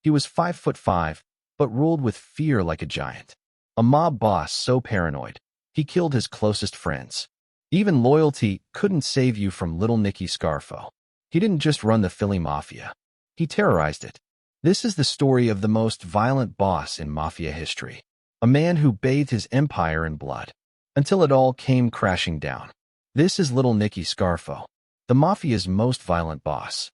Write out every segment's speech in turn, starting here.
He was 5'5", but ruled with fear like a giant. A mob boss so paranoid, he killed his closest friends. Even loyalty couldn't save you from Little Nicky Scarfo. He didn't just run the Philly Mafia. He terrorized it. This is the story of the most violent boss in Mafia history. A man who bathed his empire in blood, until it all came crashing down. This is Little Nicky Scarfo, the Mafia's most violent boss.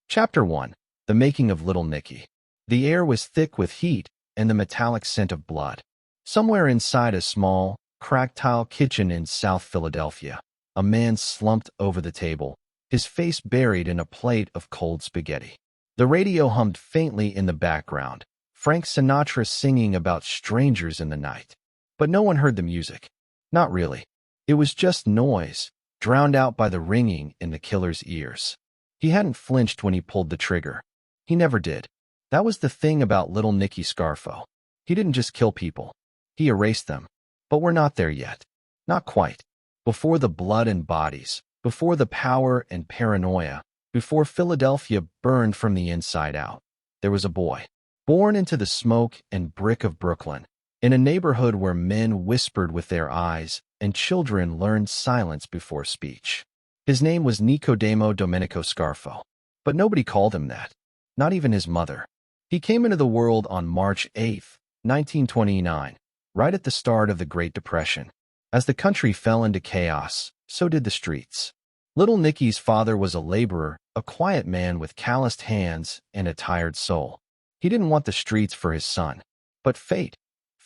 Chapter 1. The Making of Little Nicky. The air was thick with heat and the metallic scent of blood. Somewhere inside a small, cracked tile kitchen in South Philadelphia, a man slumped over the table, his face buried in a plate of cold spaghetti. The radio hummed faintly in the background, Frank Sinatra singing about strangers in the night. But no one heard the music. Not really. It was just noise, drowned out by the ringing in the killer's ears. He hadn't flinched when he pulled the trigger. He never did. That was the thing about Little Nicky Scarfo. He didn't just kill people. He erased them. But we're not there yet. Not quite. Before the blood and bodies, before the power and paranoia, before Philadelphia burned from the inside out, there was a boy, born into the smoke and brick of Brooklyn, in a neighborhood where men whispered with their eyes and children learned silence before speech. His name was Nicodemo Scarfo, but nobody called him that, not even his mother. He came into the world on March 8, 1929, right at the start of the Great Depression. As the country fell into chaos, so did the streets. Little Nicky's father was a laborer, a quiet man with calloused hands and a tired soul. He didn't want the streets for his son. But fate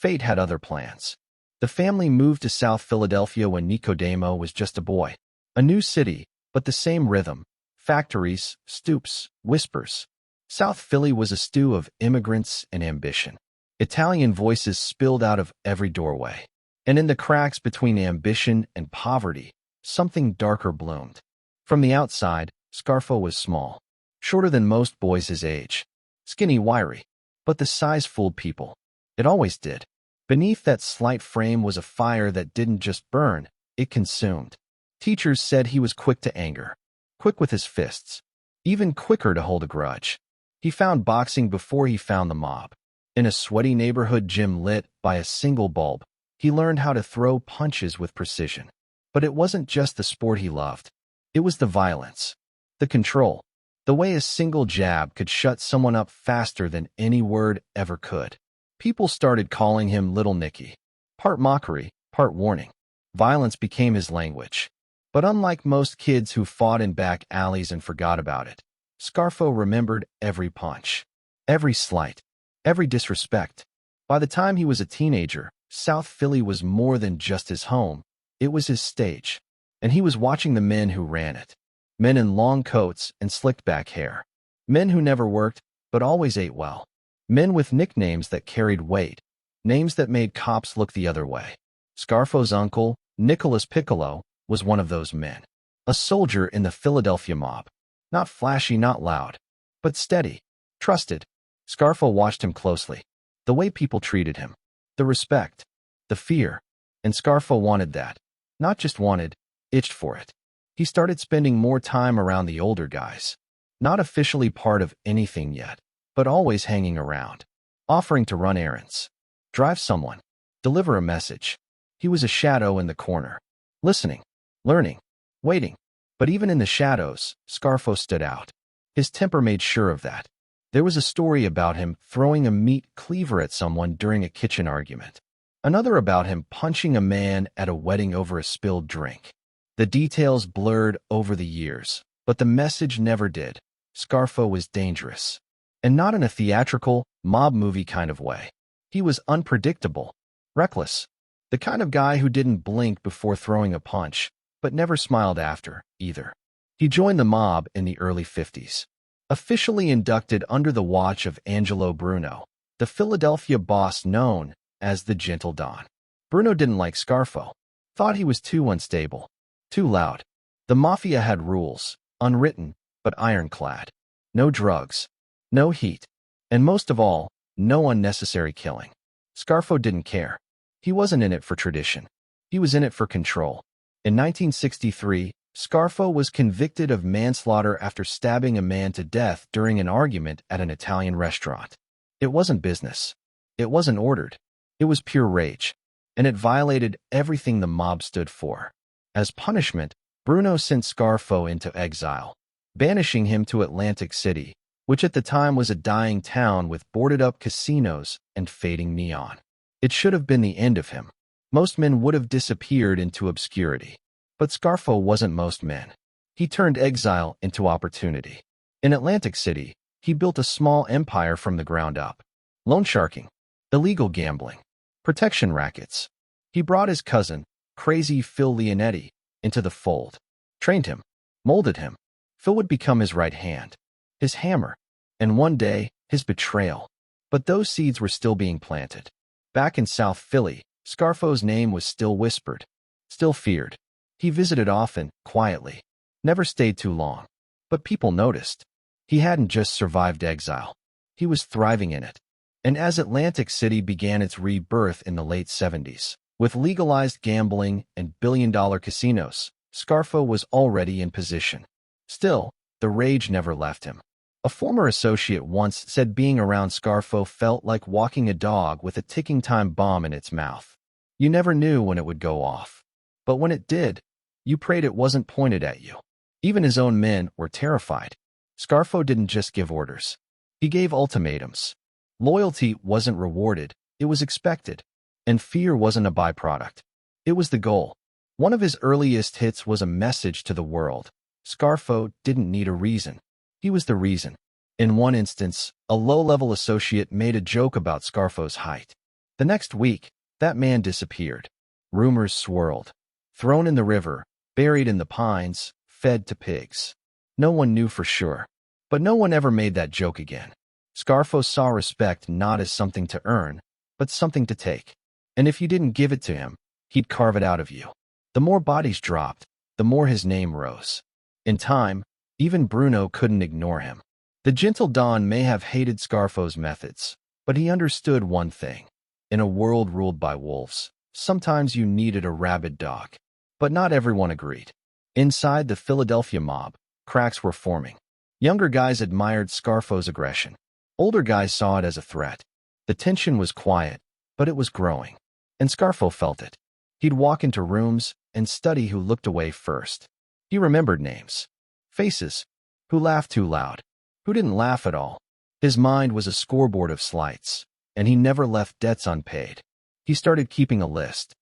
had other plans. The family moved to South Philadelphia when Nicodemo was just a boy. A new city, but the same rhythm. Factories, stoops, whispers. South Philly was a stew of immigrants and ambition. Italian voices spilled out of every doorway. And in the cracks between ambition and poverty, something darker bloomed. From the outside, Scarfo was small, shorter than most boys his age, skinny, wiry. But the size fooled people. It always did. Beneath that slight frame was a fire that didn't just burn, it consumed. Teachers said he was quick to anger, quick with his fists, even quicker to hold a grudge. He found boxing before he found the mob. In a sweaty neighborhood gym lit by a single bulb, he learned how to throw punches with precision. But it wasn't just the sport he loved. It was the violence, the control, the way a single jab could shut someone up faster than any word ever could. People started calling him Little Nicky. Part mockery, part warning. Violence became his language. But unlike most kids who fought in back alleys and forgot about it, Scarfo remembered every punch, every slight, every disrespect. By the time he was a teenager, South Philly was more than just his home. It was his stage, and he was watching the men who ran it. Men in long coats and slicked back hair. Men who never worked, but always ate well. Men with nicknames that carried weight, names that made cops look the other way. Scarfo's uncle, Nicholas Piccolo, was one of those men. A soldier in the Philadelphia mob. Not flashy, not loud, but steady, trusted. Scarfo watched him closely. The way people treated him. The respect. The fear. And Scarfo wanted that. Not just wanted, itched for it. He started spending more time around the older guys. Not officially part of anything yet, but always hanging around. Offering to run errands. Drive someone. Deliver a message. He was a shadow in the corner. Listening. Learning. Waiting. But even in the shadows, Scarfo stood out. His temper made sure of that. There was a story about him throwing a meat cleaver at someone during a kitchen argument. Another about him punching a man at a wedding over a spilled drink. The details blurred over the years, but the message never did. Scarfo was dangerous. And not in a theatrical, mob movie kind of way. He was unpredictable, reckless. The kind of guy who didn't blink before throwing a punch, but never smiled after, either. He joined the mob in the early 50s. Officially inducted under the watch of Angelo Bruno, the Philadelphia boss known as the Gentle Don. Bruno didn't like Scarfo. Thought he was too unstable. Too loud. The Mafia had rules, unwritten, but ironclad. No drugs. No heat. And most of all, no unnecessary killing. Scarfo didn't care. He wasn't in it for tradition. He was in it for control. In 1963, Scarfo was convicted of manslaughter after stabbing a man to death during an argument at an Italian restaurant. It wasn't business. It wasn't ordered. It was pure rage, and it violated everything the mob stood for. As punishment, Bruno sent Scarfo into exile, banishing him to Atlantic City, which at the time was a dying town with boarded-up casinos and fading neon. It should have been the end of him. Most men would have disappeared into obscurity. But Scarfo wasn't most men. He turned exile into opportunity. In Atlantic City, he built a small empire from the ground up. Loan sharking, illegal gambling, protection rackets. He brought his cousin, crazy Phil Leonetti, into the fold. Trained him, molded him. Phil would become his right hand, his hammer, and one day, his betrayal. But those seeds were still being planted. Back in South Philly, Scarfo's name was still whispered, still feared. He visited often, quietly, never stayed too long. But people noticed. He hadn't just survived exile. He was thriving in it. And as Atlantic City began its rebirth in the late 70s, with legalized gambling and billion-dollar casinos, Scarfo was already in position. Still, the rage never left him. A former associate once said being around Scarfo felt like walking a dog with a ticking time bomb in its mouth. You never knew when it would go off. But when it did, you prayed it wasn't pointed at you. Even his own men were terrified. Scarfo didn't just give orders. He gave ultimatums. Loyalty wasn't rewarded, it was expected. And fear wasn't a byproduct. It was the goal. One of his earliest hits was a message to the world. Scarfo didn't need a reason. He was the reason. In one instance, a low-level associate made a joke about Scarfo's height. The next week, that man disappeared. Rumors swirled. Thrown in the river, buried in the pines, fed to pigs. No one knew for sure. But no one ever made that joke again. Scarfo saw respect not as something to earn, but something to take. And if you didn't give it to him, he'd carve it out of you. The more bodies dropped, the more his name rose. In time, even Bruno couldn't ignore him. The gentle Don may have hated Scarfo's methods, but he understood one thing. In a world ruled by wolves, sometimes you needed a rabid dog. But not everyone agreed. Inside the Philadelphia mob, cracks were forming. Younger guys admired Scarfo's aggression. Older guys saw it as a threat. The tension was quiet, but it was growing. And Scarfo felt it. He'd walk into rooms and study who looked away first. He remembered names, faces, who laughed too loud, who didn't laugh at all. His mind was a scoreboard of slights, and he never left debts unpaid. He started keeping a list.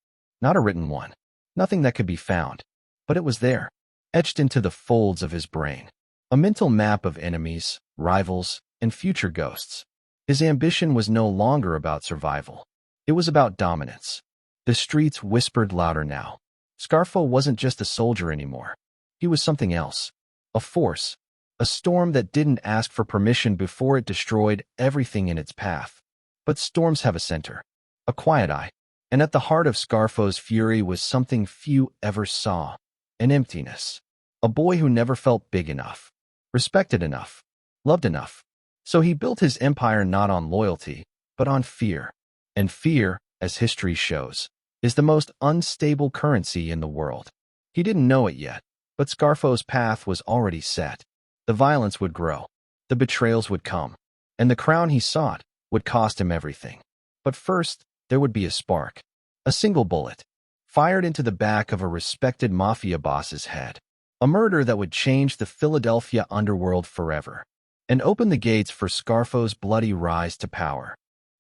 Not a written one, nothing that could be found, but it was there, etched into the folds of his brain. A mental map of enemies, rivals, and future ghosts. His ambition was no longer about survival. It was about dominance. The streets whispered louder now. Scarfo wasn't just a soldier anymore. He was something else. A force. A storm that didn't ask for permission before it destroyed everything in its path. But storms have a center. A quiet eye. And at the heart of Scarfo's fury was something few ever saw. An emptiness. A boy who never felt big enough. Respected enough. Loved enough. So he built his empire not on loyalty, but on fear. And fear, as history shows, is the most unstable currency in the world. He didn't know it yet, but Scarfo's path was already set. The violence would grow. The betrayals would come. And the crown he sought would cost him everything. But first, there would be a spark. A single bullet, fired into the back of a respected mafia boss's head. A murder that would change the Philadelphia underworld forever. And open the gates for Scarfo's bloody rise to power.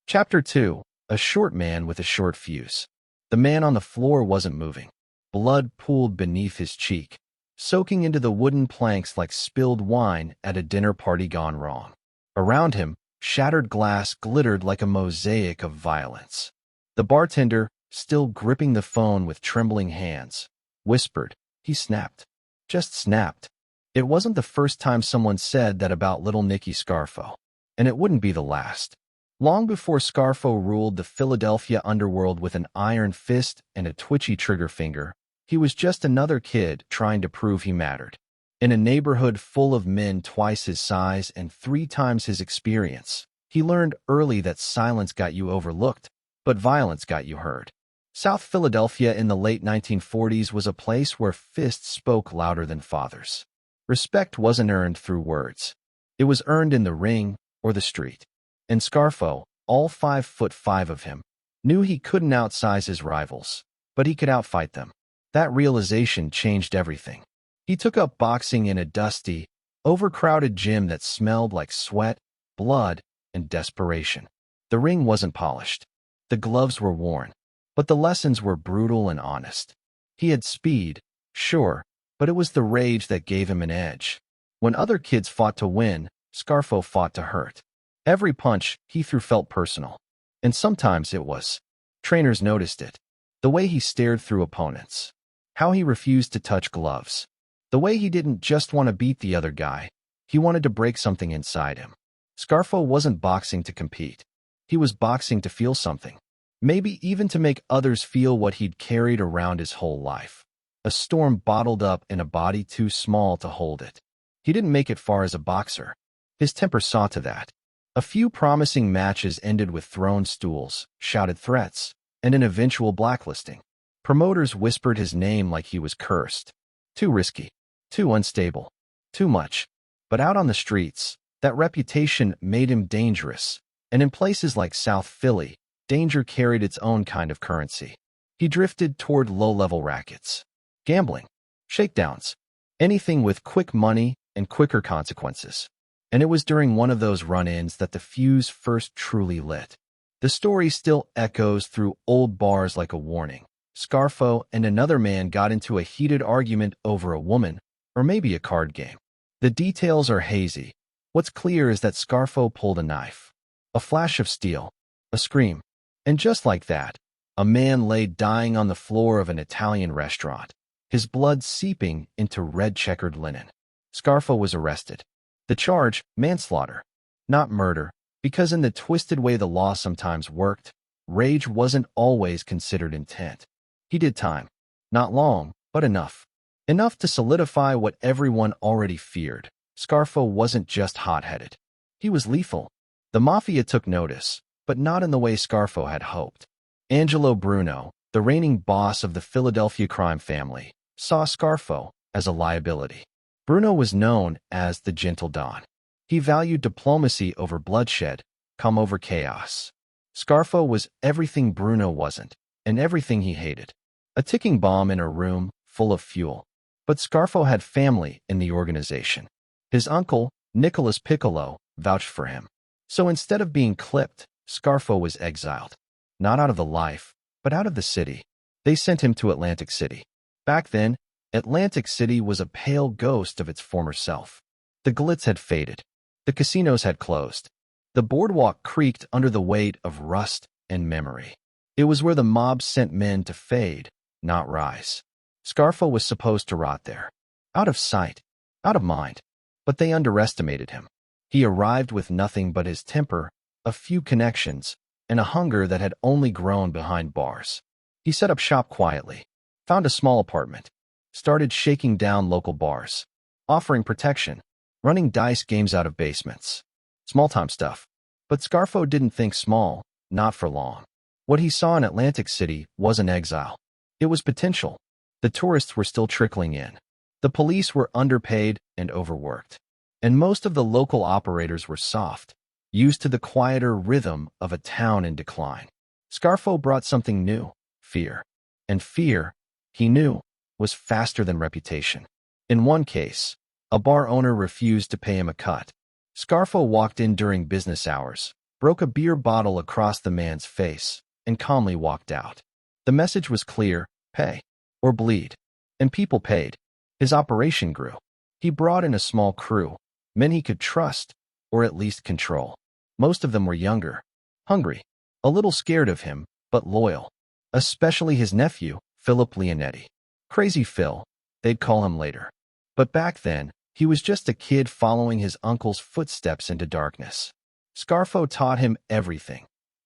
Chapter 2. A short man with a short fuse. The man on the floor wasn't moving. Blood pooled beneath his cheek, soaking into the wooden planks like spilled wine at a dinner party gone wrong. Around him, shattered glass glittered like a mosaic of violence. The bartender, still gripping the phone with trembling hands, whispered. He snapped. Just snapped. It wasn't the first time someone said that about little Nicky Scarfo. And it wouldn't be the last. Long before Scarfo ruled the Philadelphia underworld with an iron fist and a twitchy trigger finger, he was just another kid trying to prove he mattered. In a neighborhood full of men twice his size and 3 times his experience, he learned early that silence got you overlooked, but violence got you heard. South Philadelphia in the late 1940s was a place where fists spoke louder than fathers. Respect wasn't earned through words. It was earned in the ring or the street. And Scarfo, all 5'5" of him, knew he couldn't outsize his rivals, but he could outfight them. That realization changed everything. He took up boxing in a dusty, overcrowded gym that smelled like sweat, blood, and desperation. The ring wasn't polished. The gloves were worn. But the lessons were brutal and honest. He had speed, sure, but it was the rage that gave him an edge. When other kids fought to win, Scarfo fought to hurt. Every punch he threw felt personal. And sometimes it was. Trainers noticed it. The way he stared through opponents. How he refused to touch gloves. The way he didn't just want to beat the other guy. He wanted to break something inside him. Scarfo wasn't boxing to compete. He was boxing to feel something. Maybe even to make others feel what he'd carried around his whole life. A storm bottled up in a body too small to hold it. He didn't make it far as a boxer. His temper saw to that. A few promising matches ended with thrown stools, shouted threats, and an eventual blacklisting. Promoters whispered his name like he was cursed. Too risky. Too unstable. Too much. But out on the streets, that reputation made him dangerous. And in places like South Philly, danger carried its own kind of currency. He drifted toward low-level rackets. Gambling. Shakedowns. Anything with quick money and quicker consequences. And it was during one of those run-ins that the fuse first truly lit. The story still echoes through old bars like a warning. Scarfo and another man got into a heated argument over a woman, or maybe a card game. The details are hazy. What's clear is that Scarfo pulled a knife. A flash of steel. A scream. And just like that, a man lay dying on the floor of an Italian restaurant, his blood seeping into red-checkered linen. Scarfo was arrested. The charge, manslaughter, not murder, because in the twisted way the law sometimes worked, rage wasn't always considered intent. He did time. Not long, but enough. Enough to solidify what everyone already feared. Scarfo wasn't just hot-headed. He was lethal. The Mafia took notice, but not in the way Scarfo had hoped. Angelo Bruno, the reigning boss of the Philadelphia crime family, saw Scarfo as a liability. Bruno was known as the Gentle Don. He valued diplomacy over bloodshed, calm over chaos. Scarfo was everything Bruno wasn't, and everything he hated. A ticking bomb in a room full of fuel. But Scarfo had family in the organization. His uncle, Nicholas Piccolo, vouched for him. So instead of being clipped, Scarfo was exiled. Not out of the life, but out of the city. They sent him to Atlantic City. Back then, Atlantic City was a pale ghost of its former self. The glitz had faded. The casinos had closed. The boardwalk creaked under the weight of rust and memory. It was where the mob sent men to fade, not rise. Scarfo was supposed to rot there. Out of sight, out of mind. But they underestimated him. He arrived with nothing but his temper, a few connections, and a hunger that had only grown behind bars. He set up shop quietly, found a small apartment, started shaking down local bars, offering protection, running dice games out of basements. Small-time stuff. But Scarfo didn't think small, not for long. What he saw in Atlantic City wasn't exile. It was potential. The tourists were still trickling in. The police were underpaid and overworked. And most of the local operators were soft, used to the quieter rhythm of a town in decline. Scarfo brought something new, fear. And fear, he knew, was faster than reputation. In one case, a bar owner refused to pay him a cut. Scarfo walked in during business hours, broke a beer bottle across the man's face, and calmly walked out. The message was clear: pay or bleed. And people paid. His operation grew. He brought in a small crew, men he could trust, or at least control. Most of them were younger, hungry, a little scared of him, but loyal. Especially his nephew, Philip Leonetti. Crazy Phil, they'd call him later. But back then, he was just a kid following his uncle's footsteps into darkness. Scarfo taught him everything.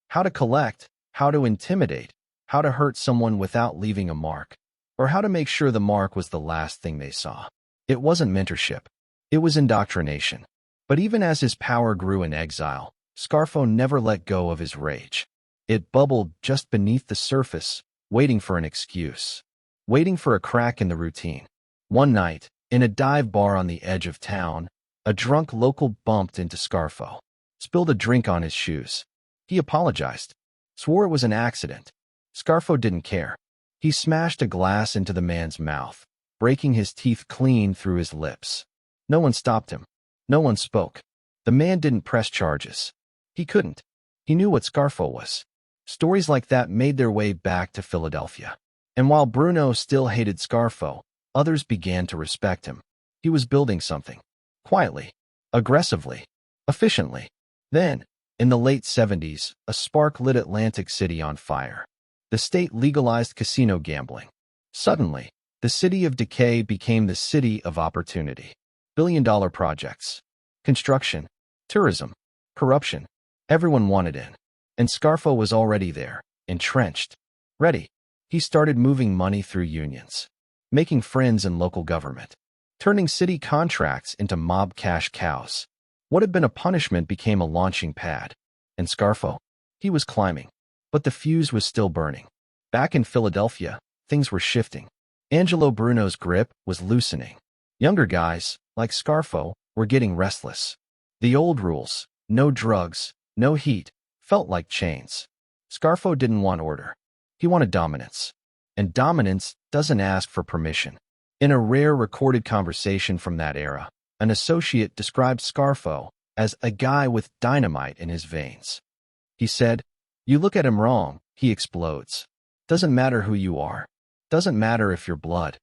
How to collect, how to intimidate, how to hurt someone without leaving a mark, or how to make sure the mark was the last thing they saw. It wasn't mentorship. It was indoctrination. But even as his power grew in exile, Scarfo never let go of his rage. It bubbled just beneath the surface, waiting for an excuse. Waiting for a crack in the routine. One night, in a dive bar on the edge of town, a drunk local bumped into Scarfo. spilled a drink on his shoes. He apologized, swore it was an accident. Scarfo didn't care. He smashed a glass into the man's mouth, breaking his teeth clean through his lips. No one stopped him. No one spoke. The man didn't press charges. He couldn't. He knew what Scarfo was. Stories like that made their way back to Philadelphia. And while Bruno still hated Scarfo, others began to respect him. He was building something. Quietly. Aggressively. Efficiently. Then, in the late 70s, a spark lit Atlantic City on fire. The state legalized casino gambling. Suddenly, the city of decay became the city of opportunity. Billion-dollar projects. Construction. Tourism. Corruption. Everyone wanted in. And Scarfo was already there, entrenched. Ready. He started moving money through unions. Making friends in local government. Turning city contracts into mob cash cows. What had been a punishment became a launching pad. And Scarfo? He was climbing. But the fuse was still burning. Back in Philadelphia, things were shifting. Angelo Bruno's grip was loosening. Younger guys, like Scarfo, were getting restless. The old rules, no drugs, no heat, felt like chains. Scarfo didn't want order. He wanted dominance. And dominance doesn't ask for permission. In a rare recorded conversation from that era, an associate described Scarfo as a guy with dynamite in his veins. He said, "You look at him wrong, he explodes. Doesn't matter who you are. Doesn't matter if you're blood."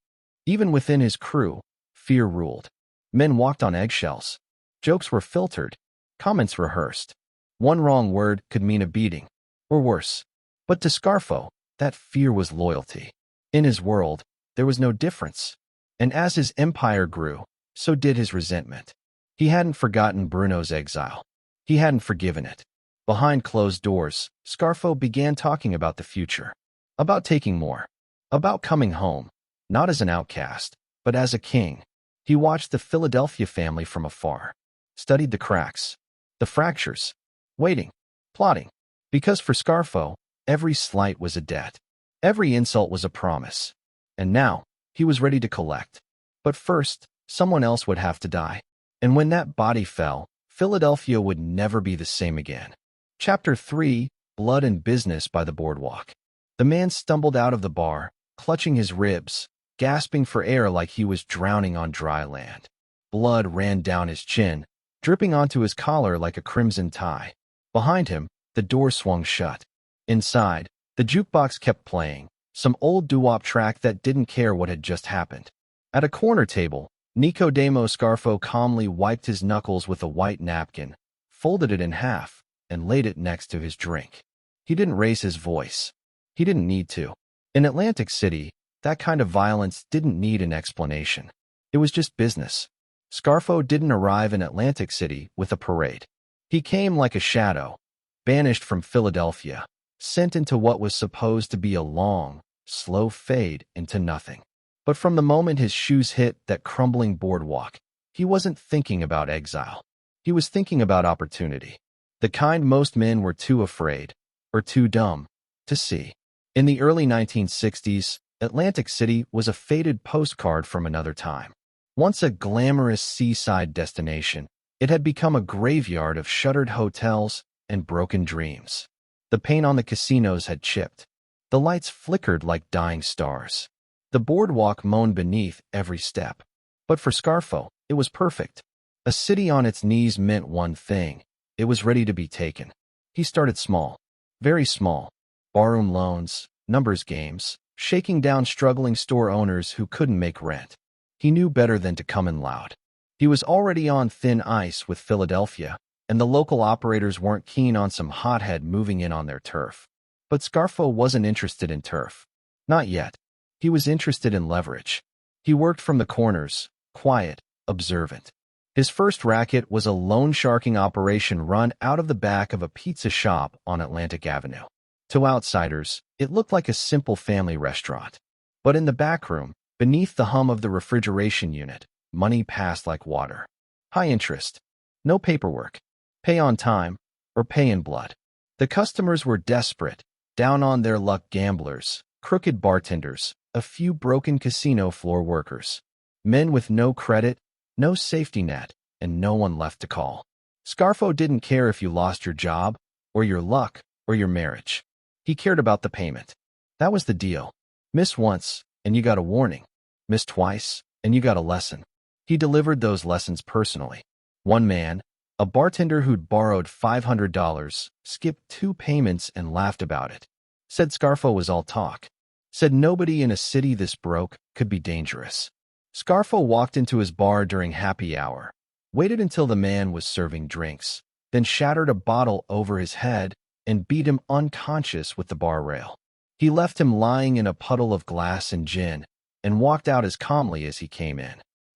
Even within his crew, fear ruled. Men walked on eggshells. Jokes were filtered. Comments rehearsed. One wrong word could mean a beating, or worse. But to Scarfo, that fear was loyalty. In his world, there was no difference. And as his empire grew, so did his resentment. He hadn't forgotten Bruno's exile. He hadn't forgiven it. Behind closed doors, Scarfo began talking about the future. About taking more. About coming home, not as an outcast, but as a king. He watched the Philadelphia family from afar. Studied the cracks. The fractures. Waiting. Plotting. Because for Scarfo, every slight was a debt. Every insult was a promise. And now, he was ready to collect. But first, someone else would have to die. And when that body fell, Philadelphia would never be the same again. Chapter 3, Blood and Business by the Boardwalk. The man stumbled out of the bar, clutching his ribs, gasping for air like he was drowning on dry land. Blood ran down his chin, dripping onto his collar like a crimson tie. Behind him, the door swung shut. Inside, the jukebox kept playing, some old doo-wop track that didn't care what had just happened. At a corner table, Nicodemo Scarfo calmly wiped his knuckles with a white napkin, folded it in half, and laid it next to his drink. He didn't raise his voice. He didn't need to. In Atlantic City, that kind of violence didn't need an explanation. It was just business. Scarfo didn't arrive in Atlantic City with a parade. He came like a shadow, banished from Philadelphia, sent into what was supposed to be a long, slow fade into nothing. But from the moment his shoes hit that crumbling boardwalk, he wasn't thinking about exile. He was thinking about opportunity. The kind most men were too afraid, or too dumb, to see. In the early 1960s, Atlantic City was a faded postcard from another time. Once a glamorous seaside destination, it had become a graveyard of shuttered hotels and broken dreams. The paint on the casinos had chipped. The lights flickered like dying stars. The boardwalk moaned beneath every step. But for Scarfo, it was perfect. A city on its knees meant one thing. It was ready to be taken. He started small. Very small. Barroom loans, numbers games, shaking down struggling store owners who couldn't make rent. He knew better than to come in loud. He was already on thin ice with Philadelphia, and the local operators weren't keen on some hothead moving in on their turf. But Scarfo wasn't interested in turf. Not yet. He was interested in leverage. He worked from the corners, quiet, observant. His first racket was a loan sharking operation run out of the back of a pizza shop on Atlantic Avenue. To outsiders, it looked like a simple family restaurant. But in the back room, beneath the hum of the refrigeration unit, money passed like water. High interest. No paperwork. Pay on time, or pay in blood. The customers were desperate, down on their luck gamblers, crooked bartenders, a few broken casino floor workers. Men with no credit, no safety net, and no one left to call. Scarfo didn't care if you lost your job, or your luck, or your marriage. He cared about the payment. That was the deal. Miss once, and you got a warning. Miss twice, and you got a lesson. He delivered those lessons personally. One man, a bartender who'd borrowed $500, skipped 2 payments and laughed about it. Said Scarfo was all talk. Said nobody in a city this broke could be dangerous. Scarfo walked into his bar during happy hour, waited until the man was serving drinks, then shattered a bottle over his head and beat him unconscious with the bar rail. He left him lying in a puddle of glass and gin and walked out as calmly as he came in.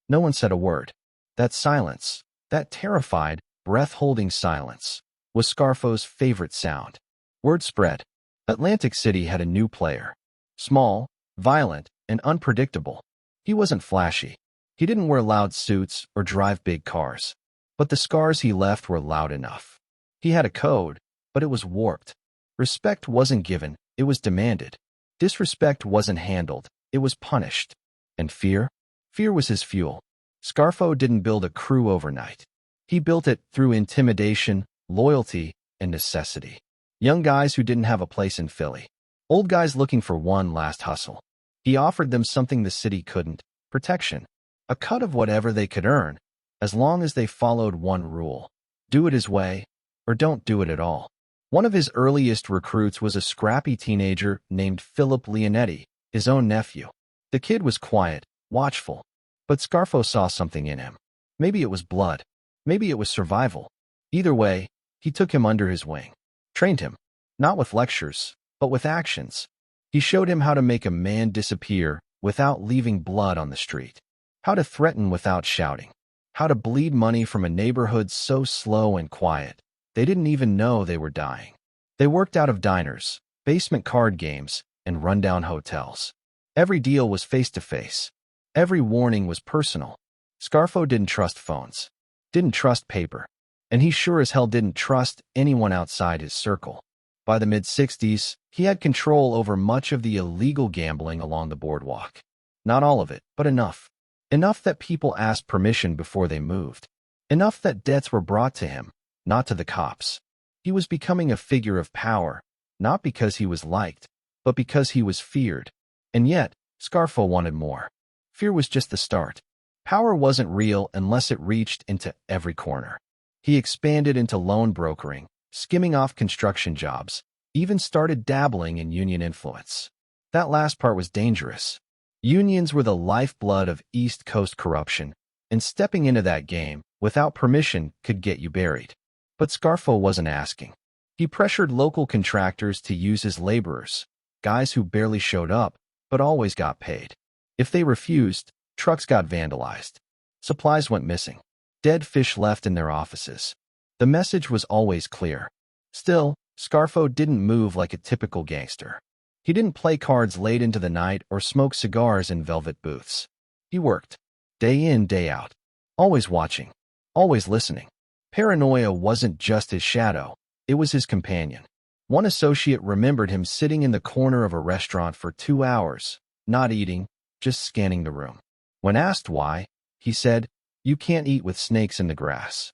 No one said a word. That silence, that terrified, breath-holding silence, was Scarfo's favorite sound. Word spread. Atlantic City had a new player. Small, violent, and unpredictable. He wasn't flashy. He didn't wear loud suits or drive big cars. But the scars he left were loud enough. He had a code, but it was warped. Respect wasn't given, it was demanded. Disrespect wasn't handled, it was punished. And fear? Fear was his fuel. Scarfo didn't build a crew overnight. He built it through intimidation, loyalty, and necessity. Young guys who didn't have a place in Philly. Old guys looking for one last hustle. He offered them something the city couldn't: protection. A cut of whatever they could earn, as long as they followed one rule: do it his way, or don't do it at all. One of his earliest recruits was a scrappy teenager named Philip Leonetti, his own nephew. The kid was quiet, watchful, but Scarfo saw something in him. Maybe it was blood. Maybe it was survival. Either way, he took him under his wing. Trained him, not with lectures, but with actions. He showed him how to make a man disappear without leaving blood on the street. How to threaten without shouting. How to bleed money from a neighborhood so slow and quiet, they didn't even know they were dying. They worked out of diners, basement card games, and rundown hotels. Every deal was face-to-face. Every warning was personal. Scarfo didn't trust phones. Didn't trust paper. And he sure as hell didn't trust anyone outside his circle. By the mid-60s, he had control over much of the illegal gambling along the boardwalk. Not all of it, but enough. Enough that people asked permission before they moved. Enough that debts were brought to him, not to the cops. He was becoming a figure of power, not because he was liked, but because he was feared. And yet, Scarfo wanted more. Fear was just the start. Power wasn't real unless it reached into every corner. He expanded into loan brokering, skimming off construction jobs, even started dabbling in union influence. That last part was dangerous. Unions were the lifeblood of East Coast corruption, and stepping into that game without permission could get you buried. But Scarfo wasn't asking. He pressured local contractors to use his laborers, guys who barely showed up, but always got paid. If they refused, trucks got vandalized. Supplies went missing. Dead fish left in their offices. The message was always clear. Still, Scarfo didn't move like a typical gangster. He didn't play cards late into the night or smoke cigars in velvet booths. He worked, day in, day out, always watching, always listening. Paranoia wasn't just his shadow, it was his companion. One associate remembered him sitting in the corner of a restaurant for 2 hours, not eating, just scanning the room. When asked why, he said, "You can't eat with snakes in the grass."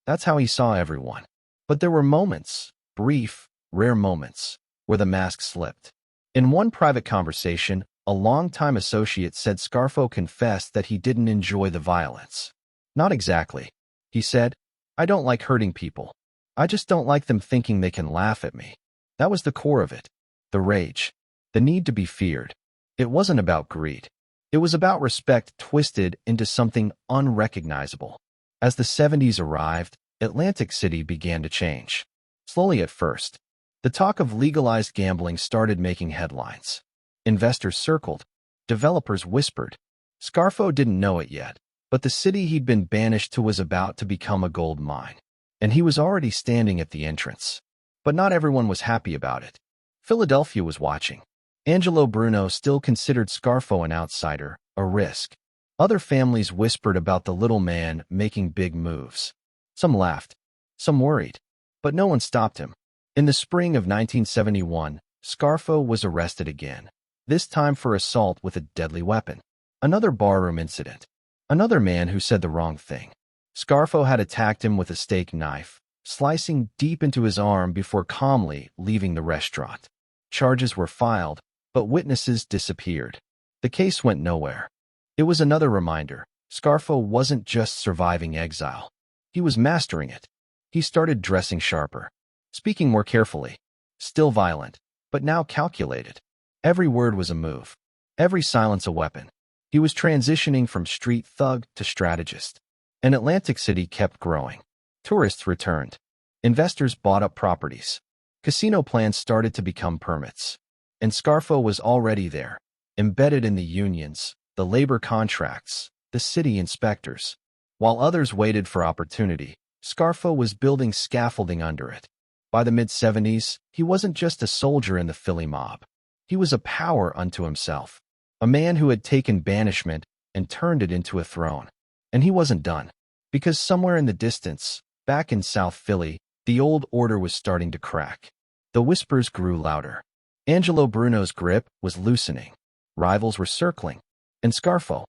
That's how he saw everyone. But there were moments, brief, rare moments, where the mask slipped. In one private conversation, a longtime associate said Scarfo confessed that he didn't enjoy the violence. "Not exactly," he said. "I don't like hurting people. I just don't like them thinking they can laugh at me." That was the core of it. The rage. The need to be feared. It wasn't about greed. It was about respect twisted into something unrecognizable. As the 70s arrived, Atlantic City began to change. Slowly at first. The talk of legalized gambling started making headlines. Investors circled. Developers whispered. Scarfo didn't know it yet, but the city he'd been banished to was about to become a gold mine. And he was already standing at the entrance. But not everyone was happy about it. Philadelphia was watching. Angelo Bruno still considered Scarfo an outsider, a risk. Other families whispered about the little man making big moves. Some laughed. Some worried. But no one stopped him. In the spring of 1971, Scarfo was arrested again, this time for assault with a deadly weapon. Another barroom incident. Another man who said the wrong thing. Scarfo had attacked him with a steak knife, slicing deep into his arm before calmly leaving the restaurant. Charges were filed, but witnesses disappeared. The case went nowhere. It was another reminder. Scarfo wasn't just surviving exile. He was mastering it. He started dressing sharper, speaking more carefully, still violent, but now calculated. Every word was a move, every silence a weapon. He was transitioning from street thug to strategist. And Atlantic City kept growing. Tourists returned. Investors bought up properties. Casino plans started to become permits. And Scarfo was already there, embedded in the unions, the labor contracts, the city inspectors. While others waited for opportunity, Scarfo was building scaffolding under it. By the mid-70s, he wasn't just a soldier in the Philly mob. He was a power unto himself, a man who had taken banishment and turned it into a throne. And he wasn't done, because somewhere in the distance, back in South Philly, the old order was starting to crack. The whispers grew louder. Angelo Bruno's grip was loosening. Rivals were circling. And Scarfo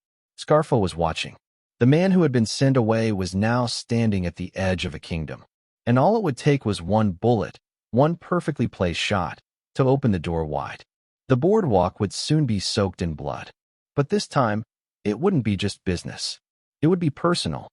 was watching. The man who had been sent away was now standing at the edge of a kingdom. And all it would take was one bullet, one perfectly placed shot, to open the door wide. The boardwalk would soon be soaked in blood. But this time, it wouldn't be just business. It would be personal.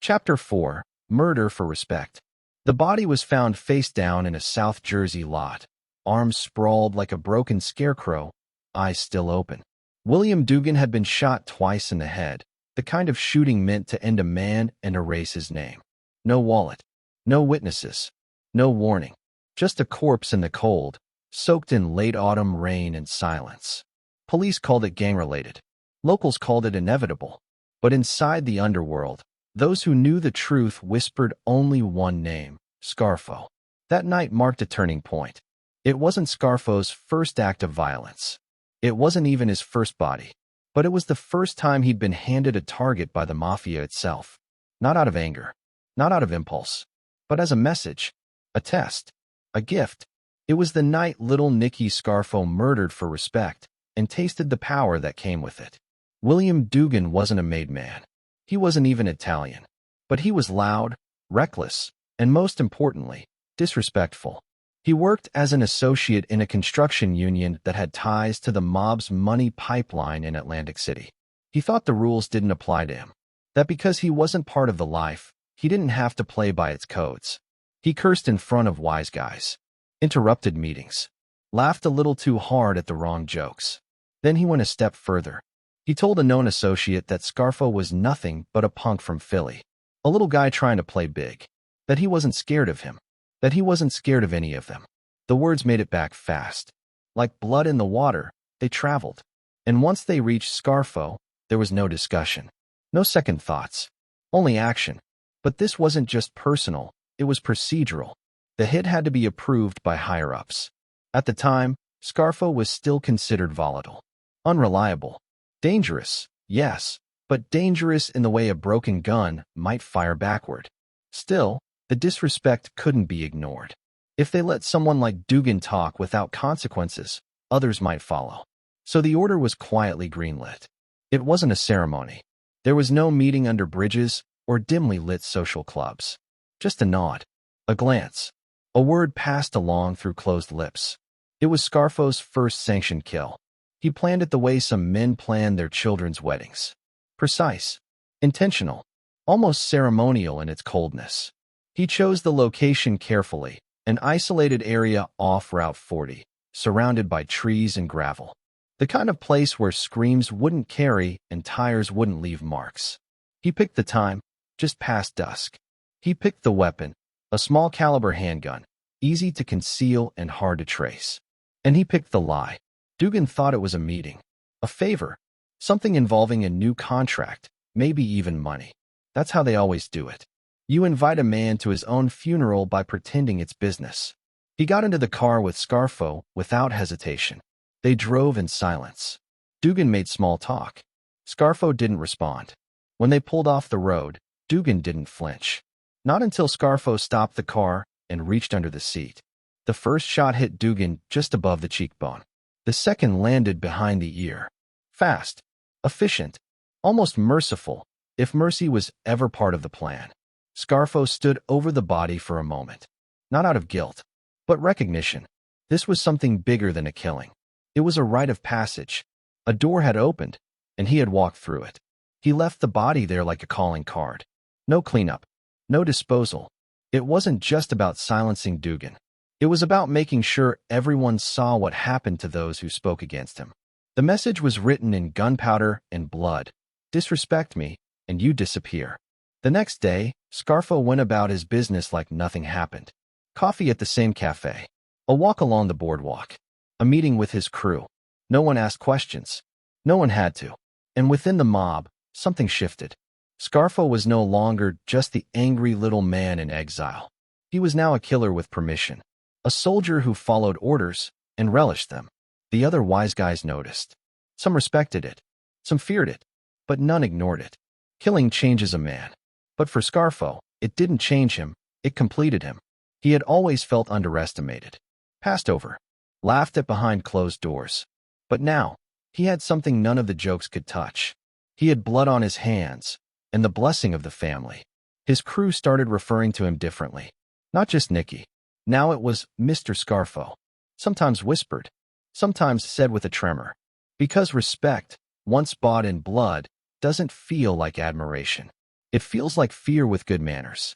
Chapter 4: Murder for Respect. The body was found face down in a South Jersey lot, arms sprawled like a broken scarecrow, eyes still open. William Dugan had been shot twice in the head, the kind of shooting meant to end a man and erase his name. No wallet, no witnesses, no warning, just a corpse in the cold, soaked in late autumn rain and silence. Police called it gang-related. Locals called it inevitable. But inside the underworld, those who knew the truth whispered only one name: Scarfo. That night marked a turning point. It wasn't Scarfo's first act of violence. It wasn't even his first body. But it was the first time he'd been handed a target by the Mafia itself. Not out of anger, not out of impulse, but as a message, a test, a gift. It was the night Little Nicky Scarfo murdered for respect and tasted the power that came with it. William Dugan wasn't a made man. He wasn't even Italian. But he was loud, reckless, and most importantly, disrespectful. He worked as an associate in a construction union that had ties to the mob's money pipeline in Atlantic City. He thought the rules didn't apply to him, that because he wasn't part of the life, he didn't have to play by its codes. He cursed in front of wise guys, interrupted meetings, laughed a little too hard at the wrong jokes. Then he went a step further. He told a known associate that Scarfo was nothing but a punk from Philly, a little guy trying to play big, that he wasn't scared of him, that he wasn't scared of any of them. The words made it back fast. Like blood in the water, they traveled. And once they reached Scarfo, there was no discussion, no second thoughts, only action. But this wasn't just personal, it was procedural. The hit had to be approved by higher-ups. At the time, Scarfo was still considered volatile, unreliable, dangerous, yes, but dangerous in the way a broken gun might fire backward. Still, the disrespect couldn't be ignored. If they let someone like Dugan talk without consequences, others might follow. So the order was quietly greenlit. It wasn't a ceremony. There was no meeting under bridges or dimly lit social clubs. Just a nod, a glance, a word passed along through closed lips. It was Scarfo's first sanctioned kill. He planned it the way some men plan their children's weddings. Precise, intentional, almost ceremonial in its coldness. He chose the location carefully, an isolated area off Route 40, surrounded by trees and gravel. The kind of place where screams wouldn't carry and tires wouldn't leave marks. He picked the time, just past dusk. He picked the weapon, a small caliber handgun, easy to conceal and hard to trace. And he picked the lie. Dugan thought it was a meeting, a favor, something involving a new contract, maybe even money. That's how they always do it. You invite a man to his own funeral by pretending it's business. He got into the car with Scarfo without hesitation. They drove in silence. Dugan made small talk. Scarfo didn't respond. When they pulled off the road, Dugan didn't flinch. Not until Scarfo stopped the car and reached under the seat. The first shot hit Dugan just above the cheekbone. The second landed behind the ear. Fast, efficient, almost merciful, if mercy was ever part of the plan. Scarfo stood over the body for a moment, not out of guilt, but recognition. This was something bigger than a killing. It was a rite of passage. A door had opened, and he had walked through it. He left the body there like a calling card. No cleanup, no disposal. It wasn't just about silencing Dugan. It was about making sure everyone saw what happened to those who spoke against him. The message was written in gunpowder and blood. Disrespect me, and you disappear. The next day, Scarfo went about his business like nothing happened. Coffee at the same cafe. A walk along the boardwalk. A meeting with his crew. No one asked questions. No one had to. And within the mob, something shifted. Scarfo was no longer just the angry little man in exile. He was now a killer with permission. A soldier who followed orders and relished them. The other wise guys noticed. Some respected it. Some feared it. But none ignored it. Killing changes a man. But for Scarfo, it didn't change him. It completed him. He had always felt underestimated. Passed over. Laughed at behind closed doors. But now, he had something none of the jokes could touch. He had blood on his hands, and the blessing of the family. His crew started referring to him differently. Not just Nicky. Now it was Mr. Scarfo. Sometimes whispered. Sometimes said with a tremor. Because respect, once bought in blood, doesn't feel like admiration. It feels like fear with good manners.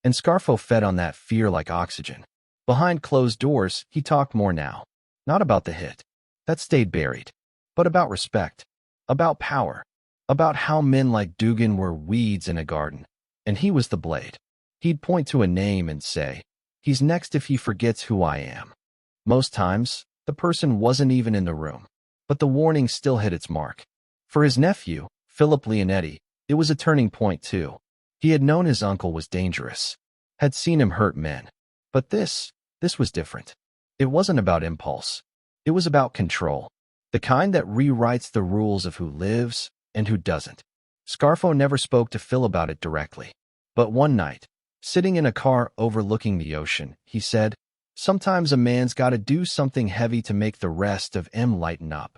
And Scarfo fed on that fear like oxygen. Behind closed doors, he talked more now. Not about the hit. That stayed buried. But about respect. About power. About how men like Dugan were weeds in a garden. And he was the blade. He'd point to a name and say, "He's next if he forgets who I am." Most times, the person wasn't even in the room. But the warning still hit its mark. For his nephew, Philip Leonetti, it was a turning point too. He had known his uncle was dangerous. Had seen him hurt men. But this was different. It wasn't about impulse. It was about control. The kind that rewrites the rules of who lives and who doesn't. Scarfo never spoke to Phil about it directly. But one night, sitting in a car overlooking the ocean, he said, "Sometimes a man's gotta do something heavy to make the rest of 'em lighten up."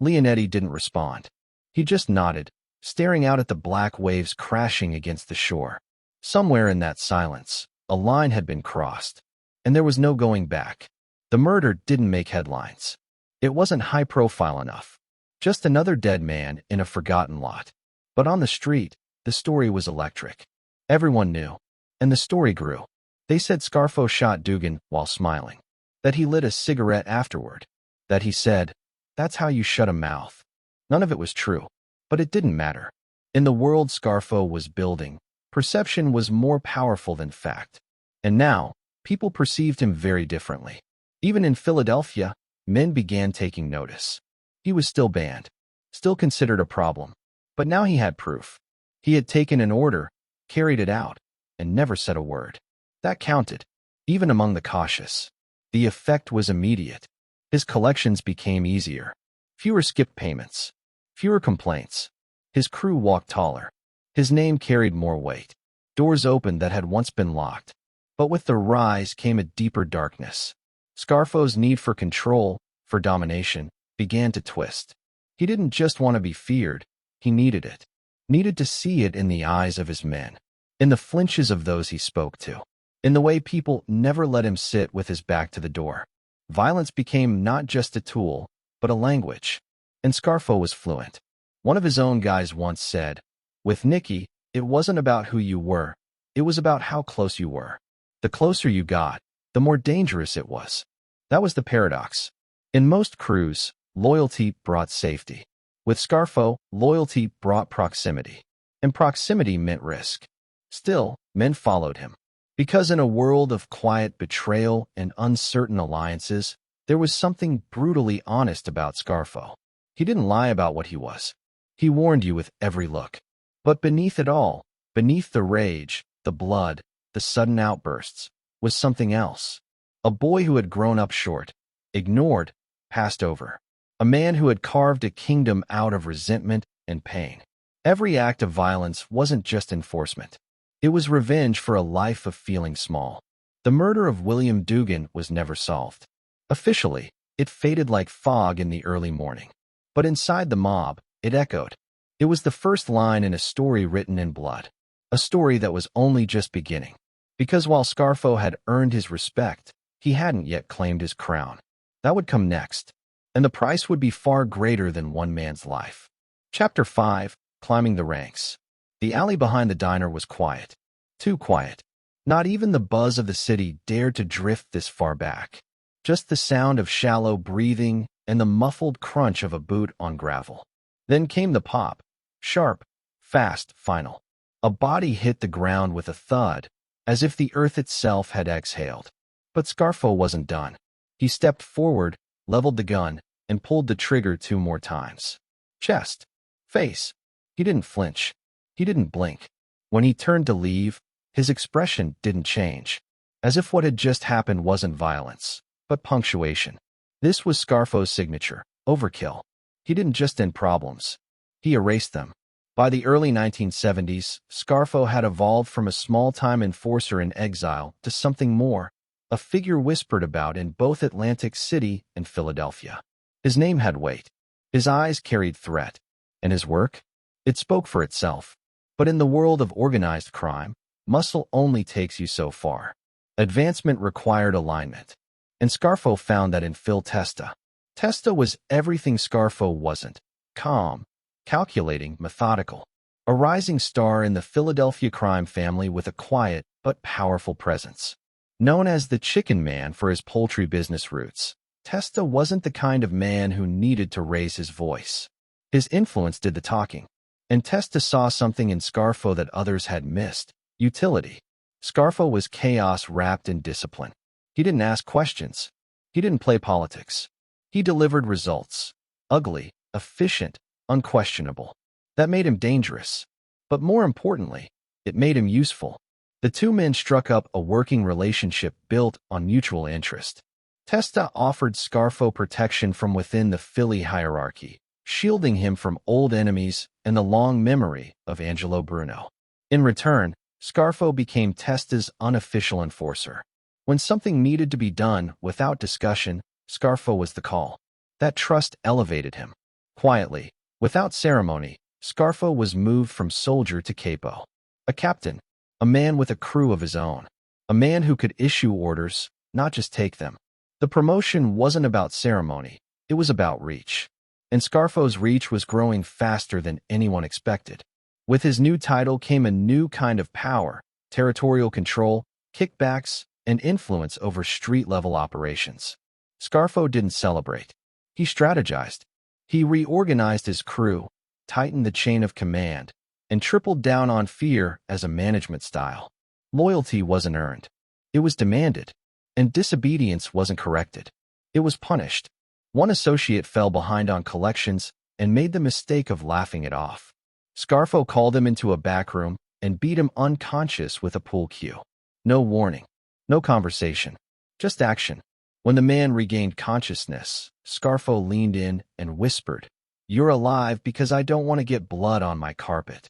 Leonetti didn't respond. He just nodded, staring out at the black waves crashing against the shore. Somewhere in that silence, a line had been crossed. And there was no going back. The murder didn't make headlines. It wasn't high-profile enough. Just another dead man in a forgotten lot. But on the street, the story was electric. Everyone knew. And the story grew. They said Scarfo shot Dugan while smiling. That he lit a cigarette afterward. That he said, "That's how you shut a mouth." None of it was true. But it didn't matter. In the world Scarfo was building, perception was more powerful than fact. And now, people perceived him very differently. Even in Philadelphia, men began taking notice. He was still banned, still considered a problem. But now he had proof. He had taken an order, carried it out, and never said a word. That counted, even among the cautious. The effect was immediate. His collections became easier. Fewer skipped payments. Fewer complaints. His crew walked taller. His name carried more weight. Doors opened that had once been locked. But with the rise came a deeper darkness. Scarfo's need for control, for domination, began to twist. He didn't just want to be feared, he needed it. Needed to see it in the eyes of his men. In the flinches of those he spoke to. In the way people never let him sit with his back to the door. Violence became not just a tool, but a language. And Scarfo was fluent. One of his own guys once said, "With Nicky, it wasn't about who you were, it was about how close you were. The closer you got, the more dangerous it was." That was the paradox. In most crews, loyalty brought safety. With Scarfo, loyalty brought proximity. And proximity meant risk. Still, men followed him. Because in a world of quiet betrayal and uncertain alliances, there was something brutally honest about Scarfo. He didn't lie about what he was. He warned you with every look. But beneath it all, beneath the rage, the blood, the sudden outbursts, was something else. A boy who had grown up short, ignored, passed over. A man who had carved a kingdom out of resentment and pain. Every act of violence wasn't just enforcement. It was revenge for a life of feeling small. The murder of William Dugan was never solved. Officially, it faded like fog in the early morning. But inside the mob, it echoed. It was the first line in a story written in blood, a story that was only just beginning. Because while Scarfo had earned his respect, he hadn't yet claimed his crown. That would come next, and the price would be far greater than one man's life. Chapter 5, Climbing the Ranks. The alley behind the diner was quiet. Too quiet. Not even the buzz of the city dared to drift this far back. Just the sound of shallow breathing and the muffled crunch of a boot on gravel. Then came the pop. Sharp, fast, final. A body hit the ground with a thud, as if the earth itself had exhaled. But Scarfo wasn't done. He stepped forward, leveled the gun, and pulled the trigger 2 more times. Chest. Face. He didn't flinch. He didn't blink. When he turned to leave, his expression didn't change, as if what had just happened wasn't violence, but punctuation. This was Scarfo's signature, overkill. He didn't just end problems. He erased them. By the early 1970s, Scarfo had evolved from a small-time enforcer in exile to something more, a figure whispered about in both Atlantic City and Philadelphia. His name had weight. His eyes carried threat. And his work? It spoke for itself. But in the world of organized crime, muscle only takes you so far. Advancement required alignment. And Scarfo found that in Phil Testa. Testa was everything Scarfo wasn't. Calm, calculating, methodical. A rising star in the Philadelphia crime family with a quiet but powerful presence. Known as the Chicken Man for his poultry business roots, Testa wasn't the kind of man who needed to raise his voice. His influence did the talking. And Testa saw something in Scarfo that others had missed: utility. Scarfo was chaos wrapped in discipline. He didn't ask questions. He didn't play politics. He delivered results. Ugly, efficient, unquestionable. That made him dangerous. But more importantly, it made him useful. The 2 men struck up a working relationship built on mutual interest. Testa offered Scarfo protection from within the Philly hierarchy, shielding him from old enemies and the long memory of Angelo Bruno. In return, Scarfo became Testa's unofficial enforcer. When something needed to be done without discussion, Scarfo was the call. That trust elevated him. Quietly, without ceremony, Scarfo was moved from soldier to capo. A captain, a man with a crew of his own, a man who could issue orders, not just take them. The promotion wasn't about ceremony, it was about reach. And Scarfo's reach was growing faster than anyone expected. With his new title came a new kind of power, territorial control, kickbacks, and influence over street-level operations. Scarfo didn't celebrate. He strategized. He reorganized his crew, tightened the chain of command, and tripled down on fear as a management style. Loyalty wasn't earned. It was demanded. And disobedience wasn't corrected. It was punished. One associate fell behind on collections and made the mistake of laughing it off. Scarfo called him into a back room and beat him unconscious with a pool cue. No warning. No conversation. Just action. When the man regained consciousness, Scarfo leaned in and whispered, "You're alive because I don't want to get blood on my carpet."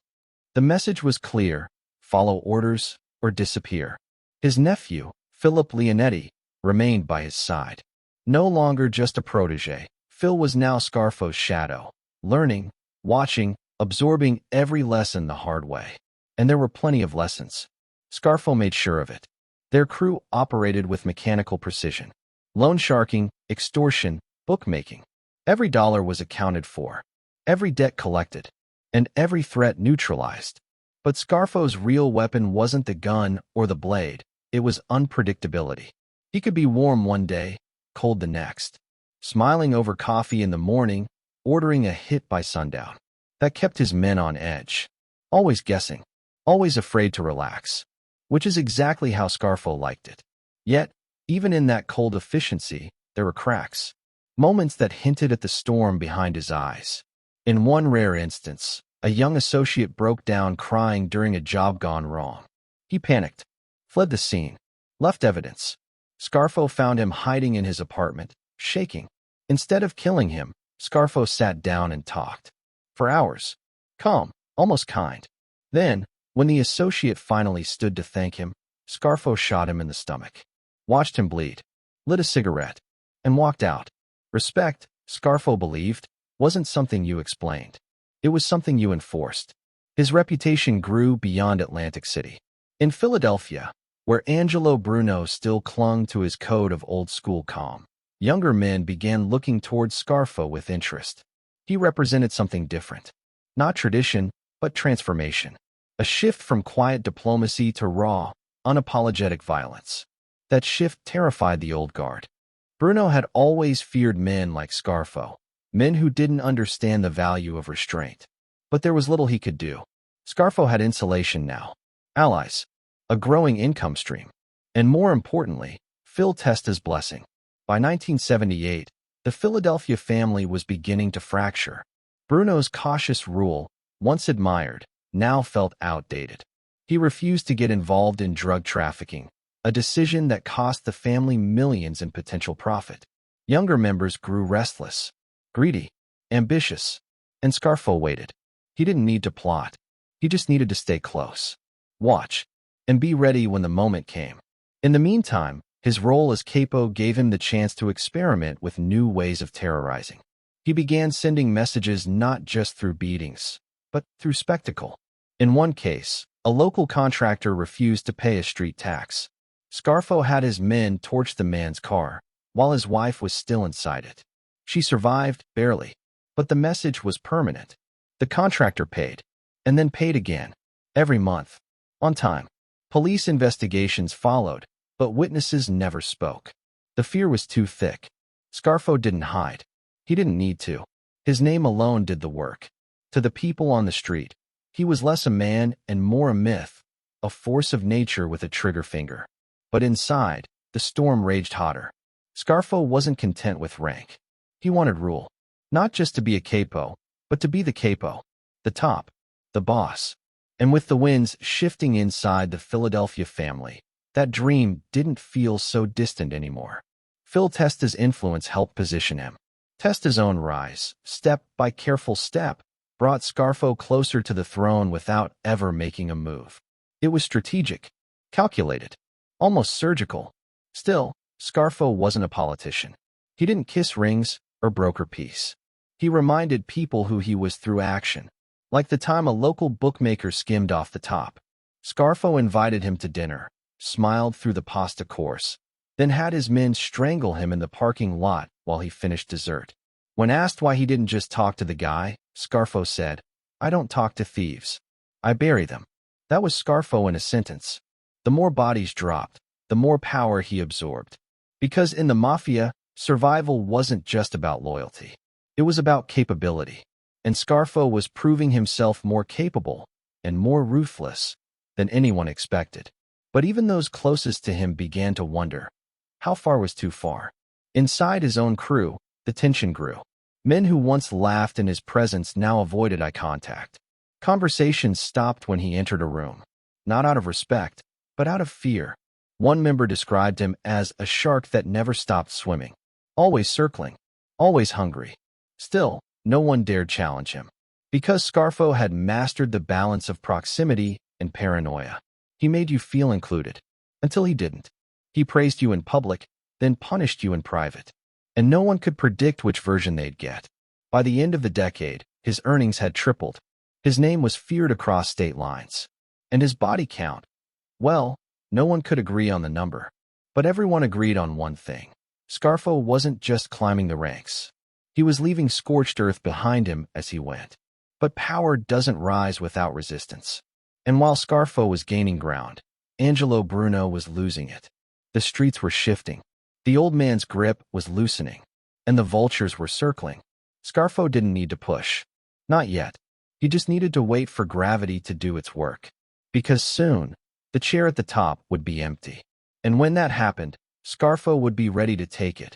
The message was clear: follow orders or disappear. His nephew, Philip Leonetti, remained by his side. No longer just a protege, Phil was now Scarfo's shadow, learning, watching, absorbing every lesson the hard way. And there were plenty of lessons. Scarfo made sure of it. Their crew operated with mechanical precision. Loan sharking, extortion, bookmaking. Every dollar was accounted for, every debt collected, and every threat neutralized. But Scarfo's real weapon wasn't the gun or the blade, it was unpredictability. He could be warm one day, cold the next, smiling over coffee in the morning, ordering a hit by sundown. That kept his men on edge, always guessing, always afraid to relax, which is exactly how Scarfo liked it. Yet, even in that cold efficiency, there were cracks, moments that hinted at the storm behind his eyes. In one rare instance, a young associate broke down crying during a job gone wrong. He panicked, fled the scene, left evidence. Scarfo found him hiding in his apartment, shaking. Instead of killing him, Scarfo sat down and talked. For hours. Calm, almost kind. Then, when the associate finally stood to thank him, Scarfo shot him in the stomach. Watched him bleed, lit a cigarette, and walked out. Respect, Scarfo believed, wasn't something you explained. It was something you enforced. His reputation grew beyond Atlantic City. In Philadelphia, where Angelo Bruno still clung to his code of old-school calm, younger men began looking towards Scarfo with interest. He represented something different. Not tradition, but transformation. A shift from quiet diplomacy to raw, unapologetic violence. That shift terrified the old guard. Bruno had always feared men like Scarfo, men who didn't understand the value of restraint. But there was little he could do. Scarfo had insulation now, allies, a growing income stream, and more importantly, Phil Testa's blessing. By 1978, the Philadelphia family was beginning to fracture. Bruno's cautious rule, once admired, now felt outdated. He refused to get involved in drug trafficking, a decision that cost the family millions in potential profit. Younger members grew restless, greedy, ambitious, and Scarfo waited. He didn't need to plot. He just needed to stay close, watch, and be ready when the moment came. In the meantime, his role as capo gave him the chance to experiment with new ways of terrorizing. He began sending messages not just through beatings, but through spectacle. In one case, a local contractor refused to pay a street tax. Scarfo had his men torch the man's car, while his wife was still inside it. She survived, barely, but the message was permanent. The contractor paid, and then paid again, every month, on time. Police investigations followed, but witnesses never spoke. The fear was too thick. Scarfo didn't hide. He didn't need to. His name alone did the work. To the people on the street, he was less a man and more a myth, a force of nature with a trigger finger. But inside, the storm raged hotter. Scarfo wasn't content with rank. He wanted rule. Not just to be a capo, but to be the capo, the top, the boss. And with the winds shifting inside the Philadelphia family, that dream didn't feel so distant anymore. Phil Testa's influence helped position him. Testa's own rise, step by careful step, brought Scarfo closer to the throne without ever making a move. It was strategic, calculated, almost surgical. Still, Scarfo wasn't a politician. He didn't kiss rings or broker peace. He reminded people who he was through action. Like the time a local bookmaker skimmed off the top. Scarfo invited him to dinner, smiled through the pasta course, then had his men strangle him in the parking lot while he finished dessert. When asked why he didn't just talk to the guy, Scarfo said, "I don't talk to thieves. I bury them." That was Scarfo in a sentence. The more bodies dropped, the more power he absorbed. Because in the Mafia, survival wasn't just about loyalty. It was about capability. And Scarfo was proving himself more capable and more ruthless than anyone expected. But even those closest to him began to wonder, how far was too far? Inside his own crew, the tension grew. Men who once laughed in his presence now avoided eye contact. Conversations stopped when he entered a room, not out of respect, but out of fear. One member described him as a shark that never stopped swimming, always circling, always hungry. Still, no one dared challenge him. Because Scarfo had mastered the balance of proximity and paranoia. He made you feel included, until he didn't. He praised you in public, then punished you in private. And no one could predict which version they'd get. By the end of the decade, his earnings had tripled. His name was feared across state lines. And his body count, well, no one could agree on the number. But everyone agreed on one thing. Scarfo wasn't just climbing the ranks. He was leaving scorched earth behind him as he went. But power doesn't rise without resistance. And while Scarfo was gaining ground, Angelo Bruno was losing it. The streets were shifting. The old man's grip was loosening. And the vultures were circling. Scarfo didn't need to push. Not yet. He just needed to wait for gravity to do its work. Because soon, the chair at the top would be empty. And when that happened, Scarfo would be ready to take it,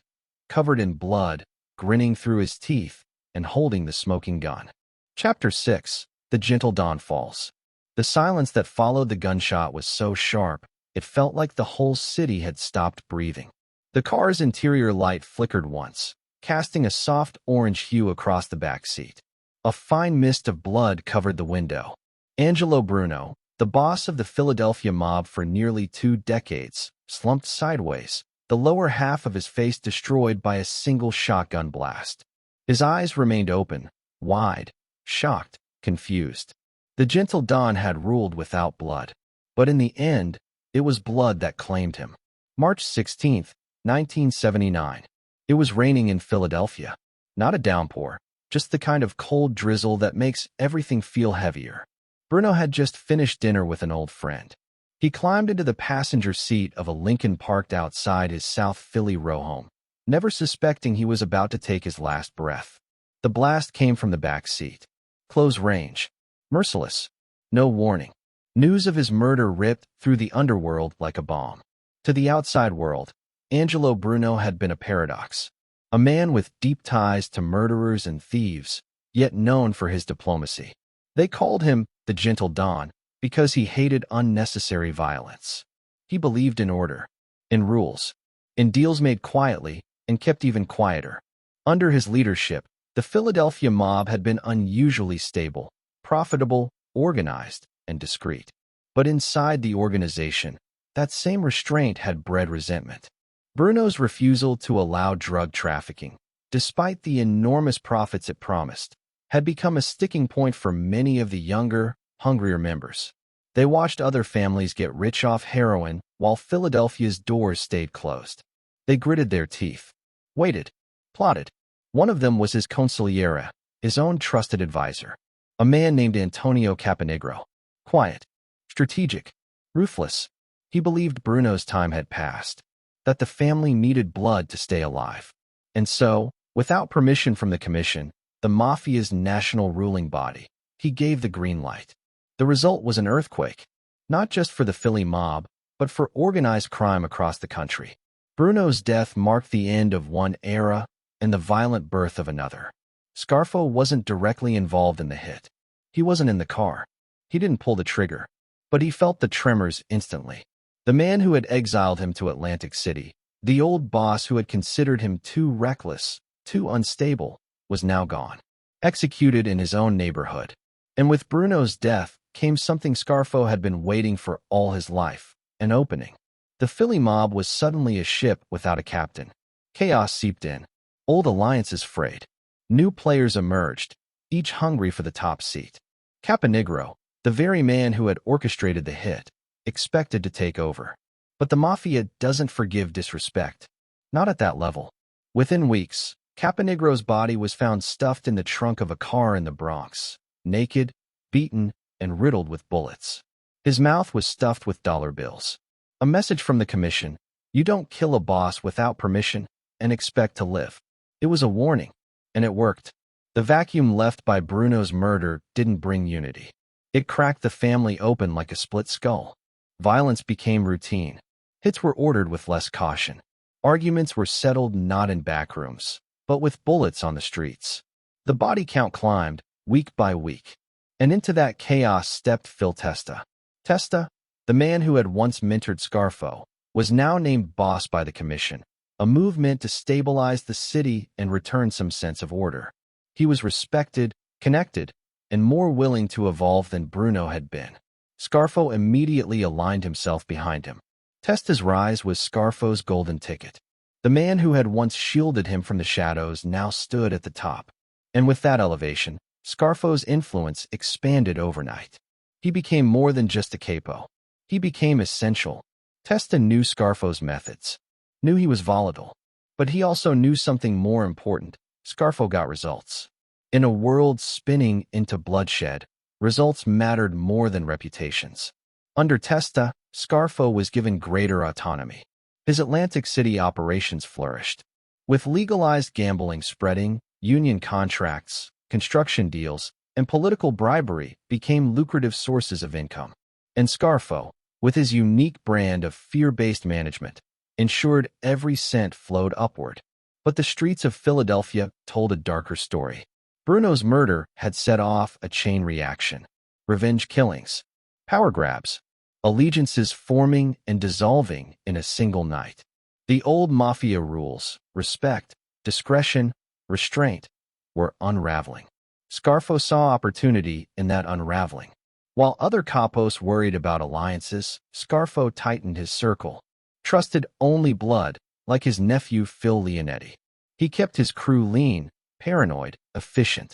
covered in blood, grinning through his teeth, and holding the smoking gun. Chapter 6. The Gentle Dawn Falls. The silence that followed the gunshot was so sharp, it felt like the whole city had stopped breathing. The car's interior light flickered once, casting a soft orange hue across the back seat. A fine mist of blood covered the window. Angelo Bruno, the boss of the Philadelphia mob for nearly 2 decades, slumped sideways, the lower half of his face destroyed by a single shotgun blast. His eyes remained open, wide, shocked, confused. The gentle Don had ruled without blood. But in the end, it was blood that claimed him. March 16, 1979. It was raining in Philadelphia. Not a downpour, just the kind of cold drizzle that makes everything feel heavier. Bruno had just finished dinner with an old friend. He climbed into the passenger seat of a Lincoln parked outside his South Philly row home, never suspecting he was about to take his last breath. The blast came from the back seat. Close range. Merciless. No warning. News of his murder ripped through the underworld like a bomb. To the outside world, Angelo Bruno had been a paradox. A man with deep ties to murderers and thieves, yet known for his diplomacy. They called him the Gentle Don because he hated unnecessary violence. He believed in order, in rules, in deals made quietly and kept even quieter. Under his leadership, the Philadelphia mob had been unusually stable, profitable, organized, and discreet. But inside the organization, that same restraint had bred resentment. Bruno's refusal to allow drug trafficking, despite the enormous profits it promised, had become a sticking point for many of the younger, hungrier members. They watched other families get rich off heroin while Philadelphia's doors stayed closed. They gritted their teeth, waited, plotted. One of them was his consigliere, his own trusted advisor, a man named Antonio Caponegro. Quiet, strategic, ruthless. He believed Bruno's time had passed, that the family needed blood to stay alive. And so, without permission from the commission, the Mafia's national ruling body, he gave the green light. The result was an earthquake, not just for the Philly mob, but for organized crime across the country. Bruno's death marked the end of one era and the violent birth of another. Scarfo wasn't directly involved in the hit. He wasn't in the car. He didn't pull the trigger. But he felt the tremors instantly. The man who had exiled him to Atlantic City, the old boss who had considered him too reckless, too unstable, was now gone. Executed in his own neighborhood. And with Bruno's death came something Scarfo had been waiting for all his life, an opening. The Philly mob was suddenly a ship without a captain. Chaos seeped in. Old alliances frayed. New players emerged, each hungry for the top seat. Caponegro, the very man who had orchestrated the hit, expected to take over. But the Mafia doesn't forgive disrespect. Not at that level. Within weeks, Caponegro's body was found stuffed in the trunk of a car in the Bronx, naked, beaten, and riddled with bullets. His mouth was stuffed with dollar bills. A message from the commission: you don't kill a boss without permission and expect to live. It was a warning, and it worked. The vacuum left by Bruno's murder didn't bring unity. It cracked the family open like a split skull. Violence became routine. Hits were ordered with less caution. Arguments were settled not in back rooms, but with bullets on the streets. The body count climbed, week by week. And into that chaos stepped Phil Testa. Testa, the man who had once mentored Scarfo, was now named boss by the commission, a move meant to stabilize the city and return some sense of order. He was respected, connected, and more willing to evolve than Bruno had been. Scarfo immediately aligned himself behind him. Testa's rise was Scarfo's golden ticket. The man who had once shielded him from the shadows now stood at the top. And with that elevation, Scarfo's influence expanded overnight. He became more than just a capo. He became essential. Testa knew Scarfo's methods, knew he was volatile, but he also knew something more important. Scarfo got results. In a world spinning into bloodshed, results mattered more than reputations. Under Testa, Scarfo was given greater autonomy. His Atlantic City operations flourished. With legalized gambling spreading, union contracts, construction deals, and political bribery became lucrative sources of income. And Scarfo, with his unique brand of fear-based management, ensured every cent flowed upward. But the streets of Philadelphia told a darker story. Bruno's murder had set off a chain reaction. Revenge killings, power grabs, allegiances forming and dissolving in a single night. The old Mafia rules, respect, discretion, restraint, were unraveling. Scarfo saw opportunity in that unraveling. While other capos worried about alliances, Scarfo tightened his circle. Trusted only blood, like his nephew Phil Leonetti. He kept his crew lean, paranoid, efficient.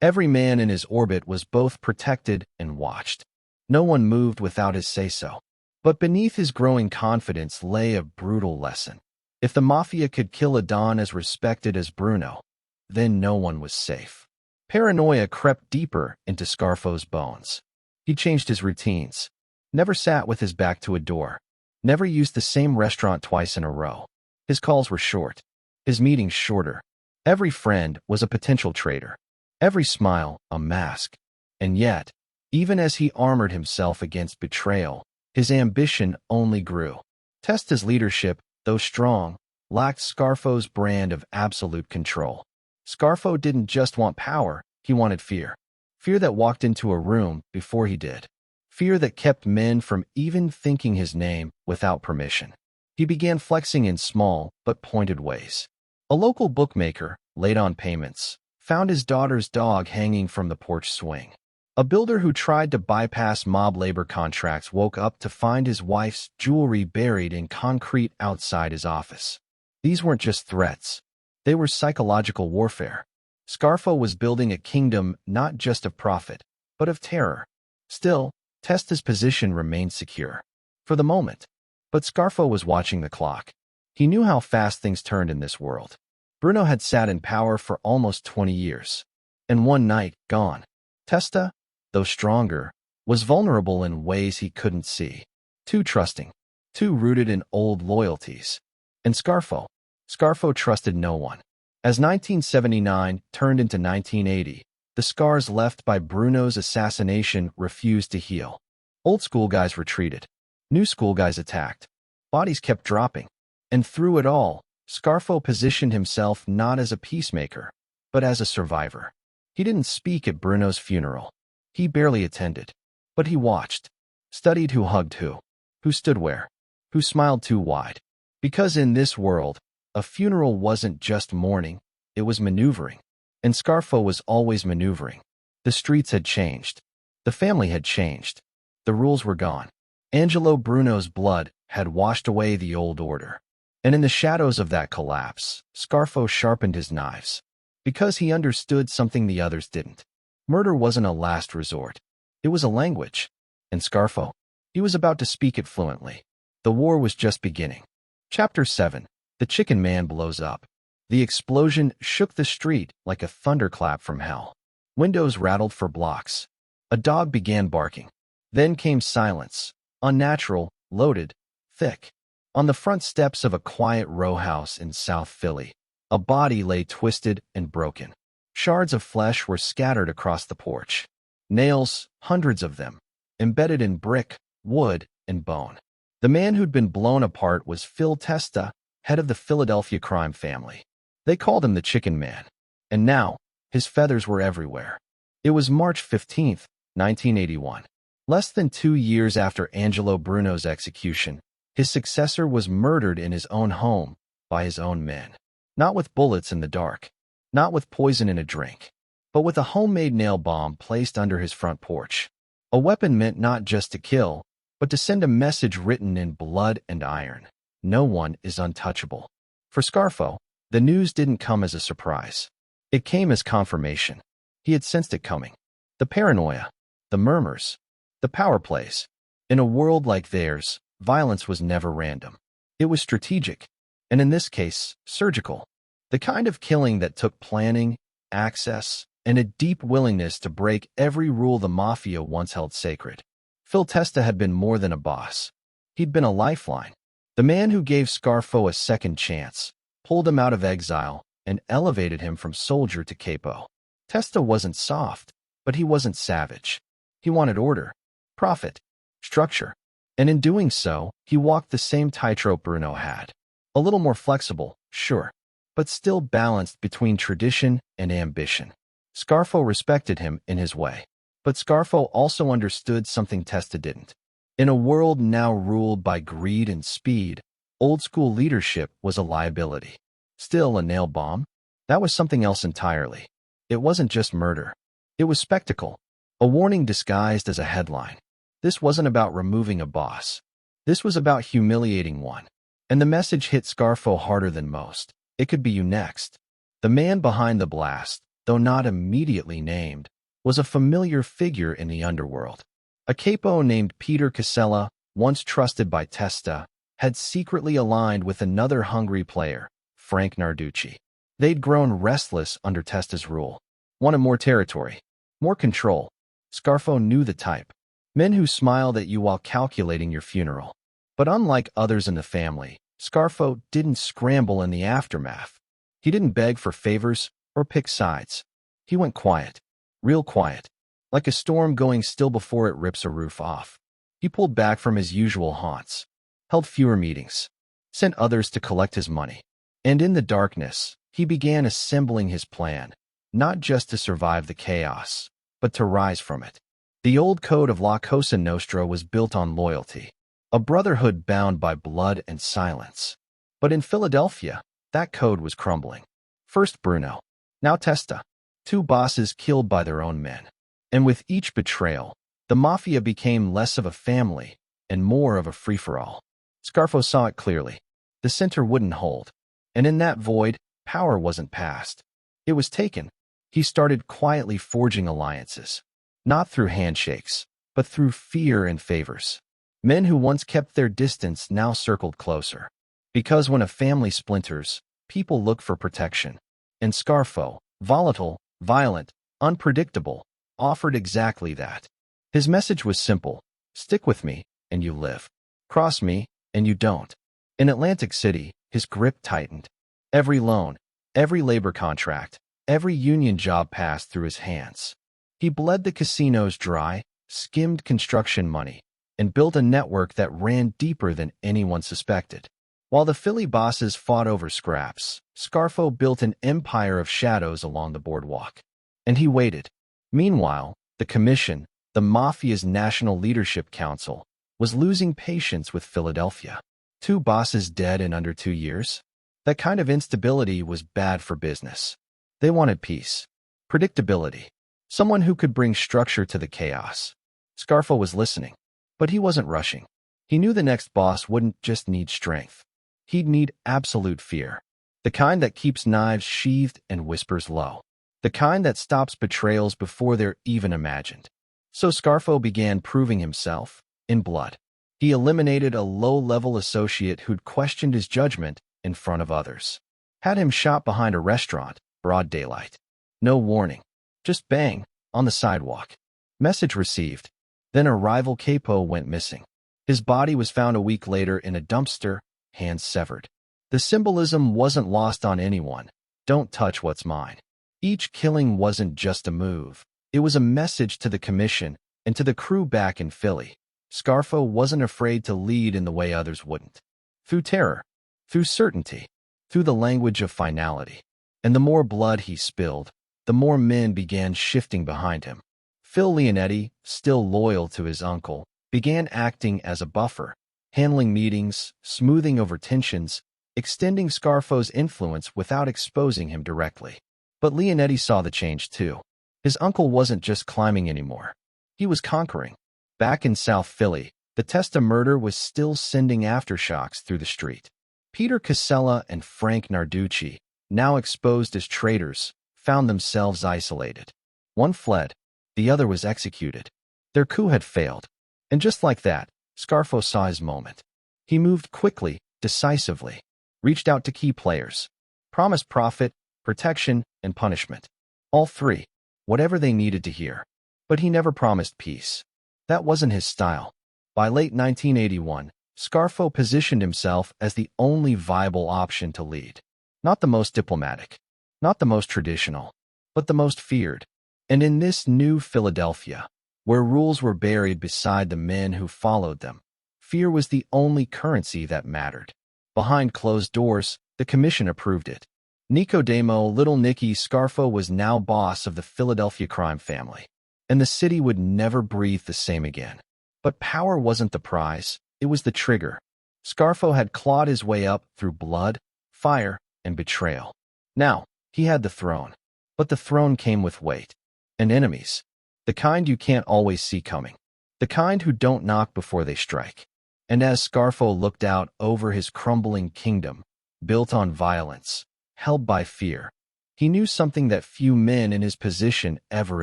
Every man in his orbit was both protected and watched. No one moved without his say-so. But beneath his growing confidence lay a brutal lesson. If the Mafia could kill a Don as respected as Bruno, then no one was safe. Paranoia crept deeper into Scarfo's bones. He changed his routines. Never sat with his back to a door. Never used the same restaurant twice in a row. His calls were short. His meetings shorter. Every friend was a potential traitor. Every smile a mask. And yet, even as he armored himself against betrayal, his ambition only grew. Testa's leadership, though strong, lacked Scarfo's brand of absolute control. Scarfo didn't just want power, he wanted fear. Fear that walked into a room before he did. Fear that kept men from even thinking his name without permission. He began flexing in small but pointed ways. A local bookmaker, late on payments, found his daughter's dog hanging from the porch swing. A builder who tried to bypass mob labor contracts woke up to find his wife's jewelry buried in concrete outside his office. These weren't just threats. They were psychological warfare. Scarfo was building a kingdom not just of profit, but of terror. Still, Testa's position remained secure. For the moment. But Scarfo was watching the clock. He knew how fast things turned in this world. Bruno had sat in power for almost 20 years. And one night, gone. Testa, though stronger, was vulnerable in ways he couldn't see. Too trusting. Too rooted in old loyalties. And Scarfo trusted no one. As 1979 turned into 1980, the scars left by Bruno's assassination refused to heal. Old school guys retreated. New school guys attacked. Bodies kept dropping. And through it all, Scarfo positioned himself not as a peacemaker, but as a survivor. He didn't speak at Bruno's funeral. He barely attended. But he watched. Studied who hugged who stood where, who smiled too wide. Because in this world, a funeral wasn't just mourning, it was maneuvering. And Scarfo was always maneuvering. The streets had changed. The family had changed. The rules were gone. Angelo Bruno's blood had washed away the old order. And in the shadows of that collapse, Scarfo sharpened his knives. Because he understood something the others didn't. Murder wasn't a last resort. It was a language. And Scarfo, he was about to speak it fluently. The war was just beginning. Chapter 7. The Chicken Man blows up. The explosion shook the street like a thunderclap from hell. Windows rattled for blocks. A dog began barking. Then came silence. Unnatural, loaded, thick. On the front steps of a quiet row house in South Philly, a body lay twisted and broken. Shards of flesh were scattered across the porch. Nails, hundreds of them, embedded in brick, wood, and bone. The man who'd been blown apart was Phil Testa, head of the Philadelphia crime family. They called him the Chicken Man. And now, his feathers were everywhere. It was March 15th, 1981. Less than 2 years after Angelo Bruno's execution, his successor was murdered in his own home by his own men. Not with bullets in the dark, not with poison in a drink, but with a homemade nail bomb placed under his front porch. A weapon meant not just to kill, but to send a message written in blood and iron. No one is untouchable. For Scarfo, the news didn't come as a surprise. It came as confirmation. He had sensed it coming. The paranoia, the murmurs, the power plays. In a world like theirs, violence was never random. It was strategic, and in this case, surgical. The kind of killing that took planning, access, and a deep willingness to break every rule the Mafia once held sacred. Phil Testa had been more than a boss. He'd been a lifeline. The man who gave Scarfo a second chance, pulled him out of exile, and elevated him from soldier to capo. Testa wasn't soft, but he wasn't savage. He wanted order, profit, structure. And in doing so, he walked the same tightrope Bruno had. A little more flexible, sure, but still balanced between tradition and ambition. Scarfo respected him in his way. But Scarfo also understood something Testa didn't. In a world now ruled by greed and speed, old-school leadership was a liability. Still, a nail bomb? That was something else entirely. It wasn't just murder. It was spectacle. A warning disguised as a headline. This wasn't about removing a boss. This was about humiliating one. And the message hit Scarfo harder than most. It could be you next. The man behind the blast, though not immediately named, was a familiar figure in the underworld. A capo named Peter Casella, once trusted by Testa, had secretly aligned with another hungry player, Frank Narducci. They'd grown restless under Testa's rule. Wanted more territory, more control. Scarfo knew the type. Men who smiled at you while calculating your funeral. But unlike others in the family, Scarfo didn't scramble in the aftermath. He didn't beg for favors or pick sides. He went quiet, real quiet, like a storm going still before it rips a roof off. He pulled back from his usual haunts, held fewer meetings, sent others to collect his money. And in the darkness, he began assembling his plan, not just to survive the chaos, but to rise from it. The old code of La Cosa Nostra was built on loyalty, a brotherhood bound by blood and silence. But in Philadelphia, that code was crumbling. First Bruno, now Testa, two bosses killed by their own men. And with each betrayal, the Mafia became less of a family and more of a free-for-all. Scarfo saw it clearly. The center wouldn't hold. And in that void, power wasn't passed. It was taken. He started quietly forging alliances, not through handshakes, but through fear and favors. Men who once kept their distance now circled closer. Because when a family splinters, people look for protection. And Scarfo, volatile, violent, unpredictable, offered exactly that. His message was simple: stick with me, and you live. Cross me, and you don't. In Atlantic City, his grip tightened. Every loan, every labor contract, every union job passed through his hands. He bled the casinos dry, skimmed construction money, and built a network that ran deeper than anyone suspected. While the Philly bosses fought over scraps, Scarfo built an empire of shadows along the boardwalk. And he waited. Meanwhile, the Commission, the Mafia's National Leadership Council, was losing patience with Philadelphia. Two bosses dead in under 2 years? That kind of instability was bad for business. They wanted peace, predictability, someone who could bring structure to the chaos. Scarfo was listening, but he wasn't rushing. He knew the next boss wouldn't just need strength. He'd need absolute fear, the kind that keeps knives sheathed and whispers low, the kind that stops betrayals before they're even imagined. So Scarfo began proving himself in blood. He eliminated a low-level associate who'd questioned his judgment in front of others. Had him shot behind a restaurant, broad daylight. No warning. Just bang, on the sidewalk. Message received. Then a rival capo went missing. His body was found a week later in a dumpster, hands severed. The symbolism wasn't lost on anyone. Don't touch what's mine. Each killing wasn't just a move. It was a message to the Commission and to the crew back in Philly. Scarfo wasn't afraid to lead in the way others wouldn't. Through terror, through certainty, through the language of finality. And the more blood he spilled, the more men began shifting behind him. Phil Leonetti, still loyal to his uncle, began acting as a buffer, handling meetings, smoothing over tensions, extending Scarfo's influence without exposing him directly. But Leonetti saw the change too. His uncle wasn't just climbing anymore. He was conquering. Back in South Philly, the Testa murder was still sending aftershocks through the street. Peter Casella and Frank Narducci, now exposed as traitors, found themselves isolated. One fled, the other was executed. Their coup had failed. And just like that, Scarfo saw his moment. He moved quickly, decisively, reached out to key players, promised profit, protection, and punishment. All three, whatever they needed to hear. But he never promised peace. That wasn't his style. By late 1981, Scarfo positioned himself as the only viable option to lead. Not the most diplomatic, not the most traditional, but the most feared. And in this new Philadelphia, where rules were buried beside the men who followed them, fear was the only currency that mattered. Behind closed doors, the Commission approved it. Nicodemo Little Nikki Scarfo was now boss of the Philadelphia crime family, and the city would never breathe the same again. But power wasn't the prize, it was the trigger. Scarfo had clawed his way up through blood, fire, and betrayal. Now, he had the throne. But the throne came with weight. And enemies. The kind you can't always see coming. The kind who don't knock before they strike. And as Scarfo looked out over his crumbling kingdom, built on violence, held by fear, He knew something that few men in his position ever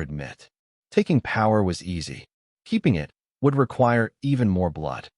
admit. Taking power was easy. Keeping it would require even more blood.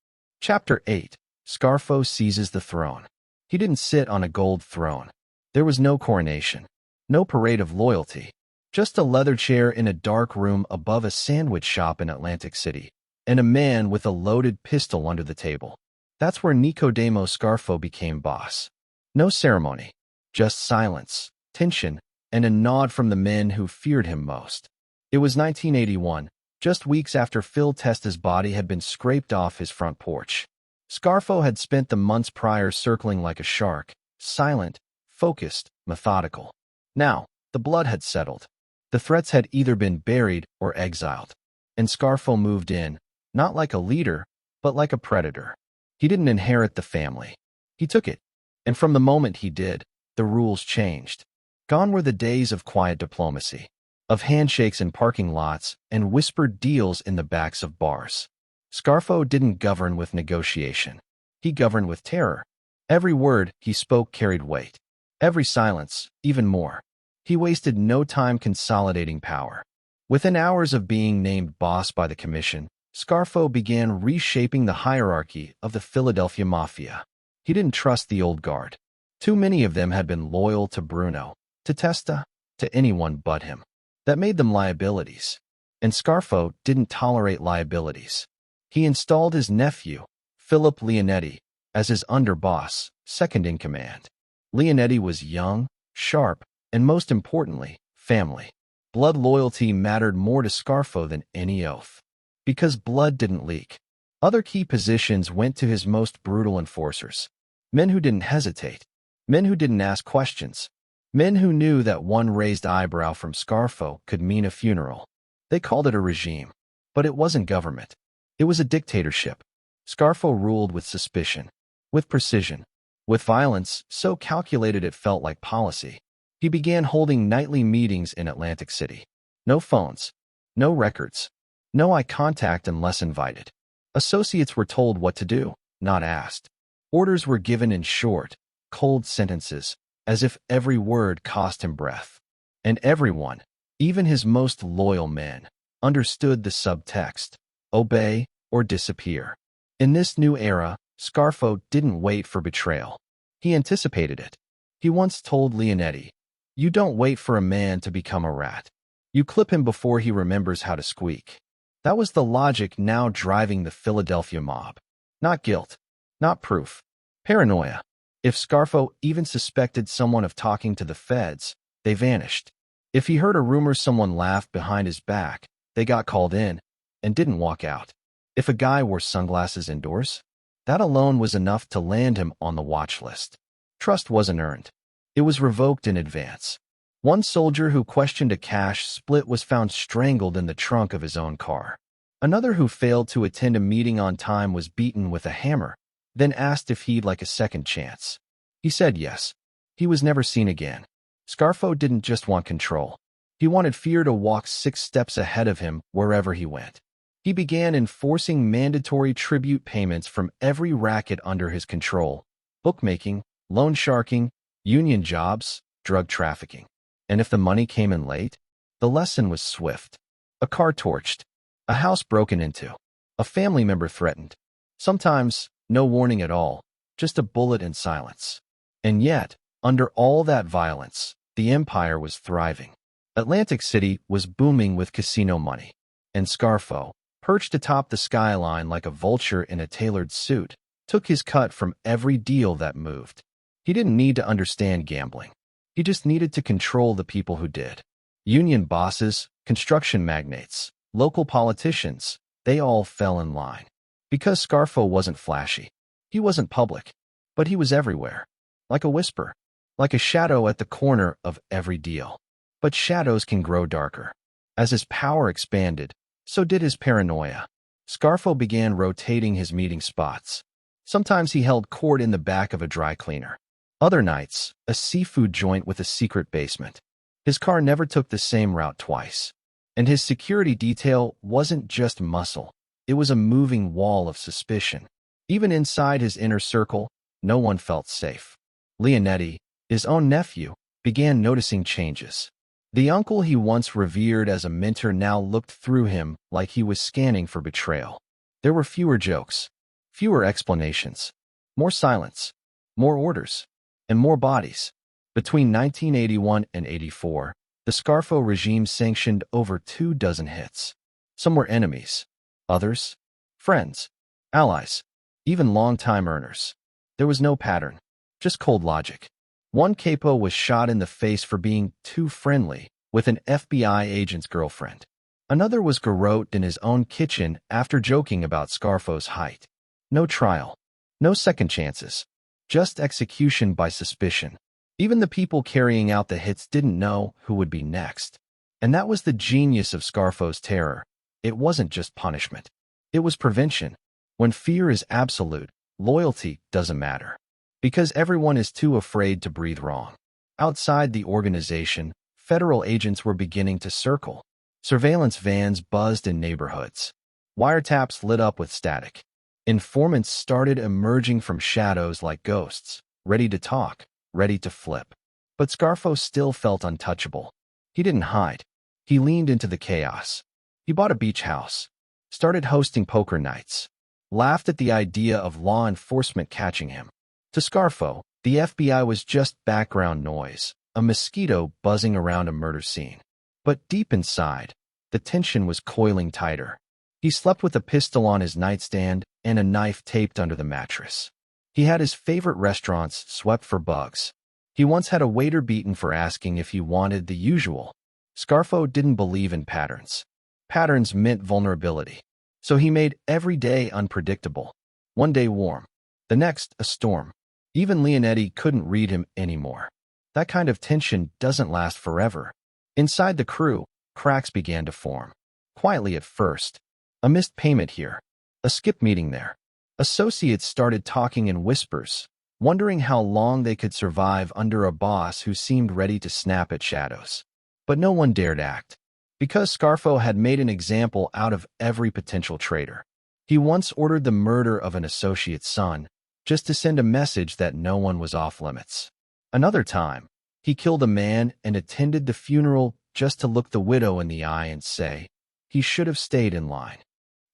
Chapter 8. Scarfo seizes the throne. He didn't sit on a gold throne. There was no coronation, no parade of loyalty, just a leather chair in a dark room above a sandwich shop in Atlantic City, and a man with a loaded pistol under the table. That's where Nicodemo Scarfo became boss. No ceremony, just silence, tension, and a nod from the men who feared him most. It was 1981, just weeks after Phil Testa's body had been scraped off his front porch. Scarfo had spent the months prior circling like a shark, silent, focused, methodical. Now, the blood had settled. The threats had either been buried or exiled. And Scarfo moved in, not like a leader, but like a predator. He didn't inherit the family. He took it. And from the moment he did, the rules changed. Gone were the days of quiet diplomacy, of handshakes in parking lots and whispered deals in the backs of bars. Scarfo didn't govern with negotiation. He governed with terror. Every word he spoke carried weight. Every silence, even more. He wasted no time consolidating power. Within hours of being named boss by the commission, Scarfo began reshaping the hierarchy of the Philadelphia Mafia. He didn't trust the old guard. Too many of them had been loyal to Bruno, to Testa, to anyone but him. That made them liabilities. And Scarfo didn't tolerate liabilities. He installed his nephew, Philip Leonetti, as his underboss, second in command. Leonetti was young, sharp, and most importantly, family. Blood loyalty mattered more to Scarfo than any oath. Because blood didn't leak. Other key positions went to his most brutal enforcers. Men who didn't hesitate. Men who didn't ask questions. Men who knew that one raised eyebrow from Scarfo could mean a funeral. They called it a regime. But it wasn't government. It was a dictatorship. Scarfo ruled with suspicion, with precision, with violence so calculated it felt like policy. He began holding nightly meetings in Atlantic City. No phones, no records, no eye contact unless invited. Associates were told what to do, not asked. Orders were given in short, cold sentences, as if every word cost him breath. And everyone, even his most loyal men, understood the subtext: obey or disappear. In this new era, Scarfo didn't wait for betrayal. He anticipated it. He once told Leonetti, "You don't wait for a man to become a rat. You clip him before he remembers how to squeak." That was the logic now driving the Philadelphia mob. Not guilt, not proof. Paranoia. If Scarfo even suspected someone of talking to the feds, they vanished. If he heard a rumor someone laughed behind his back, they got called in and didn't walk out. If a guy wore sunglasses indoors, that alone was enough to land him on the watch list. Trust wasn't earned. It was revoked in advance. One soldier who questioned a cash split was found strangled in the trunk of his own car. Another who failed to attend a meeting on time was beaten with a hammer, then asked if he'd like a second chance. He said yes. He was never seen again. Scarfo didn't just want control. He wanted fear to walk 6 steps ahead of him wherever he went. He began enforcing mandatory tribute payments from every racket under his control: bookmaking, loan sharking, union jobs, drug trafficking. And if the money came in late, the lesson was swift. A car torched, a house broken into, a family member threatened. Sometimes, no warning at all, just a bullet and silence. And yet, under all that violence, the empire was thriving. Atlantic City was booming with casino money. And Scarfo, perched atop the skyline like a vulture in a tailored suit, took his cut from every deal that moved. He didn't need to understand gambling. He just needed to control the people who did. Union bosses, construction magnates, local politicians, they all fell in line. Because Scarfo wasn't flashy. He wasn't public. But he was everywhere. Like a whisper. Like a shadow at the corner of every deal. But shadows can grow darker. As his power expanded, so did his paranoia. Scarfo began rotating his meeting spots. Sometimes he held court in the back of a dry cleaner. Other nights, a seafood joint with a secret basement. His car never took the same route twice. And his security detail wasn't just muscle. It was a moving wall of suspicion. Even inside his inner circle, no one felt safe. Leonetti, his own nephew, began noticing changes. The uncle he once revered as a mentor now looked through him like he was scanning for betrayal. There were fewer jokes, fewer explanations, more silence, more orders, and more bodies. Between 1981 and 84, the Scarfo regime sanctioned over 24 hits. Some were enemies, others, friends, allies, even long-time earners. There was no pattern, just cold logic. One capo was shot in the face for being too friendly with an FBI agent's girlfriend. Another was garroted in his own kitchen after joking about Scarfo's height. No trial, no second chances, just execution by suspicion. Even the people carrying out the hits didn't know who would be next. And that was the genius of Scarfo's terror. It wasn't just punishment. It was prevention. When fear is absolute, loyalty doesn't matter. Because everyone is too afraid to breathe wrong. Outside the organization, federal agents were beginning to circle. Surveillance vans buzzed in neighborhoods. Wiretaps lit up with static. Informants started emerging from shadows like ghosts, ready to talk, ready to flip. But Scarfo still felt untouchable. He didn't hide. He leaned into the chaos. He bought a beach house, started hosting poker nights, laughed at the idea of law enforcement catching him. To Scarfo, the FBI was just background noise, a mosquito buzzing around a murder scene. But deep inside, the tension was coiling tighter. He slept with a pistol on his nightstand and a knife taped under the mattress. He had his favorite restaurants swept for bugs. He once had a waiter beaten for asking if he wanted the usual. Scarfo didn't believe in patterns. Patterns meant vulnerability. So he made every day unpredictable. One day warm, the next a storm. Even Leonetti couldn't read him anymore. That kind of tension doesn't last forever. Inside the crew, cracks began to form. Quietly at first. A missed payment here. A skip meeting there. Associates started talking in whispers, wondering how long they could survive under a boss who seemed ready to snap at shadows. But no one dared act. Because Scarfo had made an example out of every potential traitor. He once ordered the murder of an associate's son, just to send a message that no one was off limits. Another time, he killed a man and attended the funeral just to look the widow in the eye and say, he should have stayed in line.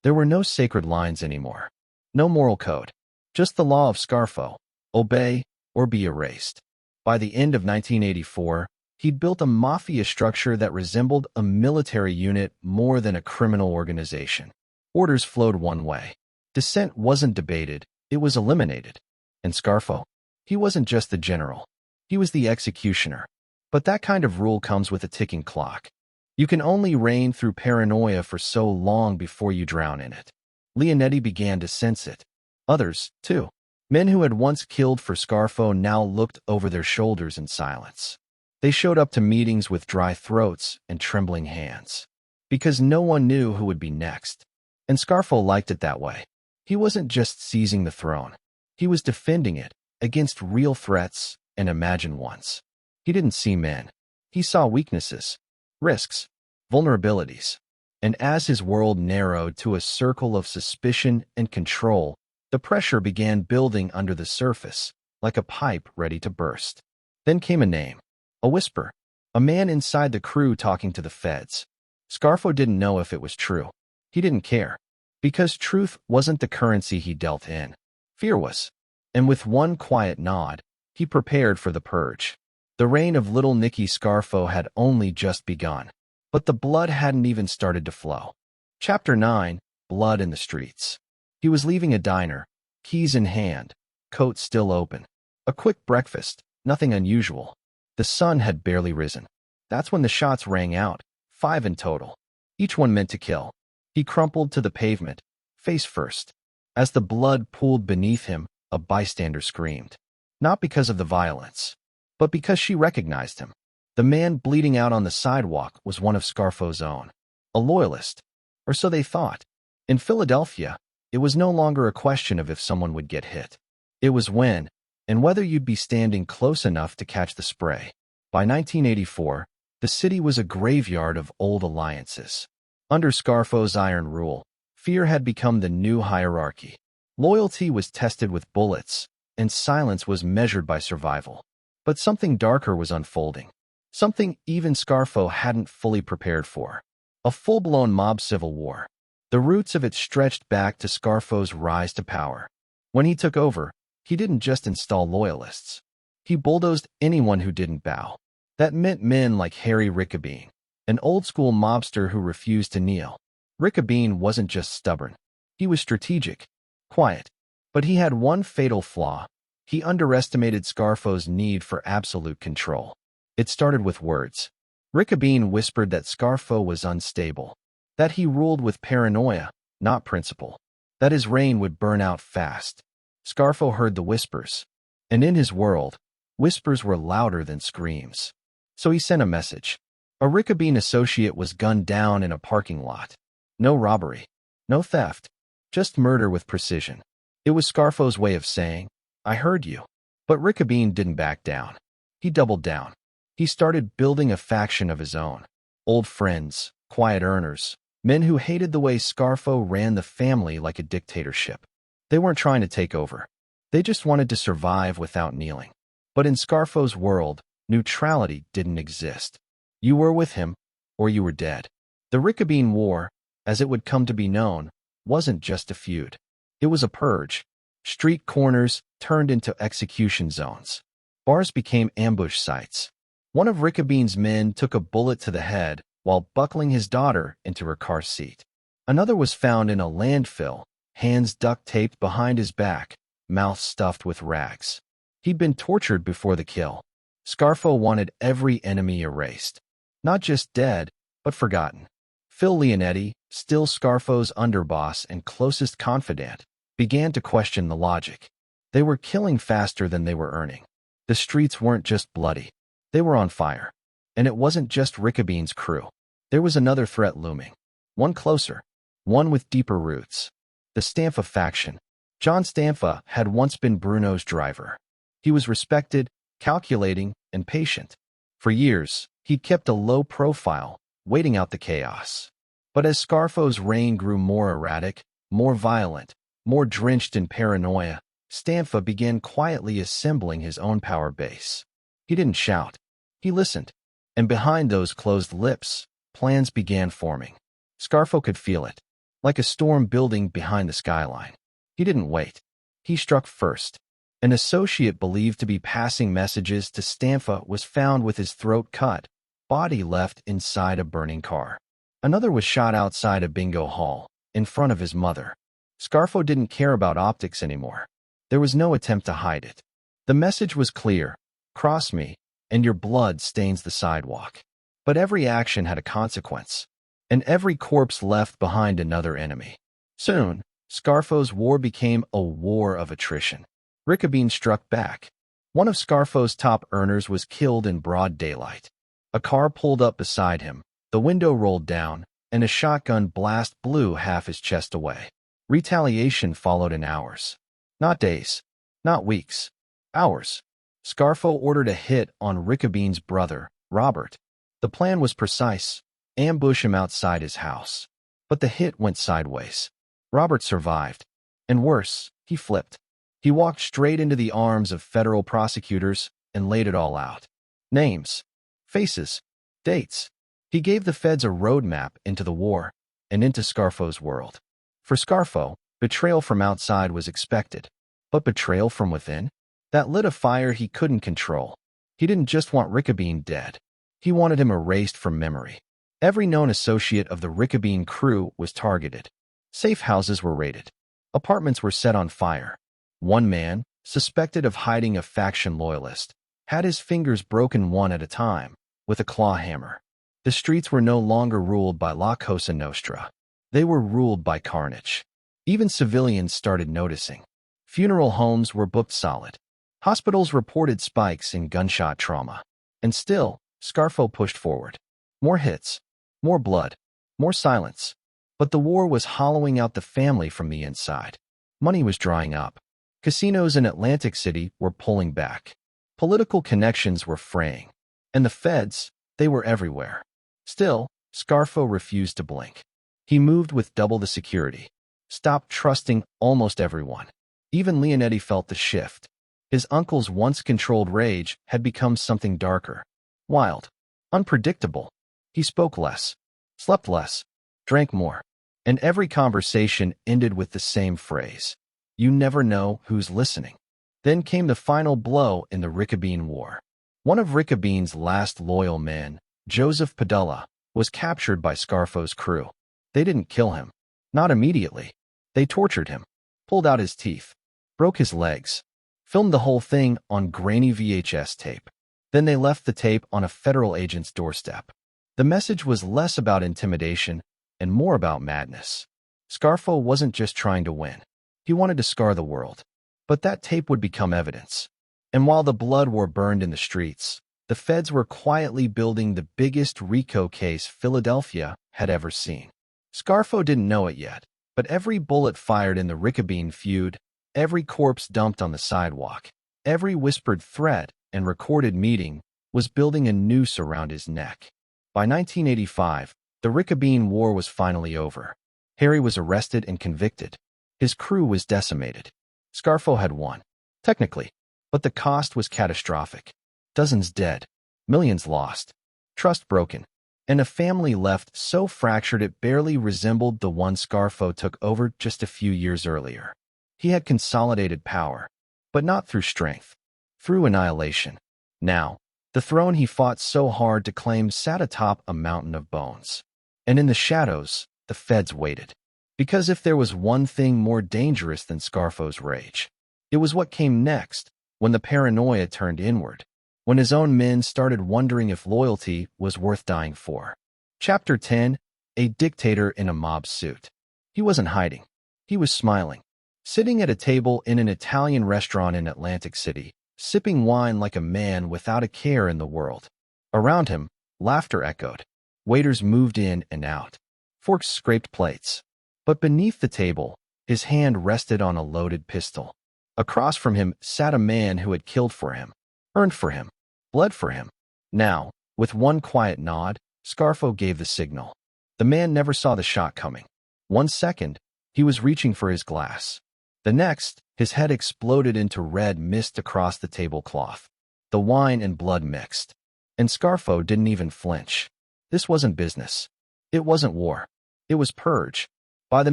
There were no sacred lines anymore. No moral code. Just the law of Scarfo, obey or be erased. By the end of 1984, he'd built a mafia structure that resembled a military unit more than a criminal organization. Orders flowed one way. Dissent wasn't debated, it was eliminated. And Scarfo? He wasn't just the general. He was the executioner. But that kind of rule comes with a ticking clock. You can only reign through paranoia for so long before you drown in it. Leonetti began to sense it. Others, too. Men who had once killed for Scarfo now looked over their shoulders in silence. They showed up to meetings with dry throats and trembling hands. Because no one knew who would be next. And Scarfo liked it that way. He wasn't just seizing the throne. He was defending it against real threats and imagined ones. He didn't see men. He saw weaknesses, risks, vulnerabilities. And as his world narrowed to a circle of suspicion and control, the pressure began building under the surface, like a pipe ready to burst. Then came a name, a whisper, a man inside the crew talking to the feds. Scarfo didn't know if it was true. He didn't care. Because truth wasn't the currency he dealt in. Fear was. And with one quiet nod, he prepared for the purge. The reign of Little Nicky Scarfo had only just begun. But the blood hadn't even started to flow. Chapter 9, Blood in the Streets. He was leaving a diner, keys in hand, coat still open. A quick breakfast, nothing unusual. The sun had barely risen. That's when the shots rang out, 5 in total. Each one meant to kill. He crumpled to the pavement, face first. As the blood pooled beneath him, a bystander screamed. Not because of the violence, but because she recognized him. The man bleeding out on the sidewalk was one of Scarfo's own. A loyalist. Or so they thought. In Philadelphia, it was no longer a question of if someone would get hit. It was when, and whether you'd be standing close enough to catch the spray. By 1984, the city was a graveyard of old alliances. Under Scarfo's iron rule, fear had become the new hierarchy. Loyalty was tested with bullets, and silence was measured by survival. But something darker was unfolding. Something even Scarfo hadn't fully prepared for. A full-blown mob civil war. The roots of it stretched back to Scarfo's rise to power. When he took over, he didn't just install loyalists. He bulldozed anyone who didn't bow. That meant men like Harry Riccobene, an old-school mobster who refused to kneel. Riccobene wasn't just stubborn. He was strategic, quiet. But he had one fatal flaw. He underestimated Scarfo's need for absolute control. It started with words. Riccobene whispered that Scarfo was unstable, that he ruled with paranoia, not principle, that his reign would burn out fast. Scarfo heard the whispers, and in his world, whispers were louder than screams. So he sent a message. A Riccobene associate was gunned down in a parking lot. No robbery, no theft, just murder with precision. It was Scarfo's way of saying, I heard you. But Riccobene didn't back down. He doubled down. He started building a faction of his own. Old friends, quiet earners, men who hated the way Scarfo ran the family like a dictatorship. They weren't trying to take over. They just wanted to survive without kneeling. But in Scarfo's world, neutrality didn't exist. You were with him, or you were dead. The Riccobene War, as it would come to be known, wasn't just a feud. It was a purge. Street corners turned into execution zones. Bars became ambush sites. One of Riccobene's men took a bullet to the head while buckling his daughter into her car seat. Another was found in a landfill, hands duct-taped behind his back, mouth stuffed with rags. He'd been tortured before the kill. Scarfo wanted every enemy erased. Not just dead, but forgotten. Phil Leonetti, still Scarfo's underboss and closest confidant, began to question the logic. They were killing faster than they were earning. The streets weren't just bloody. They were on fire. And it wasn't just Riccobene's crew. There was another threat looming. One closer. One with deeper roots. The Stamfa faction. John Stamfa had once been Bruno's driver. He was respected, calculating, and patient. For years, he'd kept a low profile, waiting out the chaos. But as Scarfo's reign grew more erratic, more violent, more drenched in paranoia, Stamfa began quietly assembling his own power base. He didn't shout. He listened. And behind those closed lips, plans began forming. Scarfo could feel it, like a storm building behind the skyline. He didn't wait. He struck first. An associate believed to be passing messages to Stamfa was found with his throat cut, body left inside a burning car. Another was shot outside a bingo hall, in front of his mother. Scarfo didn't care about optics anymore. There was no attempt to hide it. The message was clear. Cross me, and your blood stains the sidewalk. But every action had a consequence, and every corpse left behind another enemy. Soon, Scarfo's war became a war of attrition. Riccobene struck back. One of Scarfo's top earners was killed in broad daylight. A car pulled up beside him, the window rolled down, and a shotgun blast blew half his chest away. Retaliation followed in hours. Not days, not weeks, hours. Scarfo ordered a hit on Riccobene's brother, Robert. The plan was precise: ambush him outside his house. But the hit went sideways. Robert survived. And worse, he flipped. He walked straight into the arms of federal prosecutors and laid it all out. Names, faces, dates. He gave the feds a roadmap into the war and into Scarfo's world. For Scarfo, betrayal from outside was expected. But betrayal from within? That lit a fire he couldn't control. He didn't just want Riccobene dead. He wanted him erased from memory. Every known associate of the Riccobene crew was targeted. Safe houses were raided. Apartments were set on fire. One man, suspected of hiding a faction loyalist, had his fingers broken one at a time with a claw hammer. The streets were no longer ruled by La Cosa Nostra. They were ruled by carnage. Even civilians started noticing. Funeral homes were booked solid. Hospitals reported spikes in gunshot trauma. And still, Scarfo pushed forward. More hits, more blood, more silence. But the war was hollowing out the family from the inside. Money was drying up. Casinos in Atlantic City were pulling back. Political connections were fraying. And the feds, they were everywhere. Still, Scarfo refused to blink. He moved with double the security. Stopped trusting almost everyone. Even Leonetti felt the shift. His uncle's once-controlled rage had become something darker, wild, unpredictable. He spoke less, slept less, drank more, and every conversation ended with the same phrase: "You never know who's listening." Then came the final blow in the Ricabene War. One of Ricabene's last loyal men, Joseph Padula, was captured by Scarfo's crew. They didn't kill him. Not immediately. They tortured him, pulled out his teeth, broke his legs, filmed the whole thing on grainy VHS tape. Then they left the tape on a federal agent's doorstep. The message was less about intimidation and more about madness. Scarfo wasn't just trying to win. He wanted to scar the world. But that tape would become evidence. And while the blood war burned in the streets, the feds were quietly building the biggest Rico case Philadelphia had ever seen. Scarfo didn't know it yet, but every bullet fired in the Ricabene feud, every corpse dumped on the sidewalk, every whispered threat and recorded meeting was building a noose around his neck. By 1985, the Ricabene War was finally over. Harry was arrested and convicted. His crew was decimated. Scarfo had won, technically, but the cost was catastrophic. Dozens dead, millions lost, trust broken, and a family left so fractured it barely resembled the one Scarfo took over just a few years earlier. He had consolidated power, but not through strength, through annihilation. Now, the throne he fought so hard to claim sat atop a mountain of bones. And in the shadows, the feds waited. Because if there was one thing more dangerous than Scarfo's rage, it was what came next, when the paranoia turned inward, when his own men started wondering if loyalty was worth dying for. Chapter 10: A Dictator in a Mob Suit. He wasn't hiding. He was smiling, sitting at a table in an Italian restaurant in Atlantic City, sipping wine like a man without a care in the world. Around him, laughter echoed. Waiters moved in and out. Forks scraped plates. But beneath the table, his hand rested on a loaded pistol. Across from him sat a man who had killed for him, earned for him, bled for him. Now, with one quiet nod, Scarfo gave the signal. The man never saw the shot coming. 1 second, he was reaching for his glass. The next, his head exploded into red mist across the tablecloth. The wine and blood mixed. And Scarfo didn't even flinch. This wasn't business. It wasn't war. It was purge. By the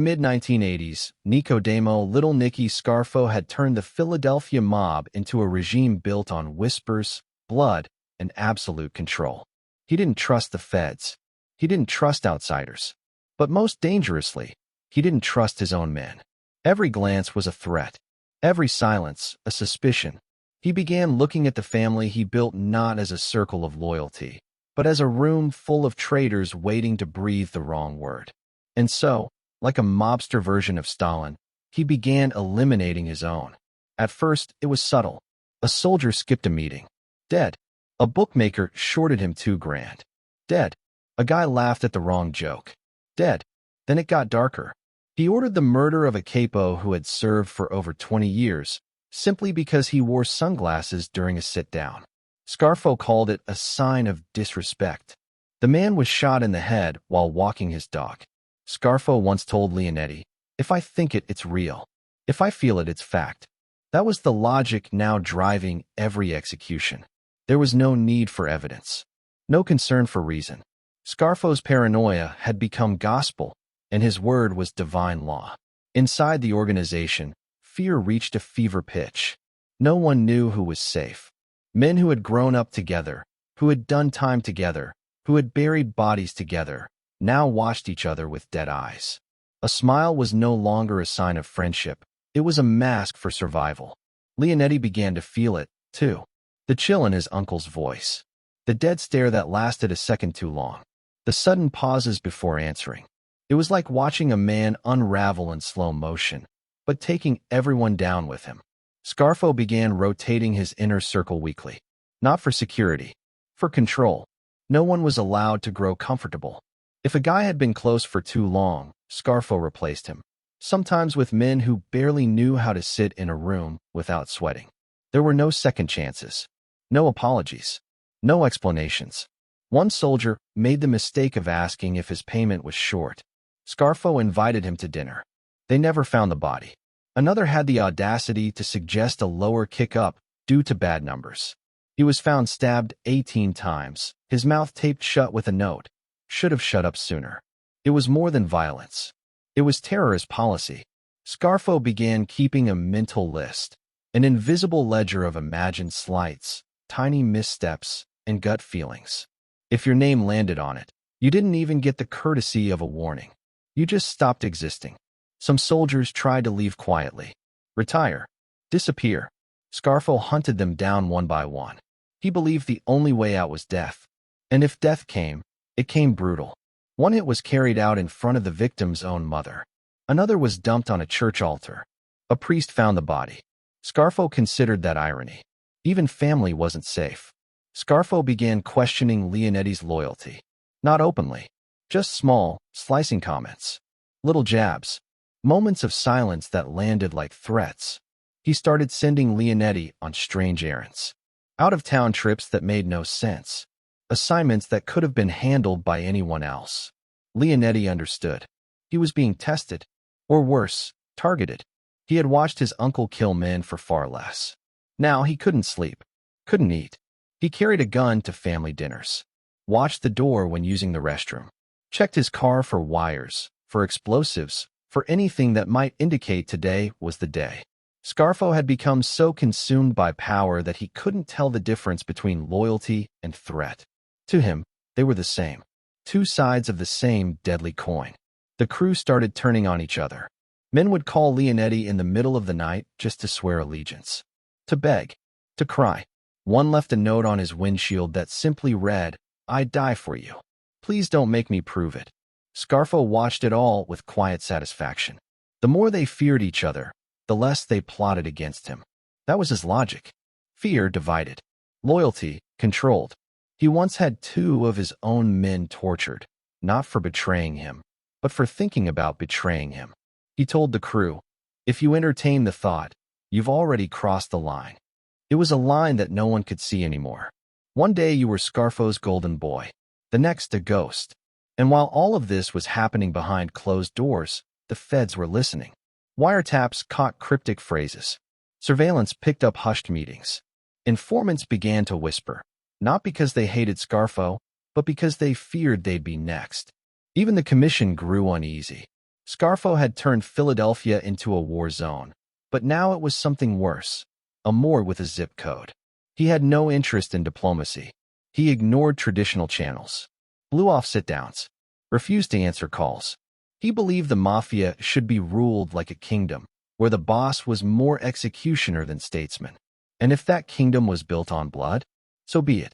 mid-1980s, Nicodemo Little Nikki Scarfo had turned the Philadelphia mob into a regime built on whispers, blood, and absolute control. He didn't trust the feds. He didn't trust outsiders. But most dangerously, he didn't trust his own men. Every glance was a threat. Every silence, a suspicion. He began looking at the family he built not as a circle of loyalty, but as a room full of traitors waiting to breathe the wrong word. And so, like a mobster version of Stalin, he began eliminating his own. At first, it was subtle. A soldier skipped a meeting. Dead. A bookmaker shorted him $2,000. Dead. A guy laughed at the wrong joke. Dead. Then it got darker. He ordered the murder of a capo who had served for over 20 years, simply because he wore sunglasses during a sit-down. Scarfo called it a sign of disrespect. The man was shot in the head while walking his dog. Scarfo once told Leonetti, "If I think it, it's real. If I feel it, it's fact." That was the logic now driving every execution. There was no need for evidence. No concern for reason. Scarfo's paranoia had become gospel, and his word was divine law. Inside the organization, fear reached a fever pitch. No one knew who was safe. Men who had grown up together, who had done time together, who had buried bodies together, now watched each other with dead eyes. A smile was no longer a sign of friendship. It was a mask for survival. Leonetti began to feel it, too. The chill in his uncle's voice. The dead stare that lasted a second too long. The sudden pauses before answering. It was like watching a man unravel in slow motion, but taking everyone down with him. Scarfo began rotating his inner circle weekly. Not for security. For control. No one was allowed to grow comfortable. If a guy had been close for too long, Scarfo replaced him, sometimes with men who barely knew how to sit in a room without sweating. There were no second chances, no apologies, no explanations. One soldier made the mistake of asking if his payment was short. Scarfo invited him to dinner. They never found the body. Another had the audacity to suggest a lower kick-up due to bad numbers. He was found stabbed 18 times, his mouth taped shut with a note, "Should have shut up sooner." It was more than violence. It was terror as policy. Scarfo began keeping a mental list, an invisible ledger of imagined slights, tiny missteps, and gut feelings. If your name landed on it, you didn't even get the courtesy of a warning. You just stopped existing. Some soldiers tried to leave quietly, retire, disappear. Scarfo hunted them down one by one. He believed the only way out was death. And if death came, it came brutal. One hit was carried out in front of the victim's own mother. Another was dumped on a church altar. A priest found the body. Scarfo considered that irony. Even family wasn't safe. Scarfo began questioning Leonetti's loyalty. Not openly. Just small, slicing comments. Little jabs. Moments of silence that landed like threats. He started sending Leonetti on strange errands. Out-of-town trips that made no sense. Assignments that could have been handled by anyone else. Leonetti understood. He was being tested. Or worse, targeted. He had watched his uncle kill men for far less. Now he couldn't sleep. Couldn't eat. He carried a gun to family dinners. Watched the door when using the restroom. Checked his car for wires, for explosives, for anything that might indicate today was the day. Scarfo had become so consumed by power that he couldn't tell the difference between loyalty and threat. To him, they were the same. Two sides of the same deadly coin. The crew started turning on each other. Men would call Leonetti in the middle of the night just to swear allegiance. To beg. To cry. One left a note on his windshield that simply read, "I'd die for you. Please don't make me prove it." Scarfo watched it all with quiet satisfaction. The more they feared each other, the less they plotted against him. That was his logic. Fear divided. Loyalty controlled. He once had 2 of his own men tortured, not for betraying him, but for thinking about betraying him. He told the crew, "If you entertain the thought, you've already crossed the line." It was a line that no one could see anymore. One day you were Scarfo's golden boy, the next a ghost. And while all of this was happening behind closed doors, the feds were listening. Wiretaps caught cryptic phrases. Surveillance picked up hushed meetings. Informants began to whisper, not because they hated Scarfo, but because they feared they'd be next. Even the commission grew uneasy. Scarfo had turned Philadelphia into a war zone, but now it was something worse, a morgue with a zip code. He had no interest in diplomacy. He ignored traditional channels, blew off sit-downs, refused to answer calls. He believed the Mafia should be ruled like a kingdom, where the boss was more executioner than statesman. And if that kingdom was built on blood, so be it.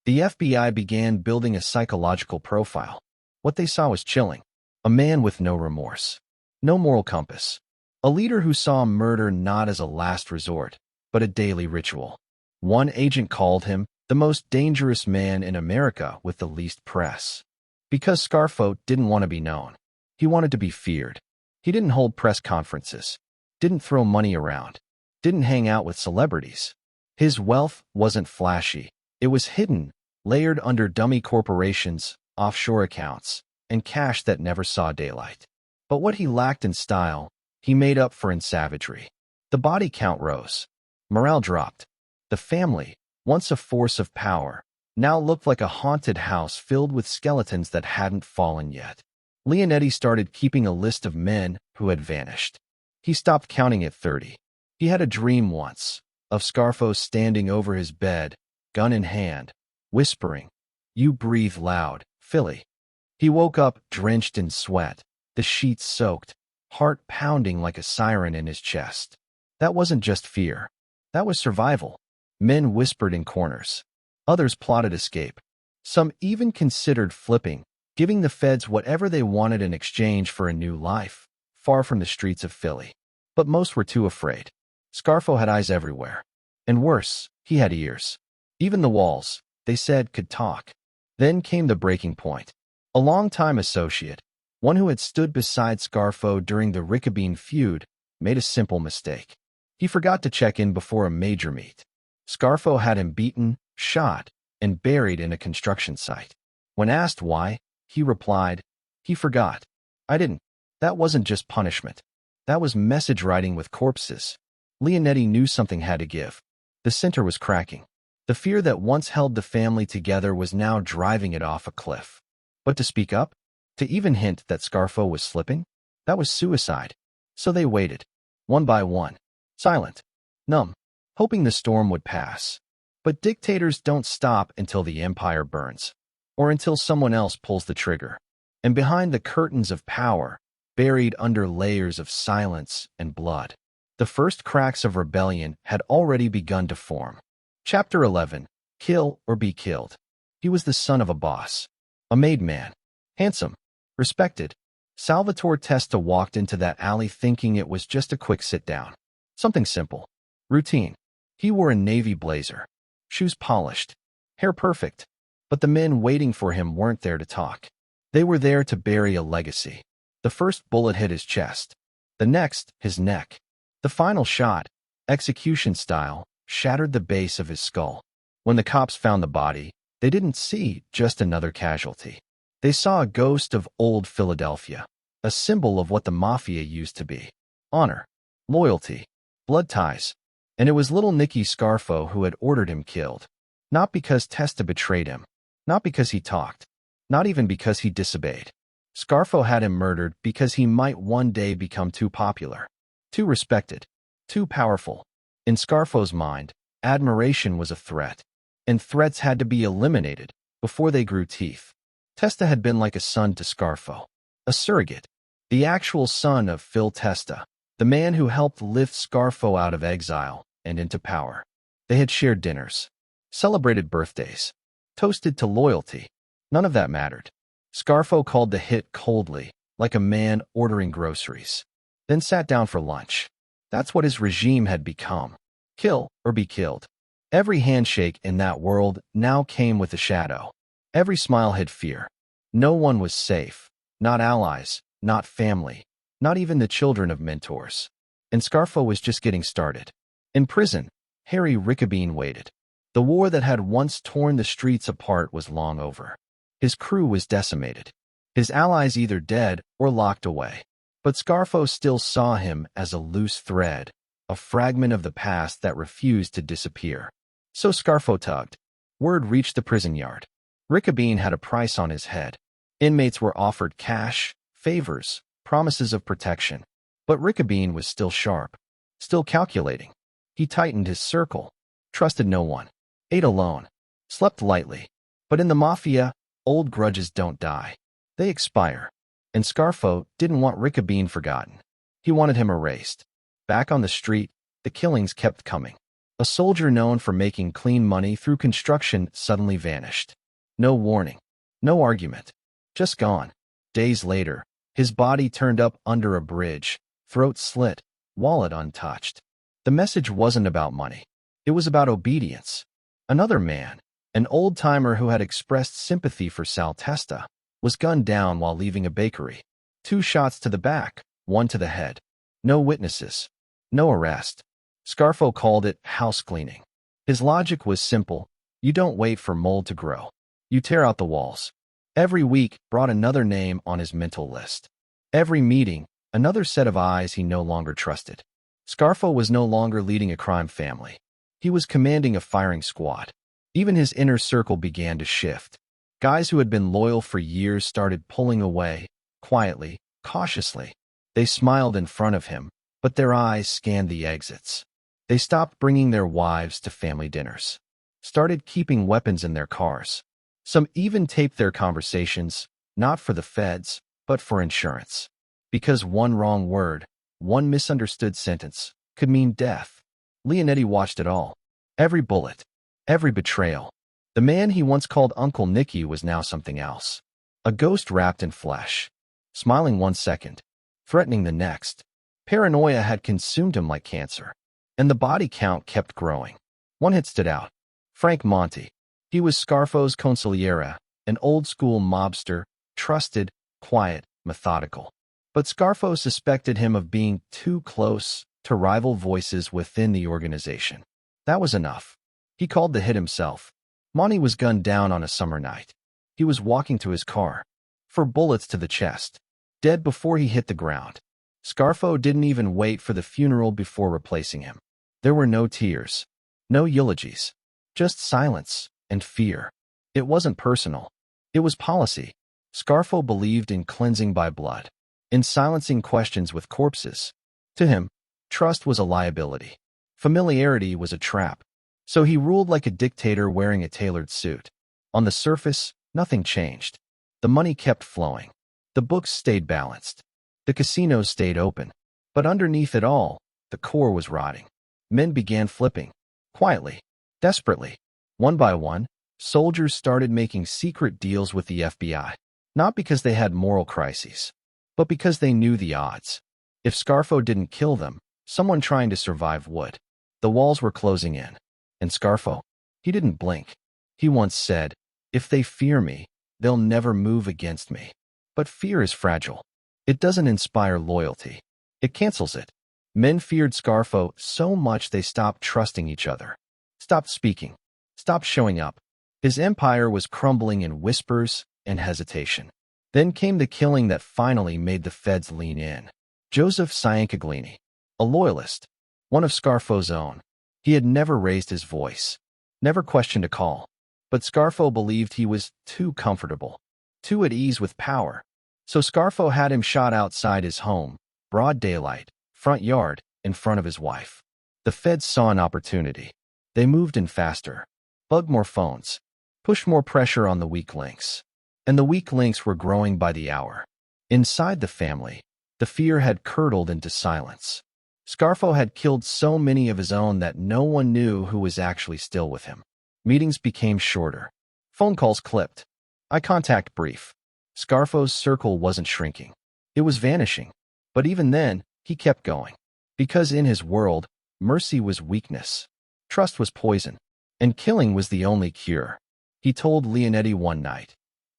The FBI began building a psychological profile. What they saw was chilling. A man with no remorse, no moral compass. A leader who saw murder not as a last resort, but a daily ritual. One agent called him the most dangerous man in America with the least press. Because Scarfo didn't want to be known. He wanted to be feared. He didn't hold press conferences, didn't throw money around, didn't hang out with celebrities. His wealth wasn't flashy. It was hidden, layered under dummy corporations, offshore accounts, and cash that never saw daylight. But what he lacked in style, he made up for in savagery. The body count rose. Morale dropped. The family, once a force of power, now looked like a haunted house filled with skeletons that hadn't fallen yet. Leonetti started keeping a list of men who had vanished. He stopped counting at 30. He had a dream once, of Scarfo standing over his bed, gun in hand, whispering, "You breathe loud, Philly." He woke up drenched in sweat, the sheets soaked, heart pounding like a siren in his chest. That wasn't just fear. That was survival. Men whispered in corners. Others plotted escape. Some even considered flipping, giving the feds whatever they wanted in exchange for a new life, far from the streets of Philly. But most were too afraid. Scarfo had eyes everywhere. And worse, he had ears. Even the walls, they said, could talk. Then came the breaking point. A longtime associate, one who had stood beside Scarfo during the Rico feud, made a simple mistake. He forgot to check in before a major meet. Scarfo had him beaten, shot, and buried in a construction site. When asked why, he replied, "He forgot. I didn't." That wasn't just punishment. That was message writing with corpses. Leonetti knew something had to give. The center was cracking. The fear that once held the family together was now driving it off a cliff. But to speak up? To even hint that Scarfo was slipping? That was suicide. So they waited, one by one, silent, numb, hoping the storm would pass. But dictators don't stop until the empire burns, or until someone else pulls the trigger. And behind the curtains of power, buried under layers of silence and blood, the first cracks of rebellion had already begun to form. Chapter 11. Kill or be killed. He was the son of a boss, a made man, handsome, respected. Salvatore Testa walked into that alley thinking it was just a quick sit-down. Something simple. Routine. He wore a navy blazer, shoes polished, hair perfect. But the men waiting for him weren't there to talk. They were there to bury a legacy. The first bullet hit his chest. The next, his neck. The final shot, execution style, shattered the base of his skull. When the cops found the body, they didn't see just another casualty. They saw a ghost of old Philadelphia, a symbol of what the Mafia used to be. Honor, loyalty, blood ties. And it was little Nicky Scarfo who had ordered him killed. Not because Testa betrayed him, not because he talked, not even because he disobeyed. Scarfo had him murdered because he might one day become too popular, too respected, too powerful. In Scarfo's mind, admiration was a threat, and threats had to be eliminated before they grew teeth. Testa had been like a son to Scarfo, a surrogate, the actual son of Phil Testa, the man who helped lift Scarfo out of exile and into power. They had shared dinners, celebrated birthdays, toasted to loyalty. None of that mattered. Scarfo called the hit coldly, like a man ordering groceries, then sat down for lunch. That's what his regime had become. Kill or be killed. Every handshake in that world now came with a shadow. Every smile hid fear. No one was safe. Not allies, not family, not even the children of mentors. And Scarfo was just getting started. In prison, Harry Riccobene waited. The war that had once torn the streets apart was long over. His crew was decimated. His allies either dead or locked away. But Scarfo still saw him as a loose thread, a fragment of the past that refused to disappear. So Scarfo tugged. Word reached the prison yard. Riccobene had a price on his head. Inmates were offered cash, favors, promises of protection. But Riccobene was still sharp, still calculating. He tightened his circle, trusted no one, ate alone, slept lightly. But in the Mafia, old grudges don't die. They expire. And Scarfo didn't want Riccobene forgotten. He wanted him erased. Back on the street, the killings kept coming. A soldier known for making clean money through construction suddenly vanished. No warning, no argument, just gone. Days later, his body turned up under a bridge, throat slit, wallet untouched. The message wasn't about money. It was about obedience. Another man, an old-timer who had expressed sympathy for Sal Testa, was gunned down while leaving a bakery. 2 shots to the back, 1 to the head. No witnesses. No arrest. Scarfo called it house cleaning. His logic was simple. You don't wait for mold to grow. You tear out the walls. Every week brought another name on his mental list. Every meeting, another set of eyes he no longer trusted. Scarfo was no longer leading a crime family. He was commanding a firing squad. Even his inner circle began to shift. Guys who had been loyal for years started pulling away, quietly, cautiously. They smiled in front of him, but their eyes scanned the exits. They stopped bringing their wives to family dinners, started keeping weapons in their cars. Some even taped their conversations, not for the feds, but for insurance. Because one wrong word, one misunderstood sentence, could mean death. Leonetti watched it all. Every bullet, every betrayal. The man he once called Uncle Nicky was now something else. A ghost wrapped in flesh. Smiling 1 second, threatening the next. Paranoia had consumed him like cancer. And the body count kept growing. One hit stood out. Frank Monti. He was Scarfo's consigliere, an old-school mobster, trusted, quiet, methodical. But Scarfo suspected him of being too close to rival voices within the organization. That was enough. He called the hit himself. Monty was gunned down on a summer night. He was walking to his car. 4 bullets to the chest. Dead before he hit the ground. Scarfo didn't even wait for the funeral before replacing him. There were no tears. No eulogies. Just silence and fear. It wasn't personal. It was policy. Scarfo believed in cleansing by blood, in silencing questions with corpses. To him, trust was a liability. Familiarity was a trap. So he ruled like a dictator wearing a tailored suit. On the surface, nothing changed. The money kept flowing. The books stayed balanced. The casinos stayed open. But underneath it all, the core was rotting. Men began flipping. Quietly. Desperately. One by one, soldiers started making secret deals with the FBI. Not because they had moral crises, but because they knew the odds. If Scarfo didn't kill them, someone trying to survive would. The walls were closing in. And Scarfo, he didn't blink. He once said, "If they fear me, they'll never move against me." But fear is fragile. It doesn't inspire loyalty. It cancels it. Men feared Scarfo so much they stopped trusting each other. Stopped speaking. Stopped showing up. His empire was crumbling in whispers and hesitation. Then came the killing that finally made the feds lean in. Joseph Ciancaglini, a loyalist, one of Scarfo's own. He had never raised his voice, never questioned a call. But Scarfo believed he was too comfortable, too at ease with power. So Scarfo had him shot outside his home, broad daylight, front yard, in front of his wife. The feds saw an opportunity. They moved in faster, bugged more phones, pushed more pressure on the weak links. And the weak links were growing by the hour. Inside the family, the fear had curdled into silence. Scarfo had killed so many of his own that no one knew who was actually still with him. Meetings became shorter. Phone calls clipped. Eye contact brief. Scarfo's circle wasn't shrinking. It was vanishing. But even then, he kept going. Because in his world, mercy was weakness. Trust was poison. And killing was the only cure. He told Leonetti one night,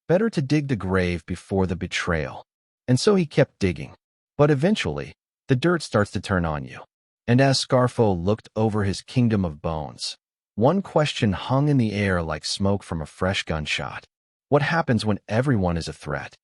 "Better to dig the grave before the betrayal." And so he kept digging. But eventually, the dirt starts to turn on you. And as Scarfo looked over his kingdom of bones, one question hung in the air like smoke from a fresh gunshot. What happens when everyone is a threat?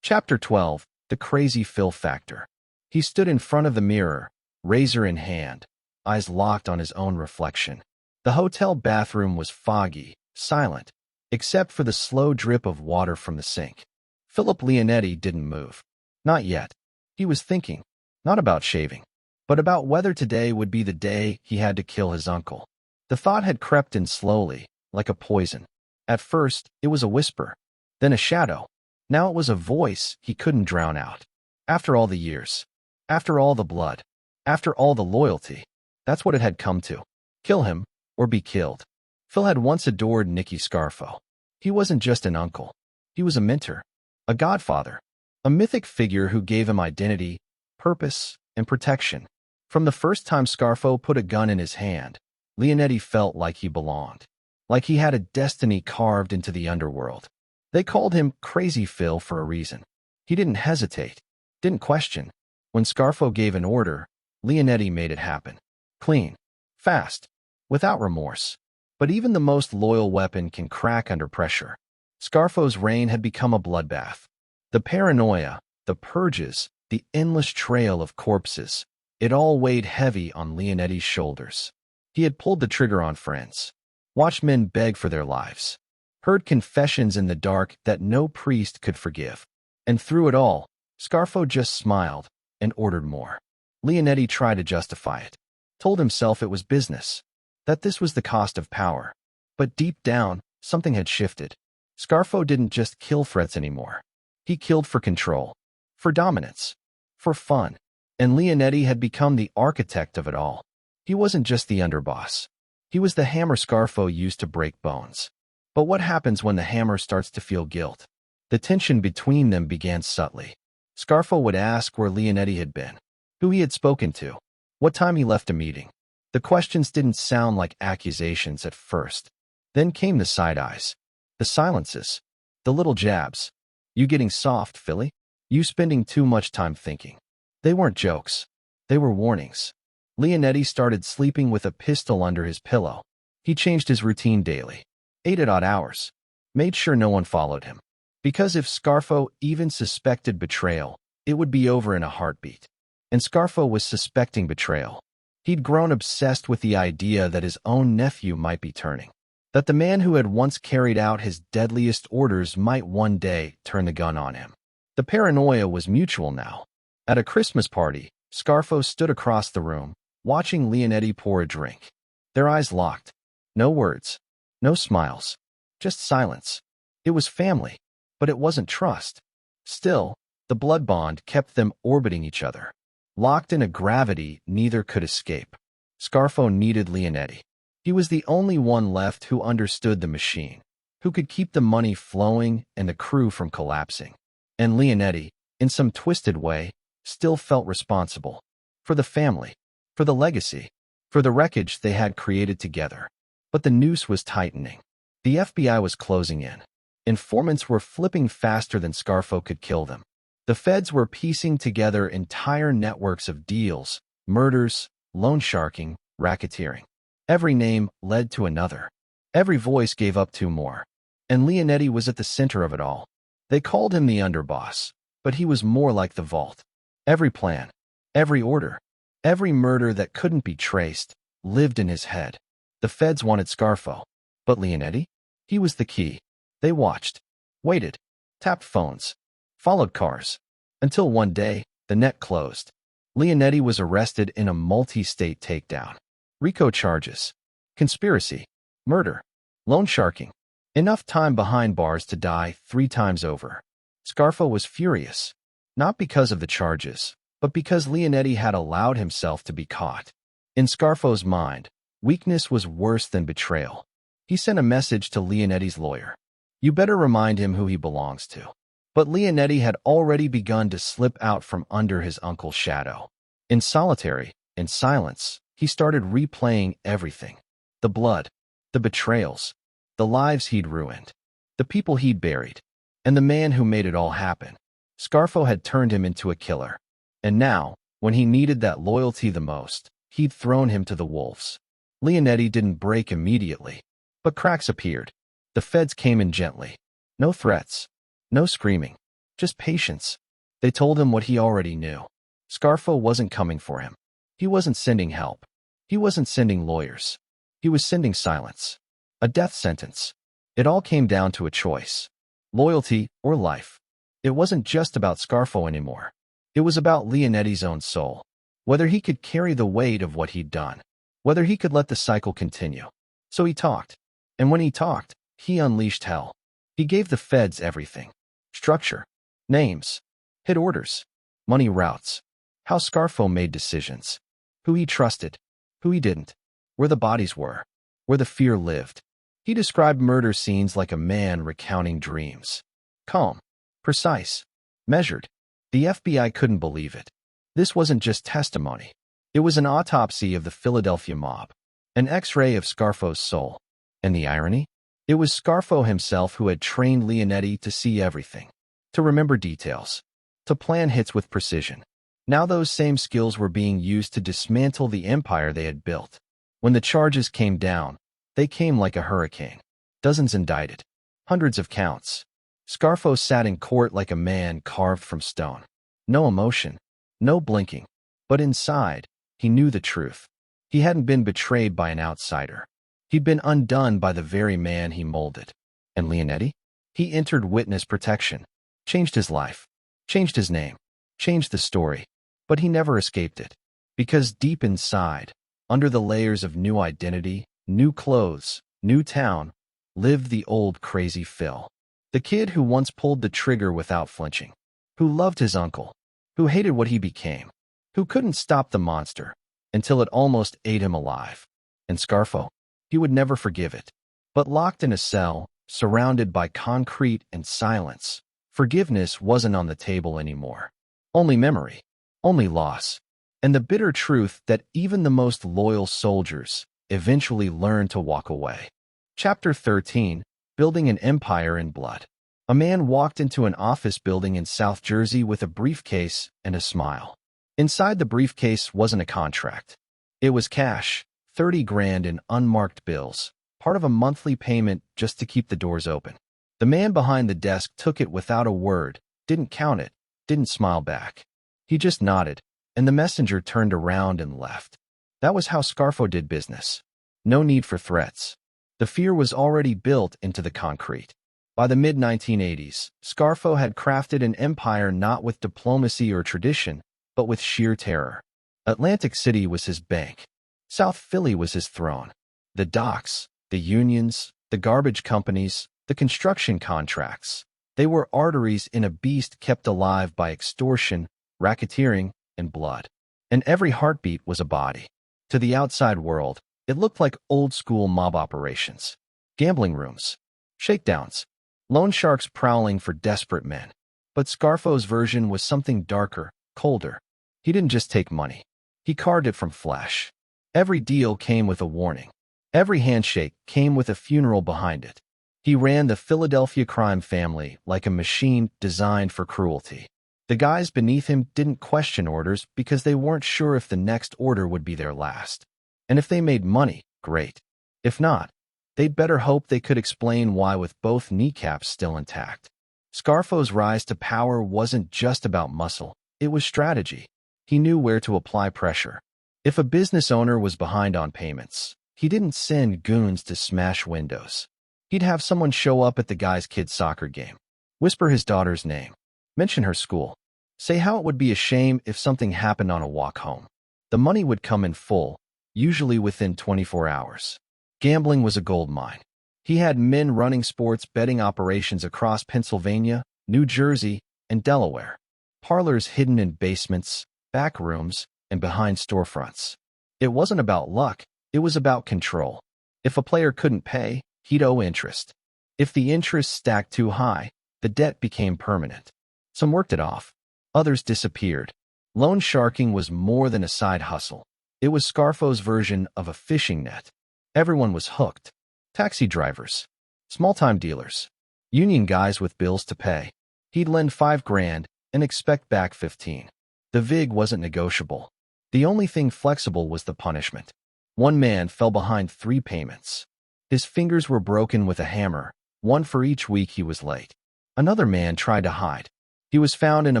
Chapter 12, The Crazy Phil Factor. He stood in front of the mirror, razor in hand, eyes locked on his own reflection. The hotel bathroom was foggy, silent, except for the slow drip of water from the sink. Philip Leonetti didn't move. Not yet. He was thinking, not about shaving, but about whether today would be the day he had to kill his uncle. The thought had crept in slowly, like a poison. At first, it was a whisper, then a shadow. Now it was a voice he couldn't drown out. After all the years, after all the blood, after all the loyalty, that's what it had come to. Kill him, or be killed. Phil had once adored Nicky Scarfo. He wasn't just an uncle. He was a mentor, a godfather, a mythic figure who gave him identity, purpose, and protection. From the first time Scarfo put a gun in his hand, Leonetti felt like he belonged, like he had a destiny carved into the underworld. They called him Crazy Phil for a reason. He didn't hesitate, didn't question. When Scarfo gave an order, Leonetti made it happen. Clean, fast, without remorse. But even the most loyal weapon can crack under pressure. Scarfo's reign had become a bloodbath. The paranoia, the purges, the endless trail of corpses, it all weighed heavy on Leonetti's shoulders. He had pulled the trigger on friends, watched men beg for their lives, heard confessions in the dark that no priest could forgive. And through it all, Scarfo just smiled and ordered more. Leonetti tried to justify it, told himself it was business, that this was the cost of power. But deep down, something had shifted. Scarfo didn't just kill threats anymore. He killed for control, for dominance, for fun. And Leonetti had become the architect of it all. He wasn't just the underboss. He was the hammer Scarfo used to break bones. But what happens when the hammer starts to feel guilt? The tension between them began subtly. Scarfo would ask where Leonetti had been, who he had spoken to, what time he left a meeting. The questions didn't sound like accusations at first. Then came the side eyes, the silences, the little jabs. You getting soft, Philly? You spending too much time thinking. They weren't jokes. They were warnings. Leonetti started sleeping with a pistol under his pillow. He changed his routine daily, ate at odd hours, made sure no one followed him. Because if Scarfo even suspected betrayal, it would be over in a heartbeat. And Scarfo was suspecting betrayal. He'd grown obsessed with the idea that his own nephew might be turning, that the man who had once carried out his deadliest orders might one day turn the gun on him. The paranoia was mutual now. At a Christmas party, Scarfo stood across the room, watching Leonetti pour a drink. Their eyes locked. No words. No smiles. Just silence. It was family, but it wasn't trust. Still, the blood bond kept them orbiting each other. Locked in a gravity neither could escape. Scarfo needed Leonetti. He was the only one left who understood the machine, who could keep the money flowing and the crew from collapsing. And Leonetti, in some twisted way, still felt responsible. For the family, for the legacy, for the wreckage they had created together. But the noose was tightening. The FBI was closing in. Informants were flipping faster than Scarfo could kill them. The feds were piecing together entire networks of deals, murders, loan sharking, racketeering. Every name led to another. Every voice gave up two more. And Leonetti was at the center of it all. They called him the underboss, but he was more like the vault. Every plan, every order, every murder that couldn't be traced, lived in his head. The feds wanted Scarfo, but Leonetti? He was the key. They watched, waited, tapped phones, followed cars, until one day, the net closed. Leonetti was arrested in a multi-state takedown. Rico charges, conspiracy, murder, loan sharking. Enough time behind bars to die 3 times over. Scarfo was furious, not because of the charges, but because Leonetti had allowed himself to be caught. In Scarfo's mind, weakness was worse than betrayal. He sent a message to Leonetti's lawyer. You better remind him who he belongs to. But Leonetti had already begun to slip out from under his uncle's shadow. In solitary, in silence, he started replaying everything. The blood, the betrayals, the lives he'd ruined, the people he'd buried, and the man who made it all happen. Scarfo had turned him into a killer. And now, when he needed that loyalty the most, he'd thrown him to the wolves. Leonetti didn't break immediately, but cracks appeared. The feds came in gently. No threats, no screaming, just patience. They told him what he already knew. Scarfo wasn't coming for him. He wasn't sending help. He wasn't sending lawyers. He was sending silence. A death sentence. It all came down to a choice. Loyalty or life. It wasn't just about Scarfo anymore. It was about Leonetti's own soul. Whether he could carry the weight of what he'd done. Whether he could let the cycle continue. So he talked. And when he talked, he unleashed hell. He gave the feds everything. Structure. Names. Hid orders. Money routes. How Scarfo made decisions. Who he trusted. Who he didn't. Where the bodies were. Where the fear lived. He described murder scenes like a man recounting dreams. Calm. Precise. Measured. The FBI couldn't believe it. This wasn't just testimony. It was an autopsy of the Philadelphia mob. An X-ray of Scarfo's soul. And the irony? It was Scarfo himself who had trained Leonetti to see everything. To remember details. To plan hits with precision. Now those same skills were being used to dismantle the empire they had built. When the charges came down, they came like a hurricane. Dozens indicted. Hundreds of counts. Scarfo sat in court like a man carved from stone. No emotion. No blinking. But inside, he knew the truth. He hadn't been betrayed by an outsider. He'd been undone by the very man he molded. And Leonetti? He entered witness protection. Changed his life. Changed his name. Changed the story. But he never escaped it. Because deep inside, under the layers of new identity, new clothes, new town, lived the old crazy Phil. The kid who once pulled the trigger without flinching. Who loved his uncle. Who hated what he became. Who couldn't stop the monster until it almost ate him alive. And Scarfo? He would never forgive it. But locked in a cell, surrounded by concrete and silence, forgiveness wasn't on the table anymore. Only memory. Only loss. And the bitter truth that even the most loyal soldiers eventually learn to walk away. Chapter 13. Building an Empire in Blood. A man walked into an office building in South Jersey with a briefcase and a smile. Inside the briefcase wasn't a contract. It was cash, 30 grand in unmarked bills, part of a monthly payment just to keep the doors open. The man behind the desk took it without a word, didn't count it, didn't smile back. He just nodded, and the messenger turned around and left. That was how Scarfo did business. No need for threats. The fear was already built into the concrete. By the mid-1980s, Scarfo had crafted an empire not with diplomacy or tradition, but with sheer terror. Atlantic City was his bank. South Philly was his throne. The docks, the unions, the garbage companies, the construction contracts. They were arteries in a beast kept alive by extortion, racketeering, and blood. And every heartbeat was a body. To the outside world, it looked like old-school mob operations. Gambling rooms, shakedowns, loan sharks prowling for desperate men. But Scarfo's version was something darker, colder. He didn't just take money. He carved it from flesh. Every deal came with a warning. Every handshake came with a funeral behind it. He ran the Philadelphia crime family like a machine designed for cruelty. The guys beneath him didn't question orders because they weren't sure if the next order would be their last. And if they made money, great. If not, they'd better hope they could explain why with both kneecaps still intact. Scarfo's rise to power wasn't just about muscle, it was strategy. He knew where to apply pressure. If a business owner was behind on payments, he didn't send goons to smash windows. He'd have someone show up at the guy's kid's soccer game, whisper his daughter's name, mention her school, say how it would be a shame if something happened on a walk home. The money would come in full, usually within 24 hours. Gambling was a gold mine. He had men running sports betting operations across Pennsylvania, New Jersey, and Delaware. Parlors hidden in basements, back rooms, and behind storefronts. It wasn't about luck, it was about control. If a player couldn't pay, he'd owe interest. If the interest stacked too high, the debt became permanent. Some worked it off. Others disappeared. Loan sharking was more than a side hustle. It was Scarfo's version of a fishing net. Everyone was hooked. Taxi drivers, small-time dealers, union guys with bills to pay. He'd lend $5,000 and expect back 15. The vig wasn't negotiable. The only thing flexible was the punishment. One man fell behind 3 payments. His fingers were broken with a hammer, one for each week he was late. Another man tried to hide. He was found in a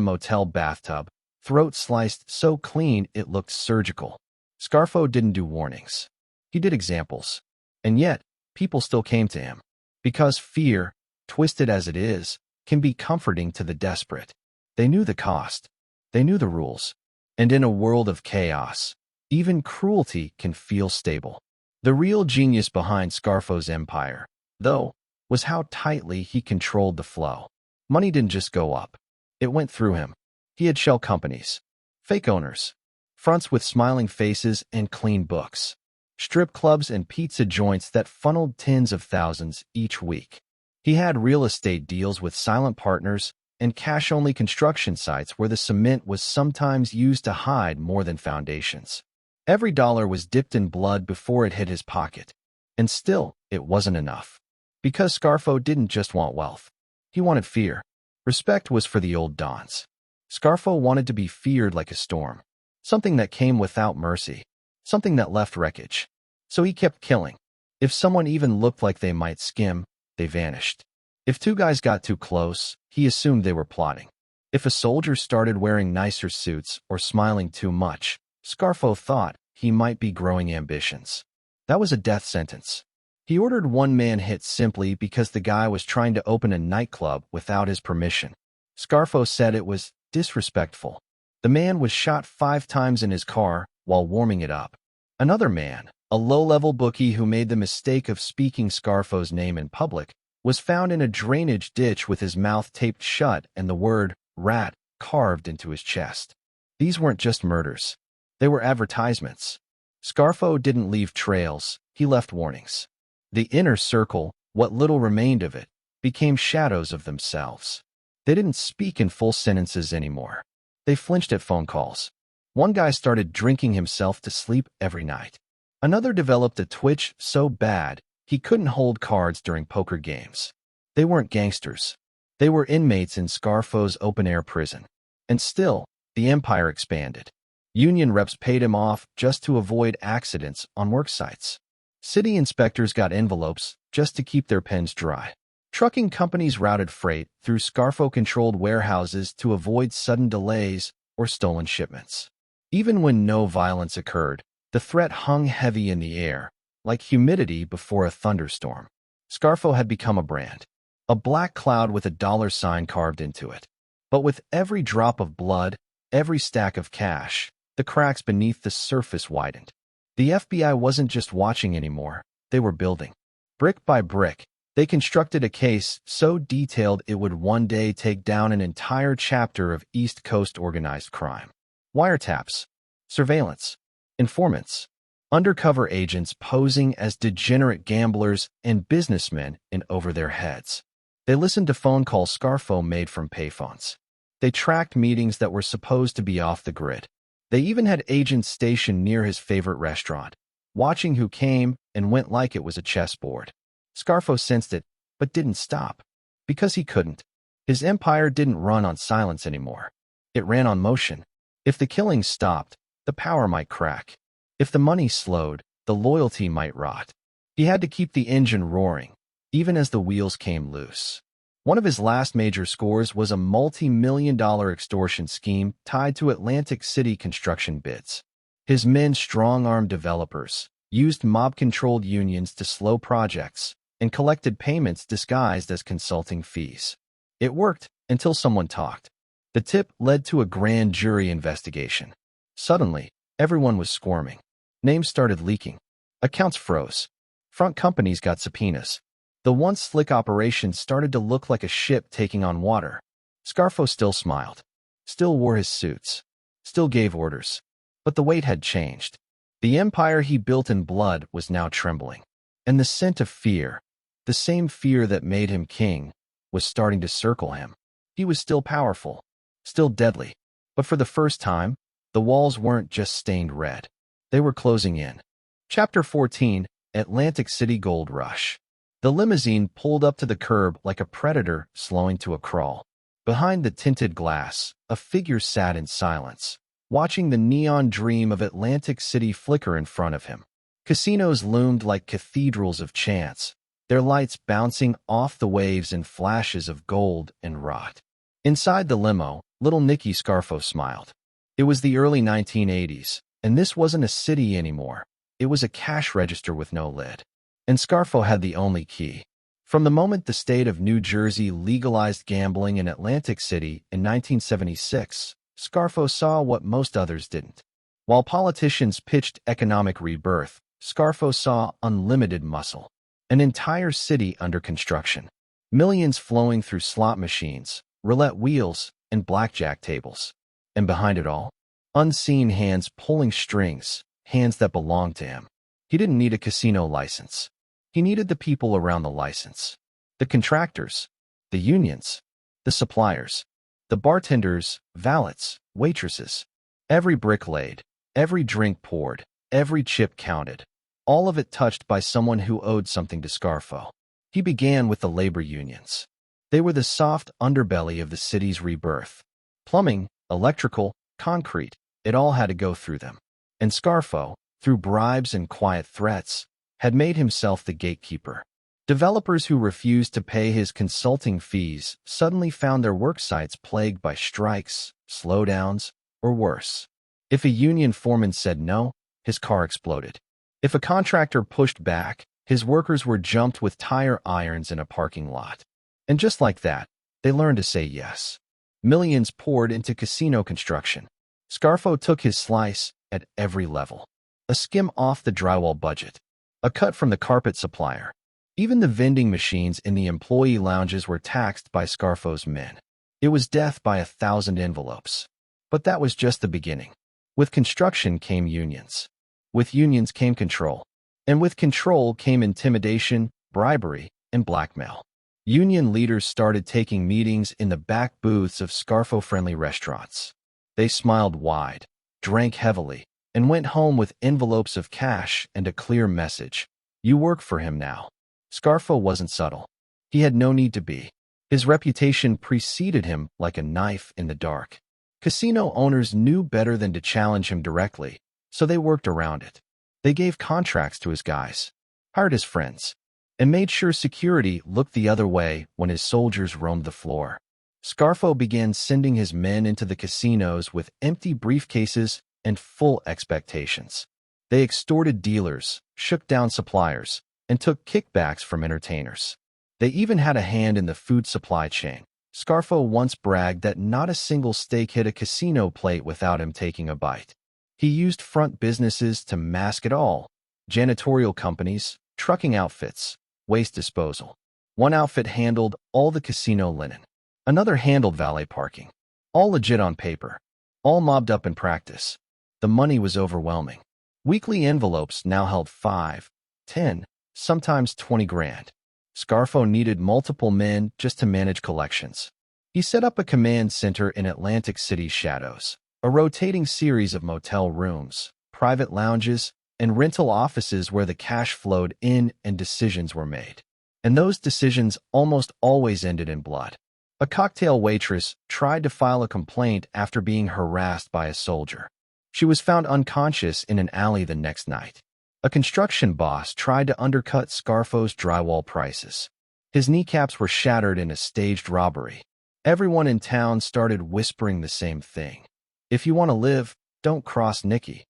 motel bathtub, throat sliced so clean it looked surgical. Scarfo didn't do warnings. He did examples. And yet, people still came to him. Because fear, twisted as it is, can be comforting to the desperate. They knew the cost. They knew the rules. And in a world of chaos, even cruelty can feel stable. The real genius behind Scarfo's empire, though, was how tightly he controlled the flow. Money didn't just go up. It went through him. He had shell companies, fake owners, fronts with smiling faces and clean books, strip clubs and pizza joints that funneled tens of thousands each week. He had real estate deals with silent partners and cash-only construction sites where the cement was sometimes used to hide more than foundations. Every dollar was dipped in blood before it hit his pocket. And still, it wasn't enough. Because Scarfo didn't just want wealth. He wanted fear. Respect was for the old dons. Scarfo wanted to be feared like a storm. Something that came without mercy. Something that left wreckage. So he kept killing. If someone even looked like they might skim, they vanished. If 2 guys got too close, he assumed they were plotting. If a soldier started wearing nicer suits or smiling too much, Scarfo thought he might be growing ambitions. That was a death sentence. He ordered one man hit simply because the guy was trying to open a nightclub without his permission. Scarfo said it was disrespectful. The man was shot 5 times in his car while warming it up. Another man, a low-level bookie who made the mistake of speaking Scarfo's name in public, was found in a drainage ditch with his mouth taped shut and the word rat carved into his chest. These weren't just murders. They were advertisements. Scarfo didn't leave trails, he left warnings. The inner circle, what little remained of it, became shadows of themselves. They didn't speak in full sentences anymore. They flinched at phone calls. One guy started drinking himself to sleep every night. Another developed a twitch so bad he couldn't hold cards during poker games. They weren't gangsters. They were inmates in Scarfo's open-air prison. And still, the empire expanded. Union reps paid him off just to avoid accidents on work sites. City inspectors got envelopes just to keep their pens dry. Trucking companies routed freight through Scarfo-controlled warehouses to avoid sudden delays or stolen shipments. Even when no violence occurred, The threat hung heavy in the air, like humidity before a thunderstorm. Scarfo had become a brand, a black cloud with a dollar sign carved into it. But with every drop of blood, every stack of cash, the cracks beneath the surface widened. The FBI wasn't just watching anymore, they were building. Brick by brick, they constructed a case so detailed it would one day take down an entire chapter of East Coast organized crime. Wiretaps, surveillance, informants, undercover agents posing as degenerate gamblers and businessmen in over their heads. They listened to phone calls Scarfo made from payphones. They tracked meetings that were supposed to be off the grid. They even had agents stationed near his favorite restaurant, watching who came and went like it was a chessboard. Scarfo sensed it, but didn't stop. Because he couldn't. His empire didn't run on silence anymore. It ran on motion. If the killings stopped, the power might crack. If the money slowed, the loyalty might rot. He had to keep the engine roaring, even as the wheels came loose. One of his last major scores was a multi-million-dollar extortion scheme tied to Atlantic City construction bids. His men strong-armed developers, used mob-controlled unions to slow projects, and collected payments disguised as consulting fees. It worked until someone talked. The tip led to a grand jury investigation. Suddenly, everyone was squirming. Names started leaking. Accounts froze. Front companies got subpoenas. The once slick operation started to look like a ship taking on water. Scarfo still smiled, still wore his suits, still gave orders. But the weight had changed. The empire he built in blood was now trembling. And the scent of fear, the same fear that made him king, was starting to circle him. He was still powerful, still deadly. But for the first time, the walls weren't just stained red. They were closing in. Chapter 14, Atlantic City Gold Rush. The limousine pulled up to the curb like a predator slowing to a crawl. Behind the tinted glass, a figure sat in silence, watching the neon dream of Atlantic City flicker in front of him. Casinos loomed like cathedrals of chance, their lights bouncing off the waves in flashes of gold and rot. Inside the limo, little Nicky Scarfo smiled. It was the early 1980s, and this wasn't a city anymore. It was a cash register with no lid. And Scarfo had the only key. From the moment the state of New Jersey legalized gambling in Atlantic City in 1976, Scarfo saw what most others didn't. While politicians pitched economic rebirth, Scarfo saw unlimited muscle. An entire city under construction. Millions flowing through slot machines, roulette wheels, and blackjack tables. And behind it all, unseen hands pulling strings, hands that belonged to him. He didn't need a casino license. He needed the people around the license. The contractors, the unions, the suppliers, the bartenders, valets, waitresses. Every brick laid, every drink poured, every chip counted. All of it touched by someone who owed something to Scarfo. He began with the labor unions. They were the soft underbelly of the city's rebirth. Plumbing, electrical, concrete, it all had to go through them. And Scarfo, through bribes and quiet threats, had made himself the gatekeeper. Developers who refused to pay his consulting fees suddenly found their work sites plagued by strikes, slowdowns, or worse. If a union foreman said no, his car exploded. If a contractor pushed back, his workers were jumped with tire irons in a parking lot. And just like that, they learned to say yes. Millions poured into casino construction. Scarfo took his slice at every level. A skim off the drywall budget. A cut from the carpet supplier. Even the vending machines in the employee lounges were taxed by Scarfo's men. It was death by 1,000 envelopes. But that was just the beginning. With construction came unions. With unions came control. And with control came intimidation, bribery, and blackmail. Union leaders started taking meetings in the back booths of Scarfo-friendly restaurants. They smiled wide, drank heavily, and went home with envelopes of cash and a clear message. You work for him now. Scarfo wasn't subtle. He had no need to be. His reputation preceded him like a knife in the dark. Casino owners knew better than to challenge him directly, so they worked around it. They gave contracts to his guys, hired his friends, and made sure security looked the other way when his soldiers roamed the floor. Scarfo began sending his men into the casinos with empty briefcases and full expectations. They extorted dealers, shook down suppliers, and took kickbacks from entertainers. They even had a hand in the food supply chain. Scarfo once bragged that not a single steak hit a casino plate without him taking a bite. He used front businesses to mask it all: janitorial companies, trucking outfits, waste disposal. One outfit handled all the casino linen. Another handled valet parking. All legit on paper. All mobbed up in practice. The money was overwhelming. Weekly envelopes now held 5, 10, sometimes 20 grand. Scarfo needed multiple men just to manage collections. He set up a command center in Atlantic City's shadows, a rotating series of motel rooms, private lounges, and rental offices where the cash flowed in and decisions were made. And those decisions almost always ended in blood. A cocktail waitress tried to file a complaint after being harassed by a soldier. She was found unconscious in an alley the next night. A construction boss tried to undercut Scarfo's drywall prices. His kneecaps were shattered in a staged robbery. Everyone in town started whispering the same thing: if you want to live, don't cross Nicky.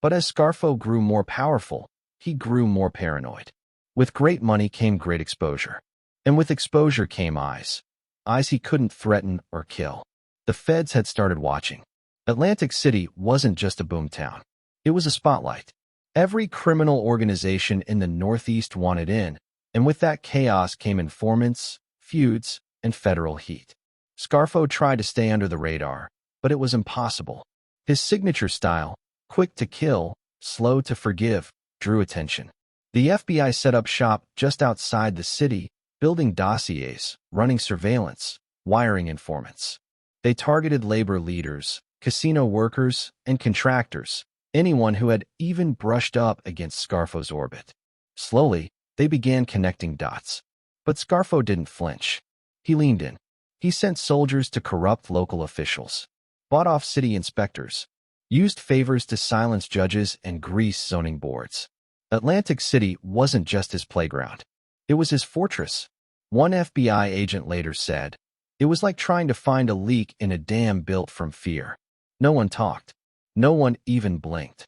But as Scarfo grew more powerful, he grew more paranoid. With great money came great exposure. And with exposure came eyes. Eyes he couldn't threaten or kill. The feds had started watching. Atlantic City wasn't just a boomtown. It was a spotlight. Every criminal organization in the Northeast wanted in, and with that chaos came informants, feuds, and federal heat. Scarfo tried to stay under the radar, but it was impossible. His signature style, quick to kill, slow to forgive, drew attention. The FBI set up shop just outside the city, building dossiers, running surveillance, wiring informants. They targeted labor leaders, casino workers, and contractors, anyone who had even brushed up against Scarfo's orbit. Slowly, they began connecting dots. But Scarfo didn't flinch. He leaned in. He sent soldiers to corrupt local officials, bought off city inspectors, used favors to silence judges and grease zoning boards. Atlantic City wasn't just his playground. It was his fortress. One FBI agent later said, "It was like trying to find a leak in a dam built from fear." No one talked. No one even blinked.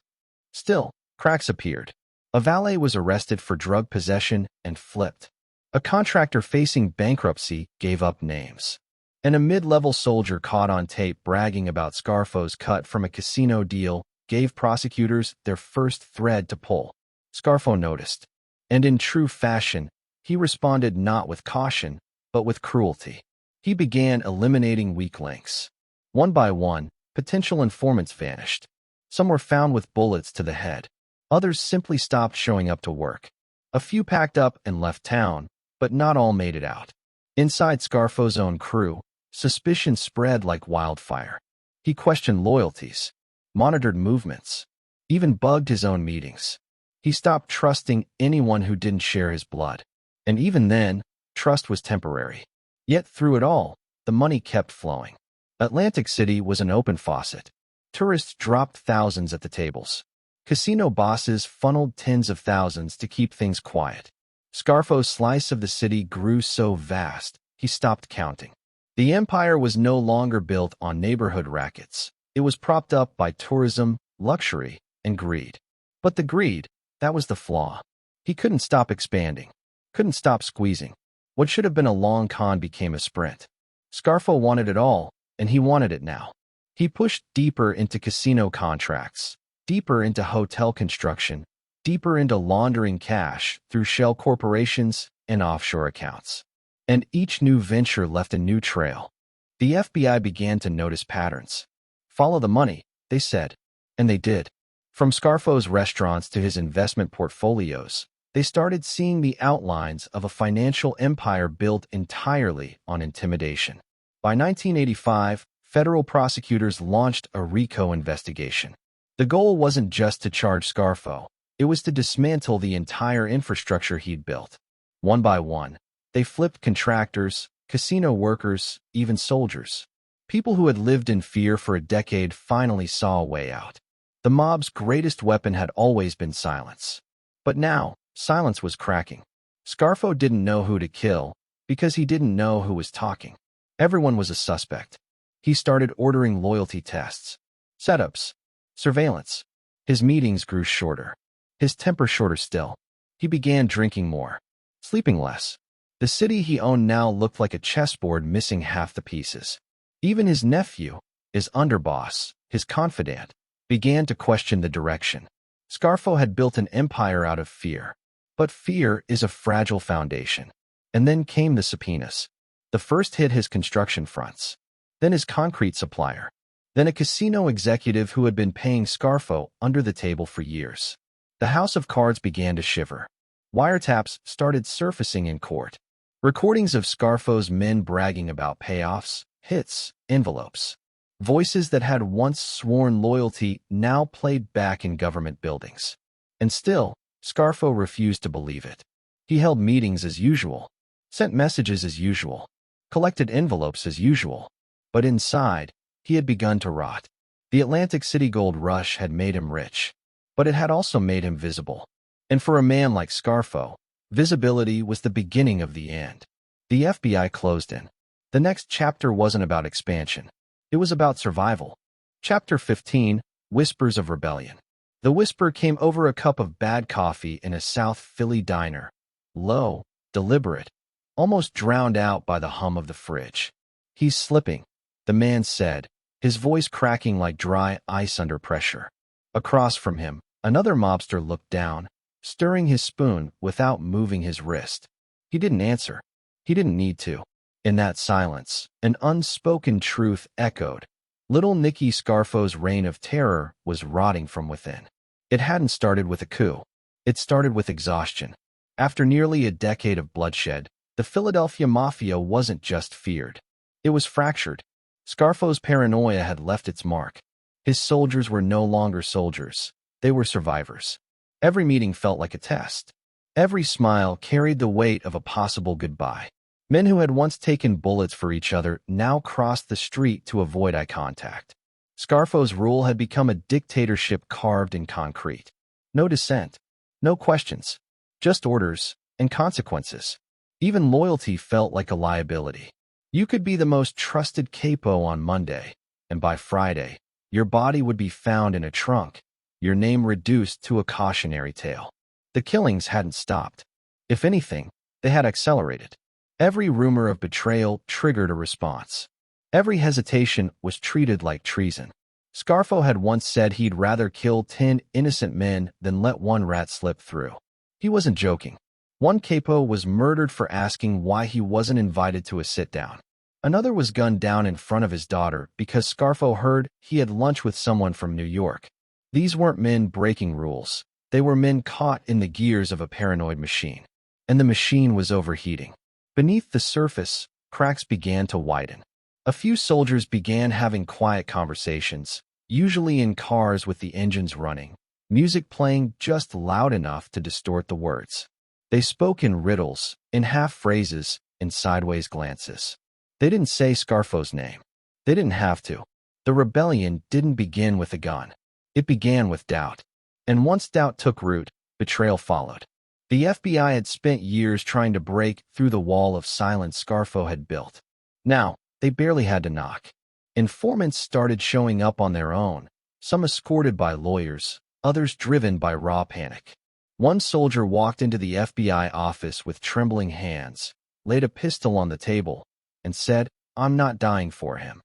Still, cracks appeared. A valet was arrested for drug possession and flipped. A contractor facing bankruptcy gave up names. And a mid-level soldier caught on tape bragging about Scarfo's cut from a casino deal gave prosecutors their first thread to pull. Scarfo noticed. And in true fashion, he responded not with caution, but with cruelty. He began eliminating weak links. One by one, potential informants vanished. Some were found with bullets to the head. Others simply stopped showing up to work. A few packed up and left town, but not all made it out. Inside Scarfo's own crew, suspicion spread like wildfire. He questioned loyalties, monitored movements, even bugged his own meetings. He stopped trusting anyone who didn't share his blood. And even then, trust was temporary. Yet through it all, the money kept flowing. Atlantic City was an open faucet. Tourists dropped thousands at the tables. Casino bosses funneled tens of thousands to keep things quiet. Scarfo's slice of the city grew so vast, he stopped counting. The empire was no longer built on neighborhood rackets. It was propped up by tourism, luxury, and greed. But the greed, that was the flaw. He couldn't stop expanding, couldn't stop squeezing. What should have been a long con became a sprint. Scarfo wanted it all, and he wanted it now. He pushed deeper into casino contracts, deeper into hotel construction, deeper into laundering cash through shell corporations and offshore accounts. And each new venture left a new trail. The FBI began to notice patterns. Follow the money, they said. And they did. From Scarfo's restaurants to his investment portfolios, they started seeing the outlines of a financial empire built entirely on intimidation. By 1985, federal prosecutors launched a Rico investigation. The goal wasn't just to charge Scarfo. It was to dismantle the entire infrastructure he'd built. One by one, they flipped contractors, casino workers, even soldiers. People who had lived in fear for a decade finally saw a way out. The mob's greatest weapon had always been silence. But now, silence was cracking. Scarfo didn't know who to kill because he didn't know who was talking. Everyone was a suspect. He started ordering loyalty tests, setups, surveillance. His meetings grew shorter. His temper shorter still. He began drinking more, sleeping less. The city he owned now looked like a chessboard missing half the pieces. Even his nephew, his underboss, his confidant, began to question the direction. Scarfo had built an empire out of fear. But fear is a fragile foundation. And then came the subpoenas. The first hit his construction fronts, then his concrete supplier, then a casino executive who had been paying Scarfo under the table for years. The house of cards began to shiver. Wiretaps started surfacing in court. Recordings of Scarfo's men bragging about payoffs, hits, envelopes. Voices that had once sworn loyalty now played back in government buildings. And still, Scarfo refused to believe it. He held meetings as usual, sent messages as usual, collected envelopes as usual. But inside, he had begun to rot. The Atlantic City gold rush had made him rich, but it had also made him visible. And for a man like Scarfo, visibility was the beginning of the end. The FBI closed in. The next chapter wasn't about expansion. It was about survival. Chapter 15, Whispers of Rebellion. The whisper came over a cup of bad coffee in a South Philly diner. Low, deliberate, almost drowned out by the hum of the fridge. "He's slipping," the man said, his voice cracking like dry ice under pressure. Across from him, another mobster looked down, stirring his spoon without moving his wrist. He didn't answer. He didn't need to. In that silence, an unspoken truth echoed. Little Nicky Scarfo's reign of terror was rotting from within. It hadn't started with a coup. It started with exhaustion. After nearly a decade of bloodshed, the Philadelphia Mafia wasn't just feared. It was fractured. Scarfo's paranoia had left its mark. His soldiers were no longer soldiers. They were survivors. Every meeting felt like a test. Every smile carried the weight of a possible goodbye. Men who had once taken bullets for each other now crossed the street to avoid eye contact. Scarfo's rule had become a dictatorship carved in concrete. No dissent, no questions, just orders and consequences. Even loyalty felt like a liability. You could be the most trusted capo on Monday, and by Friday, your body would be found in a trunk, your name reduced to a cautionary tale. The killings hadn't stopped. If anything, they had accelerated. Every rumor of betrayal triggered a response. Every hesitation was treated like treason. Scarfo had once said he'd rather kill 10 innocent men than let one rat slip through. He wasn't joking. One capo was murdered for asking why he wasn't invited to a sit-down. Another was gunned down in front of his daughter because Scarfo heard he had lunch with someone from New York. These weren't men breaking rules. They were men caught in the gears of a paranoid machine. And the machine was overheating. Beneath the surface, cracks began to widen. A few soldiers began having quiet conversations, usually in cars with the engines running, music playing just loud enough to distort the words. They spoke in riddles, in half-phrases, in sideways glances. They didn't say Scarfo's name. They didn't have to. The rebellion didn't begin with a gun. It began with doubt. And once doubt took root, betrayal followed. The FBI had spent years trying to break through the wall of silence Scarfo had built. Now, they barely had to knock. Informants started showing up on their own, some escorted by lawyers, others driven by raw panic. One soldier walked into the FBI office with trembling hands, laid a pistol on the table, and said, "I'm not dying for him."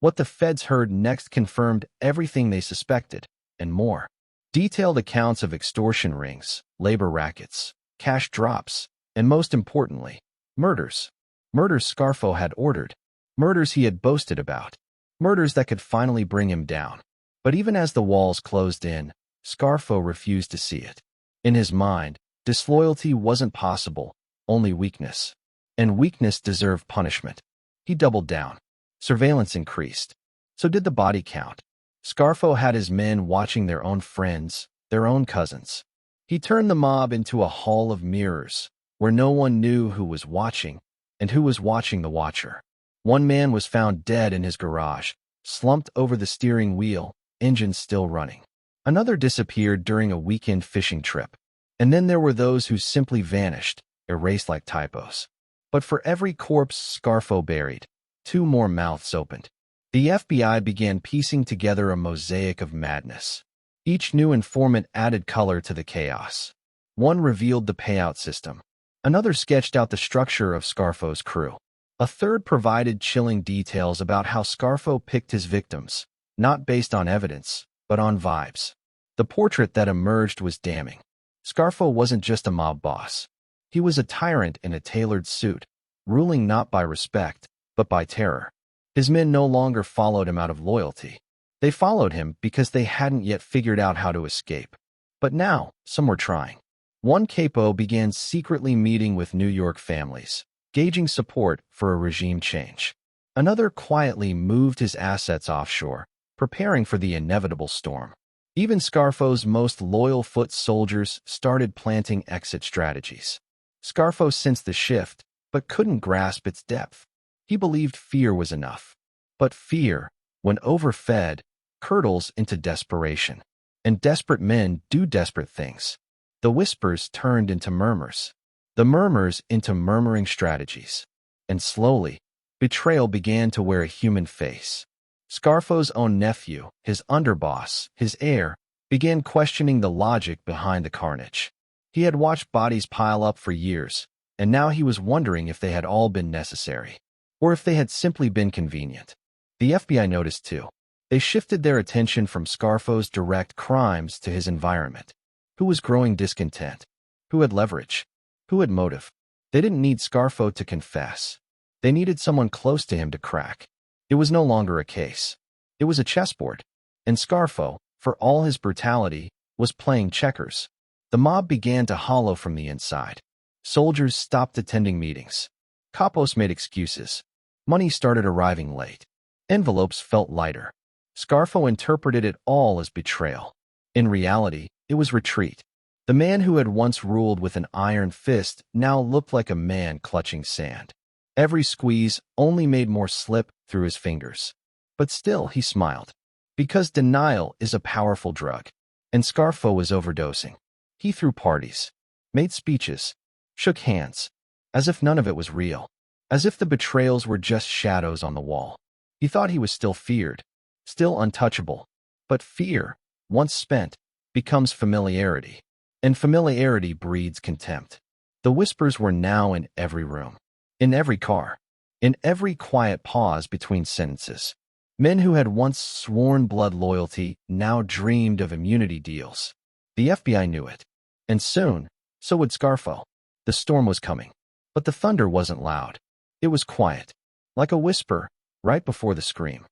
What the feds heard next confirmed everything they suspected, and more. Detailed accounts of extortion rings, labor rackets, cash drops, and most importantly, murders. Murders Scarfo had ordered. Murders he had boasted about. Murders that could finally bring him down. But even as the walls closed in, Scarfo refused to see it. In his mind, disloyalty wasn't possible, only weakness. And weakness deserved punishment. He doubled down. Surveillance increased. So did the body count. Scarfo had his men watching their own friends, their own cousins. He turned the mob into a hall of mirrors, where no one knew who was watching and who was watching the watcher. One man was found dead in his garage, slumped over the steering wheel, engine still running. Another disappeared during a weekend fishing trip. And then there were those who simply vanished, erased like typos. But for every corpse Scarfo buried, 2 more mouths opened. The FBI began piecing together a mosaic of madness. Each new informant added color to the chaos. One revealed the payout system. Another sketched out the structure of Scarfo's crew. A third provided chilling details about how Scarfo picked his victims, not based on evidence, but on vibes. The portrait that emerged was damning. Scarfo wasn't just a mob boss. He was a tyrant in a tailored suit, ruling not by respect, but by terror. His men no longer followed him out of loyalty. They followed him because they hadn't yet figured out how to escape. But now, some were trying. One capo began secretly meeting with New York families, gauging support for a regime change. Another quietly moved his assets offshore, preparing for the inevitable storm. Even Scarfo's most loyal foot soldiers started planting exit strategies. Scarfo sensed the shift, but couldn't grasp its depth. He believed fear was enough. But fear, when overfed, curdles into desperation. And desperate men do desperate things. The whispers turned into murmurs. The murmurs into murmuring strategies. And slowly, betrayal began to wear a human face. Scarfo's own nephew, his underboss, his heir, began questioning the logic behind the carnage. He had watched bodies pile up for years, and now he was wondering if they had all been necessary, or if they had simply been convenient. The FBI noticed too. They shifted their attention from Scarfo's direct crimes to his environment. Who was growing discontent? Who had leverage? Who had motive? They didn't need Scarfo to confess. They needed someone close to him to crack. It was no longer a case. It was a chessboard. And Scarfo, for all his brutality, was playing checkers. The mob began to hollow from the inside. Soldiers stopped attending meetings. Capos made excuses. Money started arriving late. Envelopes felt lighter. Scarfo interpreted it all as betrayal. In reality, it was retreat. The man who had once ruled with an iron fist now looked like a man clutching sand. Every squeeze only made more slip through his fingers. But still, he smiled. Because denial is a powerful drug. And Scarfo was overdosing. He threw parties, made speeches, shook hands, as if none of it was real. As if the betrayals were just shadows on the wall. He thought he was still feared, still untouchable. But fear, once spent, becomes familiarity. And familiarity breeds contempt. The whispers were now in every room. In every car. In every quiet pause between sentences. Men who had once sworn blood loyalty now dreamed of immunity deals. The FBI knew it. And soon, so would Scarfo. The storm was coming. But the thunder wasn't loud. It was quiet. Like a whisper, right before the scream.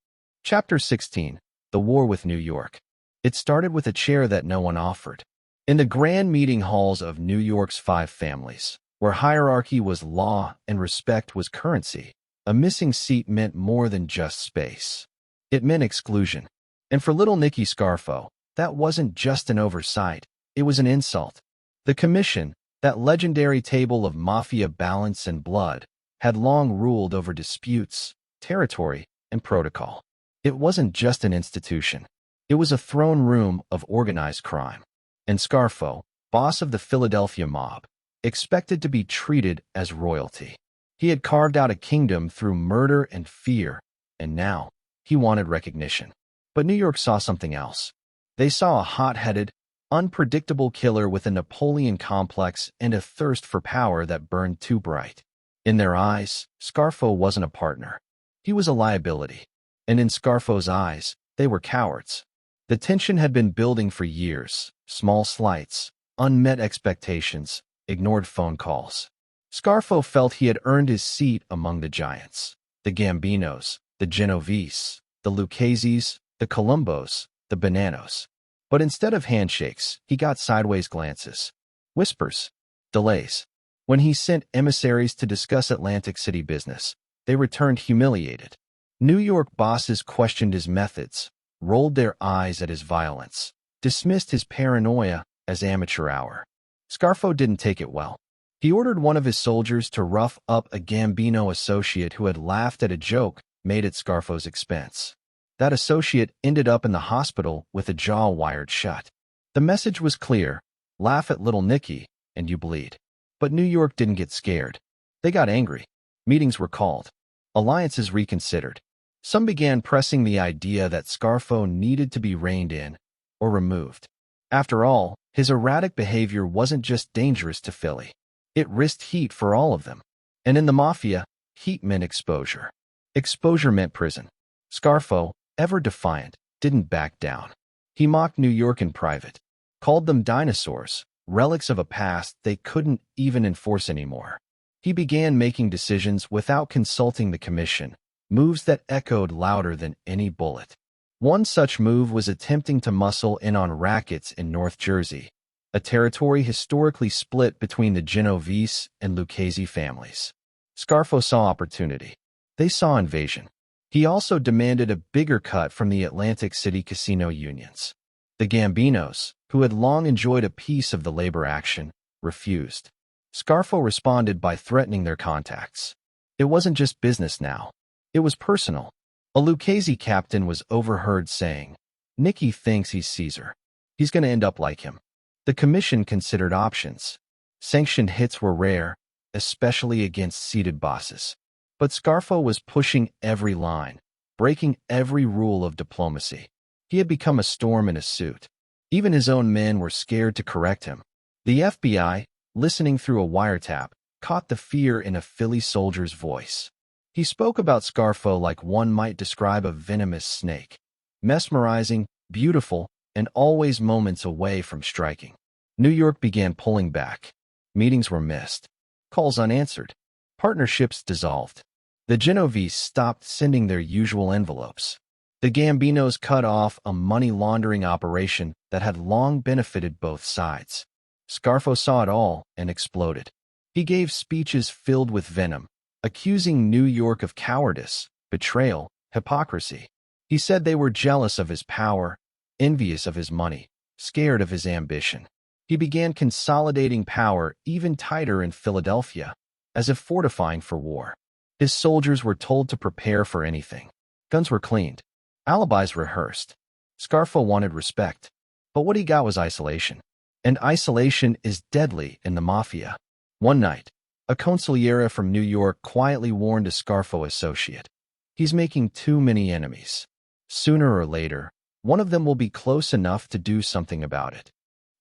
Chapter 16. The War with New York. It started with a chair that no one offered. In the grand meeting halls of New York's 5 families, where hierarchy was law and respect was currency, a missing seat meant more than just space. It meant exclusion. And for little Nicky Scarfo, that wasn't just an oversight, it was an insult. The commission, that legendary table of Mafia balance and blood, had long ruled over disputes, territory, and protocol. It wasn't just an institution. It was a throne room of organized crime. And Scarfo, boss of the Philadelphia mob, expected to be treated as royalty. He had carved out a kingdom through murder and fear, and now he wanted recognition. But New York saw something else. They saw a hot-headed, unpredictable killer with a Napoleon complex and a thirst for power that burned too bright. In their eyes, Scarfo wasn't a partner. He was a liability. And in Scarfo's eyes, they were cowards. The tension had been building for years. Small slights, unmet expectations, ignored phone calls. Scarfo felt he had earned his seat among the giants. The Gambinos, the Genovese, the Lucchese's, the Columbos, the Bananos. But instead of handshakes, he got sideways glances. Whispers. Delays. When he sent emissaries to discuss Atlantic City business, they returned humiliated. New York bosses questioned his methods, rolled their eyes at his violence, dismissed his paranoia as amateur hour. Scarfo didn't take it well. He ordered one of his soldiers to rough up a Gambino associate who had laughed at a joke made at Scarfo's expense. That associate ended up in the hospital with a jaw wired shut. The message was clear: laugh at Little Nikki, and you bleed. But New York didn't get scared. They got angry. Meetings were called. Alliances reconsidered. Some began pressing the idea that Scarfo needed to be reined in, or removed. After all, his erratic behavior wasn't just dangerous to Philly. It risked heat for all of them. And in the Mafia, heat meant exposure. Exposure meant prison. Scarfo, ever defiant, didn't back down. He mocked New York in private, called them dinosaurs, relics of a past they couldn't even enforce anymore. He began making decisions without consulting the commission, moves that echoed louder than any bullet. One such move was attempting to muscle in on rackets in North Jersey, a territory historically split between the Genovese and Lucchese families. Scarfo saw opportunity. They saw invasion. He also demanded a bigger cut from the Atlantic City casino unions. The Gambinos, who had long enjoyed a piece of the labor action, refused. Scarfo responded by threatening their contacts. It wasn't just business now. It was personal. A Lucchese captain was overheard saying, "Nicky thinks he's Caesar. He's going to end up like him." The commission considered options. Sanctioned hits were rare, especially against seated bosses. But Scarfo was pushing every line, breaking every rule of diplomacy. He had become a storm in a suit. Even his own men were scared to correct him. The FBI, listening through a wiretap, caught the fear in a Philly soldier's voice. He spoke about Scarfo like one might describe a venomous snake. Mesmerizing, beautiful, and always moments away from striking. New York began pulling back. Meetings were missed. Calls unanswered. Partnerships dissolved. The Genovese stopped sending their usual envelopes. The Gambinos cut off a money laundering operation that had long benefited both sides. Scarfo saw it all and exploded. He gave speeches filled with venom, accusing New York of cowardice, betrayal, hypocrisy. He said they were jealous of his power, envious of his money, scared of his ambition. He began consolidating power even tighter in Philadelphia, as if fortifying for war. His soldiers were told to prepare for anything. Guns were cleaned. Alibis rehearsed. Scarfo wanted respect. But what he got was isolation. And isolation is deadly in the Mafia. One night, a consigliere from New York quietly warned a Scarfo associate, "He's making too many enemies. Sooner or later, one of them will be close enough to do something about it."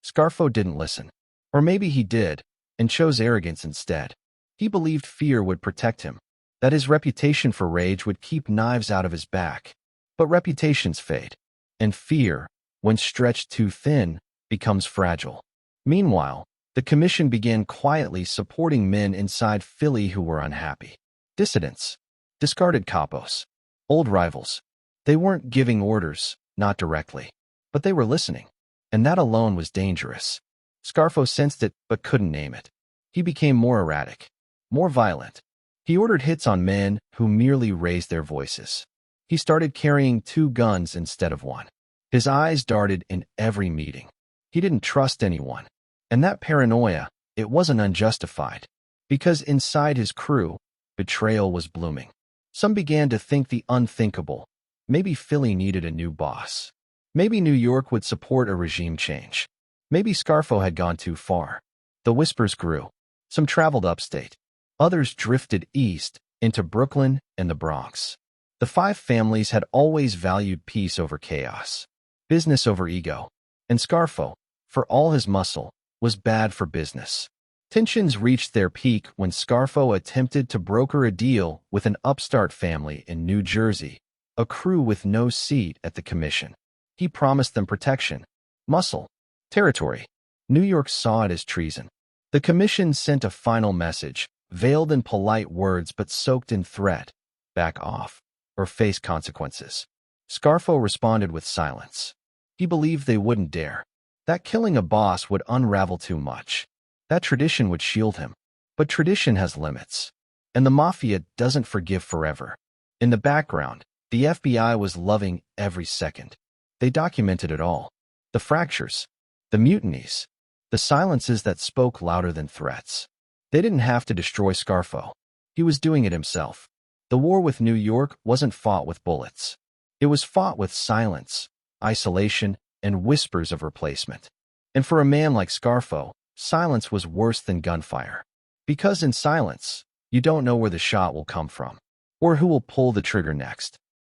Scarfo didn't listen. Or maybe he did, and chose arrogance instead. He believed fear would protect him, that his reputation for rage would keep knives out of his back. But reputations fade, and fear, when stretched too thin, becomes fragile. Meanwhile, the commission began quietly supporting men inside Philly who were unhappy. Dissidents, discarded capos, old rivals. They weren't giving orders, not directly, but they were listening. And that alone was dangerous. Scarfo sensed it but couldn't name it. He became more erratic, more violent. He ordered hits on men who merely raised their voices. He started carrying 2 guns instead of 1. His eyes darted in every meeting. He didn't trust anyone. And that paranoia, it wasn't unjustified. Because inside his crew, betrayal was blooming. Some began to think the unthinkable. Maybe Philly needed a new boss. Maybe New York would support a regime change. Maybe Scarfo had gone too far. The whispers grew. Some traveled upstate. Others drifted east into Brooklyn and the Bronx. The 5 families had always valued peace over chaos, business over ego. And Scarfo, for all his muscle, was bad for business. Tensions reached their peak when Scarfo attempted to broker a deal with an upstart family in New Jersey, a crew with no seat at the commission. He promised them protection, muscle, territory. New York saw it as treason. The commission sent a final message, veiled in polite words but soaked in threat: back off, or face consequences. Scarfo responded with silence. He believed they wouldn't dare. That killing a boss would unravel too much. That tradition would shield him. But tradition has limits. And the Mafia doesn't forgive forever. In the background, the FBI was loving every second. They documented it all. The fractures, the mutinies, the silences that spoke louder than threats. They didn't have to destroy Scarfo. He was doing it himself. The war with New York wasn't fought with bullets. It was fought with silence, isolation, and whispers of replacement. And for a man like Scarfo, silence was worse than gunfire. Because in silence, you don't know where the shot will come from, or who will pull the trigger next.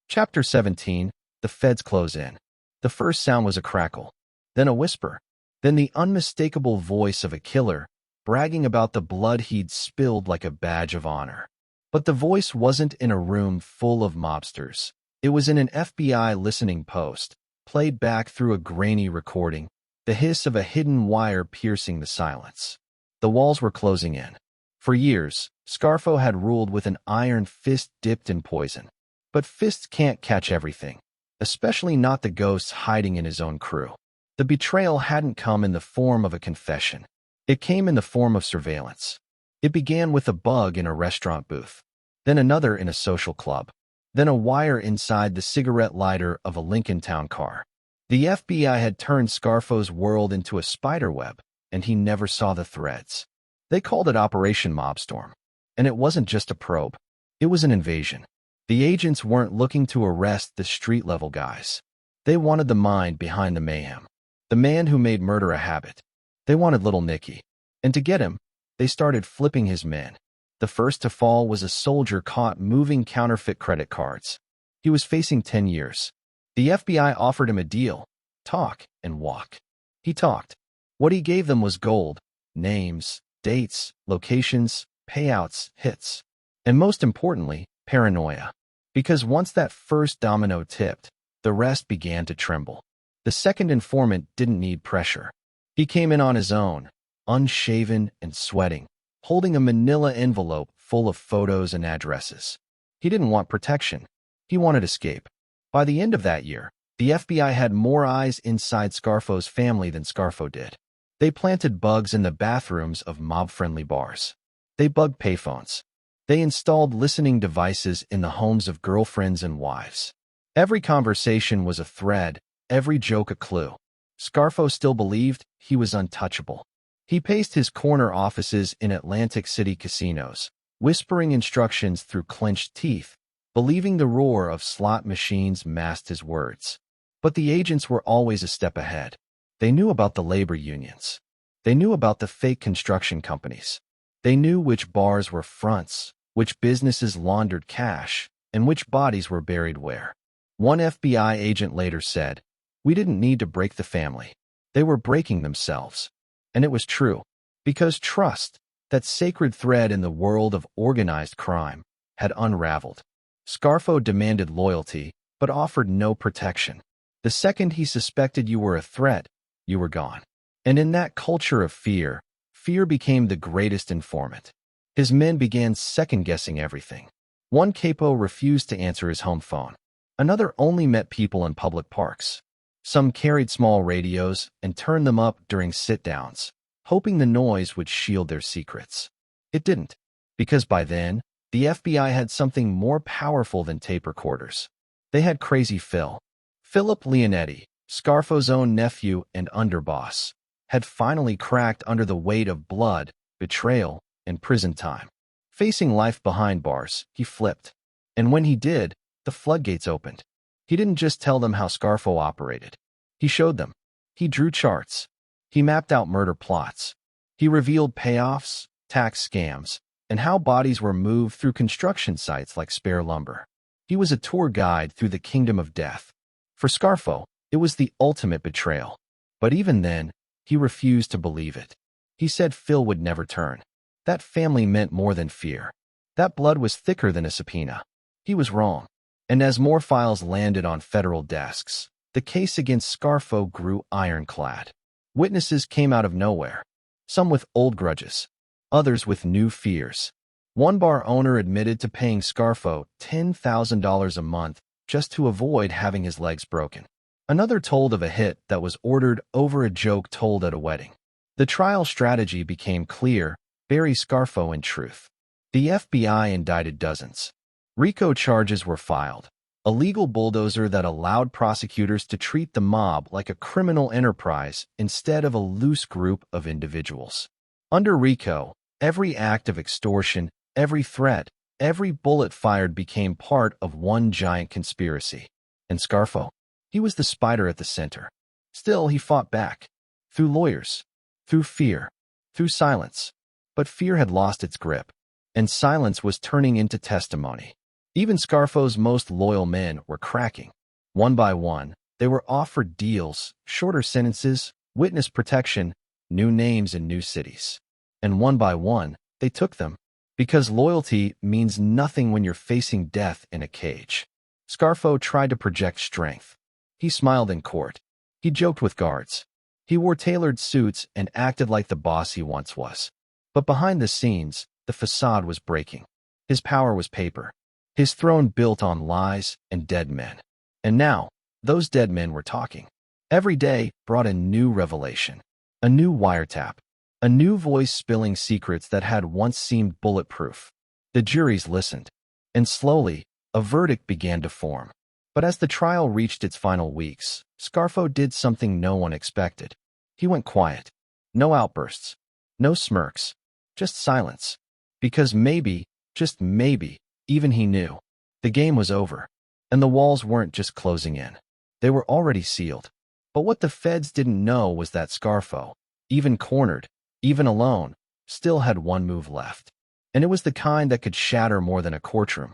Chapter 17, The Feds Close In. The first sound was a crackle, then a whisper, then the unmistakable voice of a killer, bragging about the blood he'd spilled like a badge of honor. But the voice wasn't in a room full of mobsters. It was in an FBI listening post, played back through a grainy recording, the hiss of a hidden wire piercing the silence. The walls were closing in. For years, Scarfo had ruled with an iron fist dipped in poison. But fists can't catch everything, especially not the ghosts hiding in his own crew. The betrayal hadn't come in the form of a confession. It came in the form of surveillance. It began with a bug in a restaurant booth, then another in a social club, then a wire inside the cigarette lighter of a Lincoln Town car. The FBI had turned Scarfo's world into a spiderweb, and he never saw the threads. They called it Operation Mobstorm. And it wasn't just a probe. It was an invasion. The agents weren't looking to arrest the street-level guys. They wanted the mind behind the mayhem, the man who made murder a habit. They wanted Little Nikki. And to get him, they started flipping his men. The first to fall was a soldier caught moving counterfeit credit cards. He was facing 10 years. The FBI offered him a deal: talk and walk. He talked. What he gave them was gold, names, dates, locations, payouts, hits. And most importantly, paranoia. Because once that first domino tipped, the rest began to tremble. The second informant didn't need pressure. He came in on his own, unshaven and sweating, holding a manila envelope full of photos and addresses. He didn't want protection. He wanted escape. By the end of that year, the FBI had more eyes inside Scarfo's family than Scarfo did. They planted bugs in the bathrooms of mob-friendly bars. They bugged payphones. They installed listening devices in the homes of girlfriends and wives. Every conversation was a thread, every joke a clue. Scarfo still believed he was untouchable. He paced his corner offices in Atlantic City casinos, whispering instructions through clenched teeth, believing the roar of slot machines masked his words. But the agents were always a step ahead. They knew about the labor unions. They knew about the fake construction companies. They knew which bars were fronts, which businesses laundered cash, and which bodies were buried where. One FBI agent later said, "We didn't need to break the family. They were breaking themselves." And it was true, because trust, that sacred thread in the world of organized crime, had unraveled. Scarfo demanded loyalty, but offered no protection. The second he suspected you were a threat, you were gone. And in that culture of fear, fear became the greatest informant. His men began second-guessing everything. One capo refused to answer his home phone. Another only met people in public parks. Some carried small radios and turned them up during sit-downs, hoping the noise would shield their secrets. It didn't, because by then, the FBI had something more powerful than tape recorders. They had Crazy Phil. Philip Leonetti, Scarfo's own nephew and underboss, had finally cracked under the weight of blood, betrayal, and prison time. Facing life behind bars, he flipped. And when he did, the floodgates opened. He didn't just tell them how Scarfo operated. He showed them. He drew charts. He mapped out murder plots. He revealed payoffs, tax scams, and how bodies were moved through construction sites like spare lumber. He was a tour guide through the kingdom of death. For Scarfo, it was the ultimate betrayal. But even then, he refused to believe it. He said Phil would never turn. That family meant more than fear. That blood was thicker than a subpoena. He was wrong. And as more files landed on federal desks, the case against Scarfo grew ironclad. Witnesses came out of nowhere, some with old grudges, others with new fears. One bar owner admitted to paying Scarfo $10,000 a month just to avoid having his legs broken. Another told of a hit that was ordered over a joke told at a wedding. The trial strategy became clear: bury Scarfo in truth. The FBI indicted dozens. Rico charges were filed, a legal bulldozer that allowed prosecutors to treat the mob like a criminal enterprise instead of a loose group of individuals. Under Rico, every act of extortion, every threat, every bullet fired became part of one giant conspiracy. And Scarfo? He was the spider at the center. Still, he fought back. Through lawyers. Through fear. Through silence. But fear had lost its grip. And silence was turning into testimony. Even Scarfo's most loyal men were cracking. One by one, They were offered deals, shorter sentences, witness protection, new names in new cities. And one by one, they took them. Because loyalty means nothing when you're facing death in a cage. Scarfo tried to project strength. He smiled in court. He joked with guards. He wore tailored suits and acted like the boss he once was. But behind the scenes, the facade was breaking. His power was paper. His throne built on lies and dead men. And now, those dead men were talking. Every day brought a new revelation, a new wiretap, a new voice spilling secrets that had once seemed bulletproof. The juries listened, and slowly, a verdict began to form. But as the trial reached its final weeks, Scarfo did something no one expected. He went quiet. No outbursts. No smirks. Just silence. Because maybe, just maybe, even he knew, the game was over. And the walls weren't just closing in. They were already sealed. But what the feds didn't know was that Scarfo, even cornered, even alone, still had one move left. And it was the kind that could shatter more than a courtroom.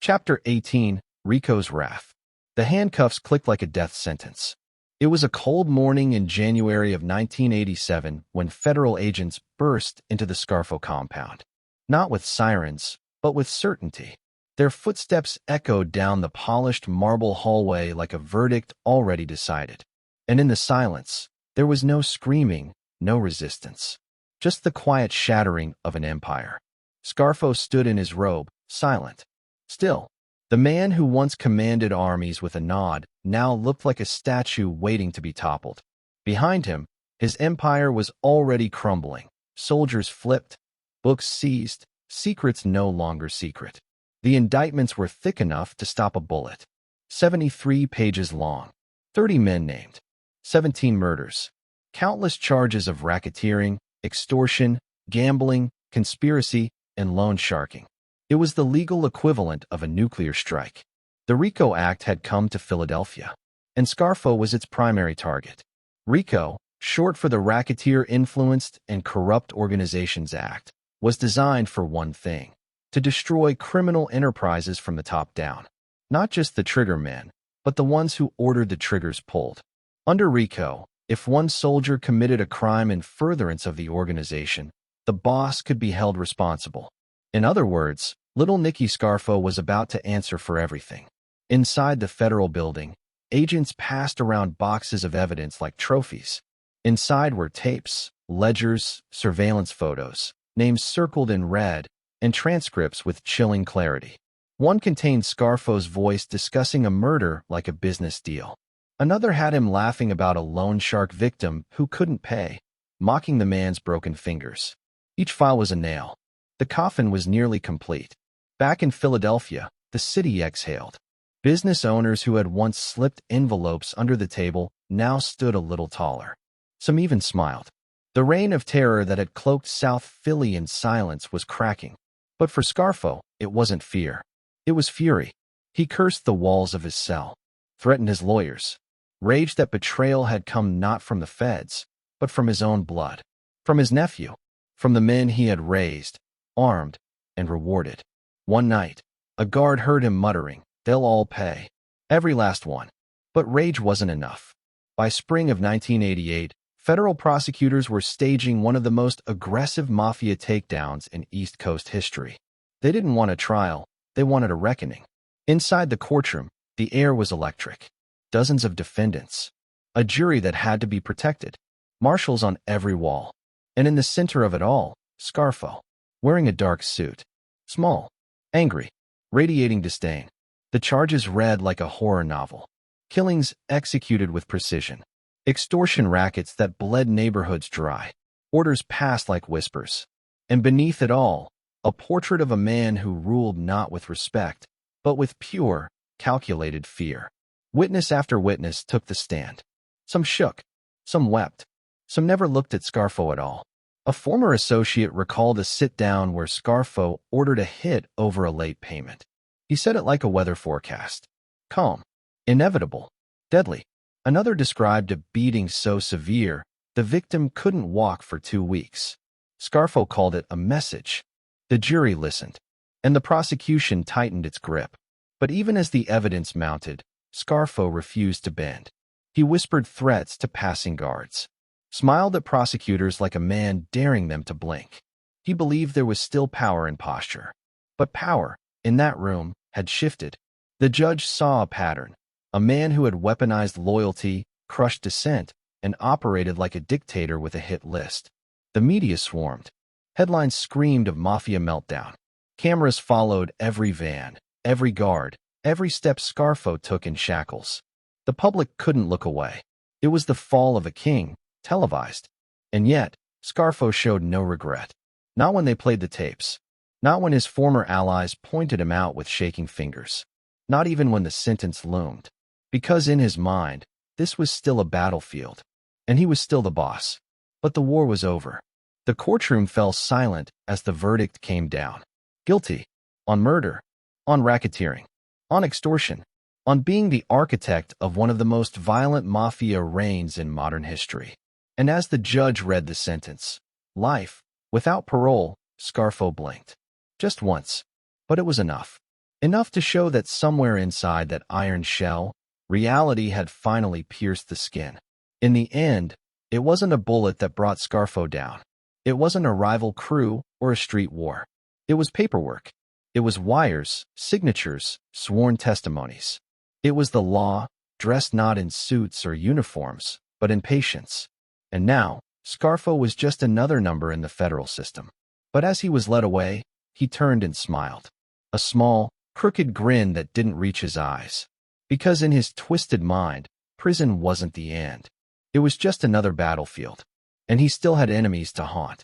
Chapter 18, Rico's Wrath. The handcuffs clicked like a death sentence. It was a cold morning in January of 1987 when federal agents burst into the Scarfo compound. Not with sirens, but with certainty. Their footsteps echoed down the polished marble hallway like a verdict already decided. And in the silence, there was no screaming, no resistance. Just the quiet shattering of an empire. Scarfo stood in his robe, silent. Still, the man who once commanded armies with a nod now looked like a statue waiting to be toppled. Behind him, his empire was already crumbling. Soldiers flipped, books seized, secrets no longer secret. The indictments were thick enough to stop a bullet. 73 pages long. 30 men named. 17 murders. Countless charges of racketeering, extortion, gambling, conspiracy, and loan sharking. It was the legal equivalent of a nuclear strike. The Rico Act had come to Philadelphia, and Scarfo was its primary target. Rico, short for the Racketeer Influenced and Corrupt Organizations Act, was designed for one thing: to destroy criminal enterprises from the top down. Not just the trigger men, but the ones who ordered the triggers pulled. Under Rico, if one soldier committed a crime in furtherance of the organization, the boss could be held responsible. In other words, Little Nicky Scarfo was about to answer for everything. Inside the federal building, agents passed around boxes of evidence like trophies. Inside were tapes, ledgers, surveillance photos, names circled in red, and transcripts with chilling clarity. One contained Scarfo's voice discussing a murder like a business deal. Another had him laughing about a loan shark victim who couldn't pay, mocking the man's broken fingers. Each file was a nail. The coffin was nearly complete. Back in Philadelphia, the city exhaled. Business owners who had once slipped envelopes under the table now stood a little taller. Some even smiled. The reign of terror that had cloaked South Philly in silence was cracking. But for Scarfo, it wasn't fear. It was fury. He cursed the walls of his cell, threatened his lawyers, raged that betrayal had come not from the feds, but from his own blood, from his nephew, from the men he had raised, armed, and rewarded. One night, a guard heard him muttering, "They'll all pay. Every last one." But rage wasn't enough. By spring of 1988, federal prosecutors were staging one of the most aggressive Mafia takedowns in East Coast history. They didn't want a trial, they wanted a reckoning. Inside the courtroom, the air was electric. Dozens of defendants. A jury that had to be protected. Marshals on every wall. And in the center of it all, Scarfo, wearing a dark suit. Small. Angry. Radiating disdain. The charges read like a horror novel. Killings executed with precision. Extortion rackets that bled neighborhoods dry. Orders passed like whispers. And beneath it all, a portrait of a man who ruled not with respect, but with pure, calculated fear. Witness after witness took the stand. Some shook. Some wept. Some never looked at Scarfo at all. A former associate recalled a sit-down where Scarfo ordered a hit over a late payment. He said it like a weather forecast. Calm. Inevitable. Deadly. Another described a beating so severe, the victim couldn't walk for 2 weeks. Scarfo called it a message. The jury listened, and the prosecution tightened its grip. But even as the evidence mounted, Scarfo refused to bend. He whispered threats to passing guards, smiled at prosecutors like a man daring them to blink. He believed there was still power in posture. But power, in that room, had shifted. The judge saw a pattern. A man who had weaponized loyalty, crushed dissent, and operated like a dictator with a hit list. The media swarmed. Headlines screamed of Mafia meltdown. Cameras followed every van, every guard, every step Scarfo took in shackles. The public couldn't look away. It was the fall of a king, televised. And yet, Scarfo showed no regret. Not when they played the tapes. Not when his former allies pointed him out with shaking fingers. Not even when the sentence loomed. Because in his mind, this was still a battlefield. And he was still the boss. But the war was over. The courtroom fell silent as the verdict came down. Guilty. On murder. On racketeering. On extortion. On being the architect of one of the most violent mafia reigns in modern history. And as the judge read the sentence, life, without parole, Scarfo blinked. Just once. But it was enough. Enough to show that somewhere inside that iron shell, reality had finally pierced the skin. In the end, it wasn't a bullet that brought Scarfo down. It wasn't a rival crew or a street war. It was paperwork. It was wires, signatures, sworn testimonies. It was the law, dressed not in suits or uniforms, but in patience. And now, Scarfo was just another number in the federal system. But as he was led away, he turned and smiled. A small, crooked grin that didn't reach his eyes. Because in his twisted mind, prison wasn't the end. It was just another battlefield. And he still had enemies to haunt.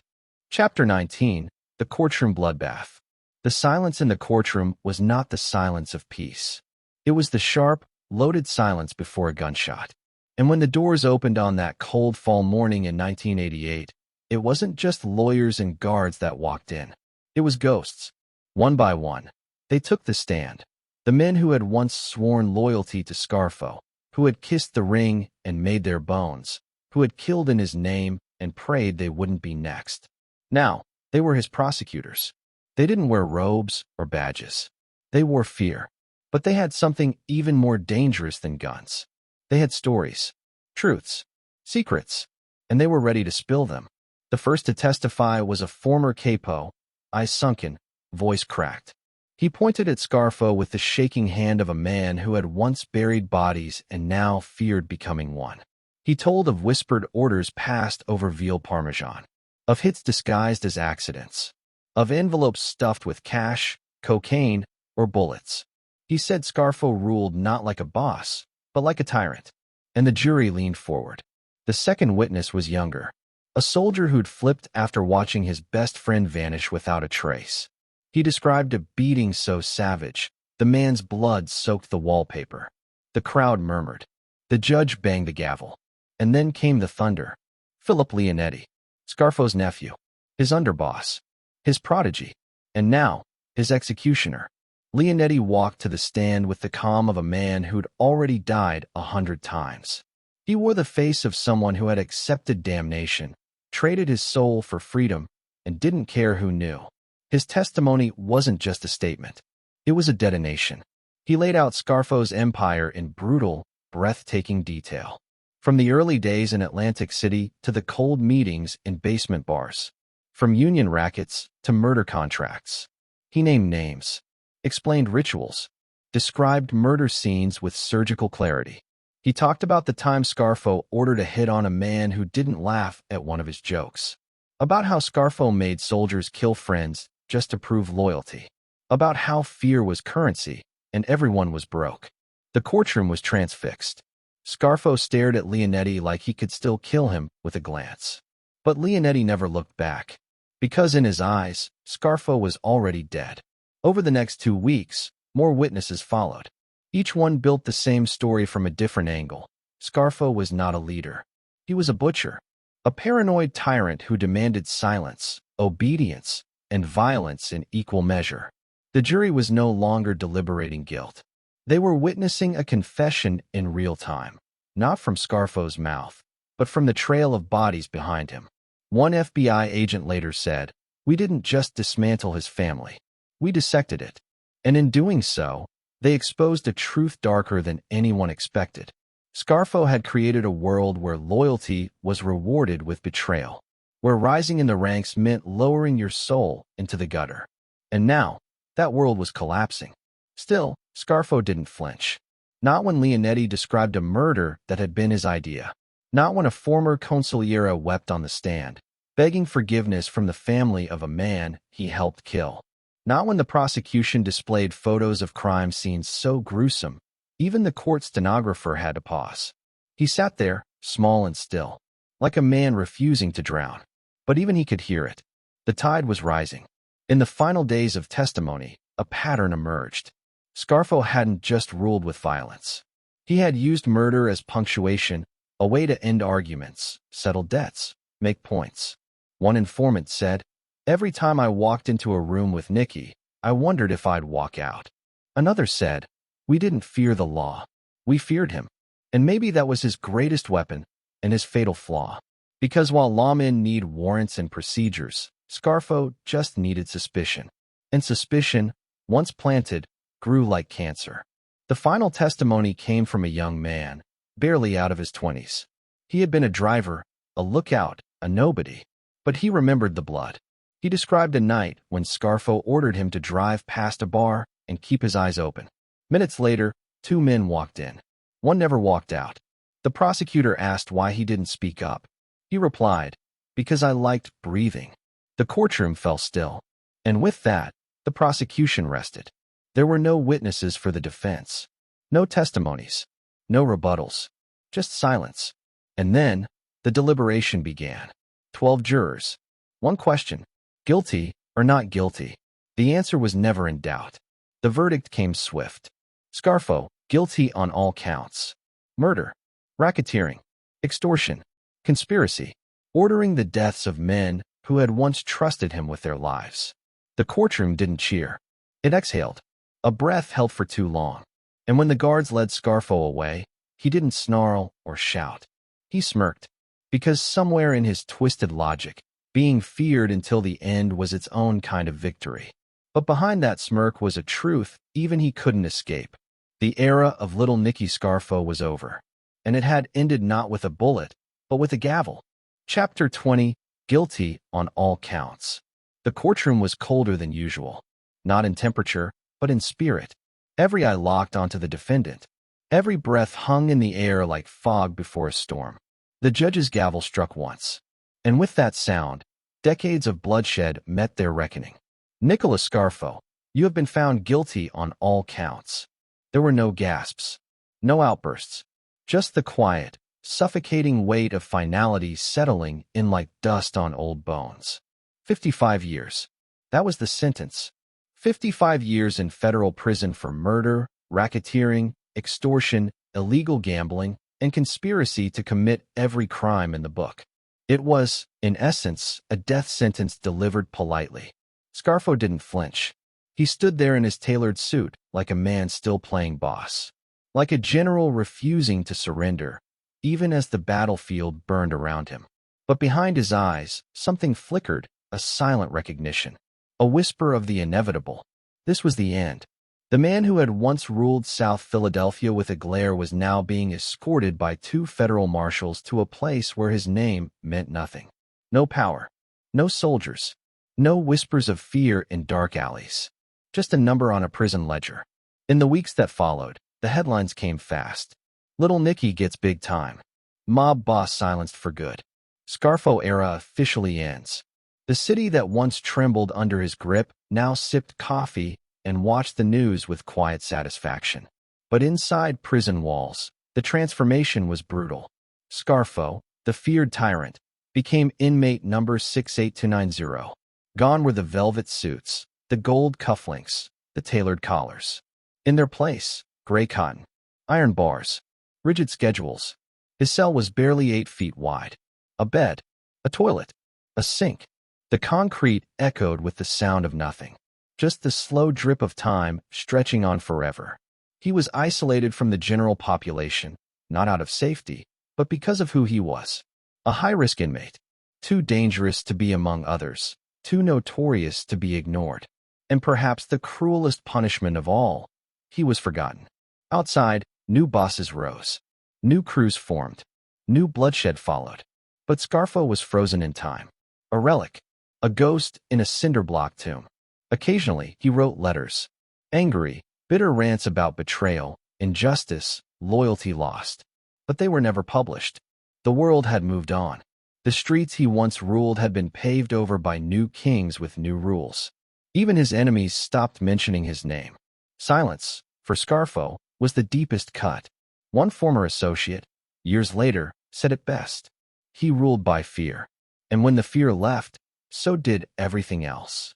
Chapter 19, The Courtroom Bloodbath. The silence in the courtroom was not the silence of peace. It was the sharp, loaded silence before a gunshot. And when the doors opened on that cold fall morning in 1988, it wasn't just lawyers and guards that walked in. It was ghosts. One by one, they took the stand. The men who had once sworn loyalty to Scarfo, who had kissed the ring and made their bones, who had killed in his name and prayed they wouldn't be next. Now, they were his prosecutors. They didn't wear robes or badges. They wore fear. But they had something even more dangerous than guns. They had stories, truths, secrets, and they were ready to spill them. The first to testify was a former capo, eyes sunken, voice cracked. He pointed at Scarfo with the shaking hand of a man who had once buried bodies and now feared becoming one. He told of whispered orders passed over veal parmesan, of hits disguised as accidents, of envelopes stuffed with cash, cocaine, or bullets. He said Scarfo ruled not like a boss, but like a tyrant. And the jury leaned forward. The second witness was younger, a soldier who'd flipped after watching his best friend vanish without a trace. He described a beating so savage, the man's blood soaked the wallpaper. The crowd murmured. The judge banged the gavel. And then came the thunder. Philip Leonetti, Scarfo's nephew, his underboss, his prodigy, and now, his executioner. Leonetti walked to the stand with the calm of a man who'd already died 100 times. He wore the face of someone who had accepted damnation, traded his soul for freedom, and didn't care who knew. His testimony wasn't just a statement. It was a detonation. He laid out Scarfo's empire in brutal, breathtaking detail. From the early days in Atlantic City to the cold meetings in basement bars. From union rackets to murder contracts. He named names, explained rituals, described murder scenes with surgical clarity. He talked about the time Scarfo ordered a hit on a man who didn't laugh at one of his jokes. About how Scarfo made soldiers kill friends just to prove loyalty. About how fear was currency and everyone was broke. The courtroom was transfixed. Scarfo stared at Leonetti like he could still kill him with a glance. But Leonetti never looked back. Because in his eyes, Scarfo was already dead. Over the next 2 weeks, more witnesses followed. Each one built the same story from a different angle. Scarfo was not a leader. He was a butcher. A paranoid tyrant who demanded silence, obedience, and violence in equal measure. The jury was no longer deliberating guilt. They were witnessing a confession in real time, not from Scarfo's mouth, but from the trail of bodies behind him. One FBI agent later said, "We didn't just dismantle his family. We dissected it. And in doing so, they exposed a truth darker than anyone expected. Scarfo had created a world where loyalty was rewarded with betrayal, where rising in the ranks meant lowering your soul into the gutter. And now, that world was collapsing. Still, Scarfo didn't flinch. Not when Leonetti described a murder that had been his idea. Not when a former consigliere wept on the stand, begging forgiveness from the family of a man he helped kill. Not when the prosecution displayed photos of crime scenes so gruesome, even the court stenographer had to pause. He sat there, small and still, like a man refusing to drown. But even he could hear it. The tide was rising. In the final days of testimony, a pattern emerged. Scarfo hadn't just ruled with violence. He had used murder as punctuation, a way to end arguments, settle debts, make points. One informant said, "Every time I walked into a room with Nicky, I wondered if I'd walk out." Another said, "We didn't fear the law. We feared him." And maybe that was his greatest weapon and his fatal flaw. Because while lawmen need warrants and procedures, Scarfo just needed suspicion. And suspicion, once planted, grew like cancer. The final testimony came from a young man, barely out of his 20s. He had been a driver, a lookout, a nobody. But he remembered the blood. He described a night when Scarfo ordered him to drive past a bar and keep his eyes open. Minutes later, 2 men walked in. One never walked out. The prosecutor asked why he didn't speak up. He replied, "Because I liked breathing." The courtroom fell still. And with that, the prosecution rested. There were no witnesses for the defense. No testimonies. No rebuttals. Just silence. And then, the deliberation began. 12 jurors. One question: guilty or not guilty? The answer was never in doubt. The verdict came swift. Scarfo, guilty on all counts. Murder, racketeering, extortion, conspiracy, ordering the deaths of men who had once trusted him with their lives. The courtroom didn't cheer. It exhaled, a breath held for too long. And when the guards led Scarfo away, he didn't snarl or shout. He smirked, because somewhere in his twisted logic, being feared until the end was its own kind of victory. But behind that smirk was a truth even he couldn't escape. The era of Little Nicky Scarfo was over, and it had ended not with a bullet, but with a gavel. Chapter 20, Guilty on All Counts. The courtroom was colder than usual, not in temperature, but in spirit. Every eye locked onto the defendant. Every breath hung in the air like fog before a storm. The judge's gavel struck once, and with that sound, decades of bloodshed met their reckoning. Nicodemo Scarfo, you have been found guilty on all counts. There were no gasps, no outbursts, just the quiet, suffocating weight of finality settling in like dust on old bones. 55 years. That was the sentence. 55 years in federal prison for murder, racketeering, extortion, illegal gambling, and conspiracy to commit every crime in the book. It was, in essence, a death sentence delivered politely. Scarfo didn't flinch. He stood there in his tailored suit, like a man still playing boss. Like a general refusing to surrender, even as the battlefield burned around him. But behind his eyes, something flickered, a silent recognition. A whisper of the inevitable. This was the end. The man who had once ruled South Philadelphia with a glare was now being escorted by 2 federal marshals to a place where his name meant nothing. No power. No soldiers. No whispers of fear in dark alleys. Just a number on a prison ledger. In the weeks that followed, the headlines came fast. Little Nikki gets big time. Mob boss silenced for good. Scarfo era officially ends. The city that once trembled under his grip now sipped coffee and watched the news with quiet satisfaction. But inside prison walls, the transformation was brutal. Scarfo, the feared tyrant, became inmate number 68290. Gone were the velvet suits, the gold cufflinks, the tailored collars. In their place, gray cotton, iron bars, rigid schedules. His cell was barely 8 feet wide. A bed, a toilet, a sink. The concrete echoed with the sound of nothing. Just the slow drip of time stretching on forever. He was isolated from the general population, not out of safety, but because of who he was. A high-risk inmate. Too dangerous to be among others. Too notorious to be ignored. And perhaps the cruelest punishment of all, he was forgotten. Outside, new bosses rose. New crews formed. New bloodshed followed. But Scarfo was frozen in time. A relic. A ghost in a cinder block tomb. Occasionally, he wrote letters. Angry, bitter rants about betrayal, injustice, loyalty lost. But they were never published. The world had moved on. The streets he once ruled had been paved over by new kings with new rules. Even his enemies stopped mentioning his name. Silence, for Scarfo, was the deepest cut. One former associate, years later, said it best. He ruled by fear. And when the fear left, so did everything else.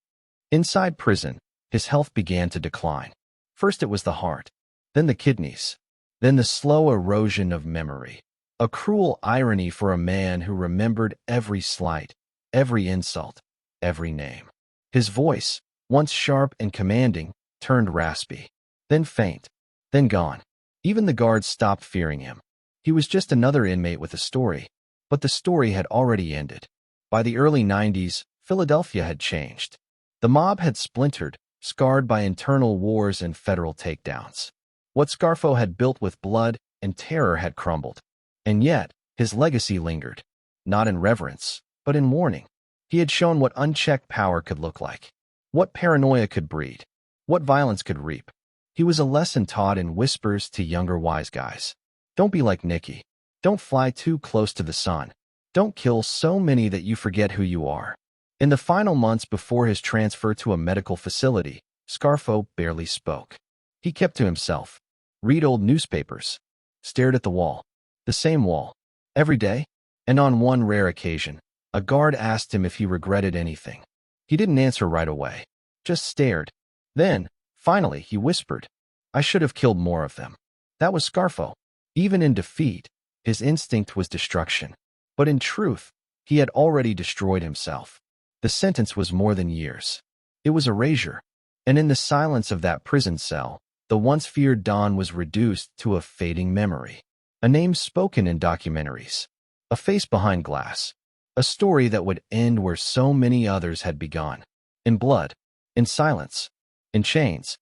Inside prison, his health began to decline. First it was the heart, then the kidneys, then the slow erosion of memory. A cruel irony for a man who remembered every slight, every insult, every name. His voice, once sharp and commanding, turned raspy, then faint, then gone. Even the guards stopped fearing him. He was just another inmate with a story, but the story had already ended. By the early 90s, Philadelphia had changed. The mob had splintered, scarred by internal wars and federal takedowns. What Scarfo had built with blood and terror had crumbled. And yet, his legacy lingered, not in reverence, but in warning. He had shown what unchecked power could look like, what paranoia could breed, what violence could reap. He was a lesson taught in whispers to younger wise guys. Don't be like Nicky. Don't fly too close to the sun. Don't kill so many that you forget who you are. In the final months before his transfer to a medical facility, Scarfo barely spoke. He kept to himself, read old newspapers, stared at the wall. The same wall, every day, and on one rare occasion, a guard asked him if he regretted anything. He didn't answer right away, just stared. Then, finally, he whispered, "I should have killed more of them." That was Scarfo. Even in defeat, his instinct was destruction. But in truth, he had already destroyed himself. The sentence was more than years. It was erasure. And in the silence of that prison cell, the once feared Don was reduced to a fading memory. A name spoken in documentaries. A face behind glass. A story that would end where so many others had begun. In blood. In silence. In chains.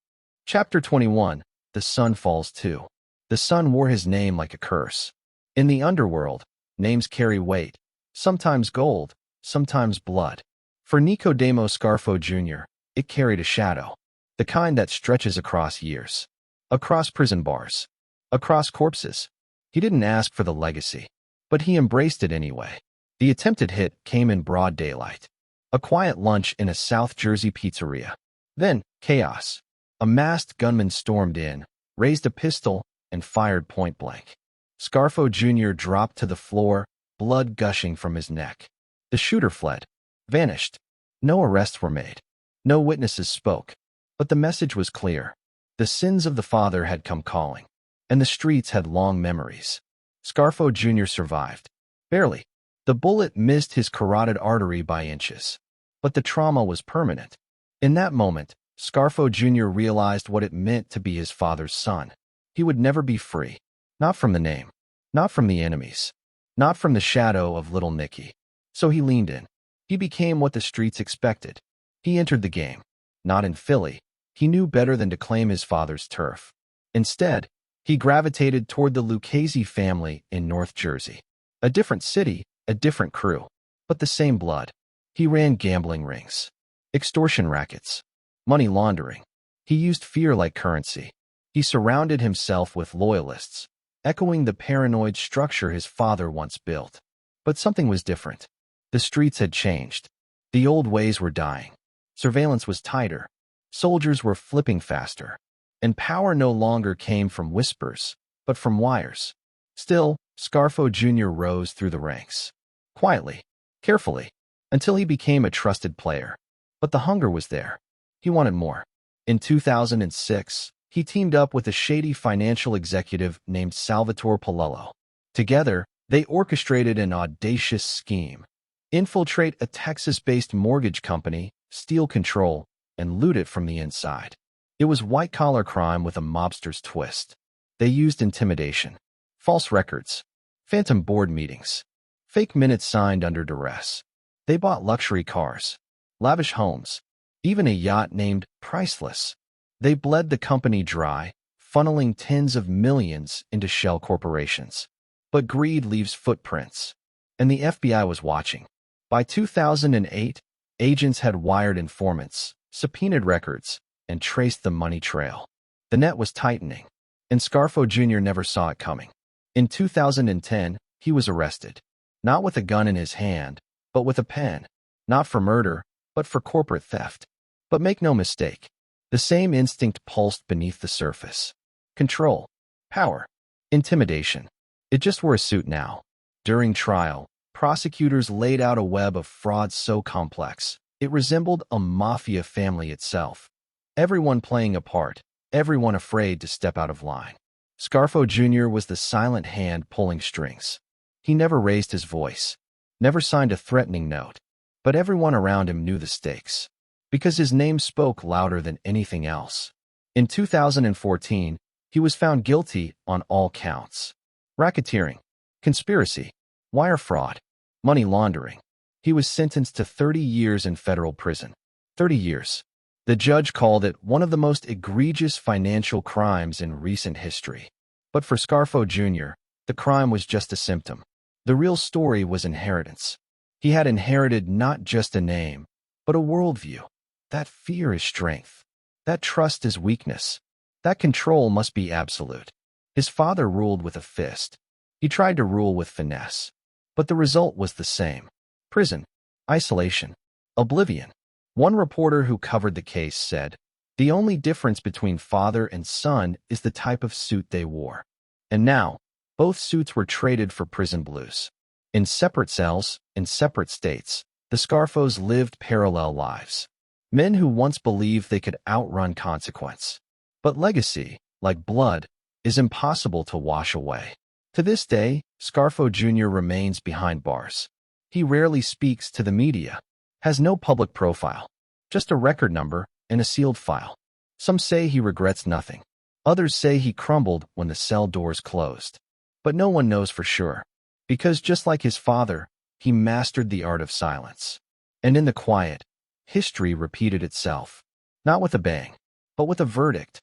Chapter 21. The Sun Falls Too. The sun wore his name like a curse. In the underworld, names carry weight. Sometimes gold, sometimes blood. For Nicodemo Scarfo Jr., it carried a shadow. The kind that stretches across years. Across prison bars. Across corpses. He didn't ask for the legacy, but he embraced it anyway. The attempted hit came in broad daylight. A quiet lunch in a South Jersey pizzeria. Then, chaos. A masked gunman stormed in, raised a pistol, and fired point blank. Scarfo Jr. dropped to the floor, blood gushing from his neck. The shooter fled, vanished. No arrests were made. No witnesses spoke. But the message was clear. The sins of the father had come calling. And the streets had long memories. Scarfo Jr. survived. Barely. The bullet missed his carotid artery by inches. But the trauma was permanent. In that moment, Scarfo Jr. realized what it meant to be his father's son. He would never be free. Not from the name. Not from the enemies. Not from the shadow of Little Nikki. So he leaned in. He became what the streets expected. He entered the game. Not in Philly. He knew better than to claim his father's turf. Instead, he gravitated toward the Lucchese family in North Jersey. A different city, a different crew, but the same blood. He ran gambling rings, extortion rackets, money laundering. He used fear like currency. He surrounded himself with loyalists, echoing the paranoid structure his father once built. But something was different. The streets had changed. The old ways were dying. Surveillance was tighter. Soldiers were flipping faster. And power no longer came from whispers, but from wires. Still, Scarfo Jr. rose through the ranks. Quietly, carefully, until he became a trusted player. But the hunger was there. He wanted more. In 2006, he teamed up with a shady financial executive named Salvatore Palullo. Together, they orchestrated an audacious scheme. Infiltrate a Texas-based mortgage company, steal control, and loot it from the inside. It was white-collar crime with a mobster's twist. They used intimidation, false records, phantom board meetings, fake minutes signed under duress. They bought luxury cars, lavish homes, even a yacht named Priceless. They bled the company dry, funneling tens of millions into shell corporations. But greed leaves footprints, and the FBI was watching. By 2008, agents had wired informants, subpoenaed records, and traced the money trail. The net was tightening, and Scarfo Jr. never saw it coming. In 2010, he was arrested, not with a gun in his hand, but with a pen, not for murder, but for corporate theft. But make no mistake, the same instinct pulsed beneath the surface. Control, power, intimidation. It just wore a suit now. During trial, prosecutors laid out a web of fraud so complex, it resembled a mafia family itself. Everyone playing a part, everyone afraid to step out of line. Scarfo Jr. was the silent hand pulling strings. He never raised his voice, never signed a threatening note, but everyone around him knew the stakes, because his name spoke louder than anything else. In 2014, he was found guilty on all counts: racketeering, conspiracy, wire fraud, money laundering. He was sentenced to 30 years in federal prison. 30 years. The judge called it one of the most egregious financial crimes in recent history. But for Scarfo Jr., the crime was just a symptom. The real story was inheritance. He had inherited not just a name, but a worldview. That fear is strength. That trust is weakness. That control must be absolute. His father ruled with a fist. He tried to rule with finesse. But the result was the same: prison, isolation, oblivion. One reporter who covered the case said, "The only difference between father and son is the type of suit they wore." And now, both suits were traded for prison blues. In separate cells, in separate states, the Scarfos lived parallel lives. Men who once believed they could outrun consequence. But legacy, like blood, is impossible to wash away. To this day, Scarfo Jr. remains behind bars. He rarely speaks to the media, has no public profile, just a record number and a sealed file. Some say he regrets nothing. Others say he crumbled when the cell doors closed. But no one knows for sure, because just like his father, he mastered the art of silence. And in the quiet, history repeated itself, not with a bang, but with a verdict.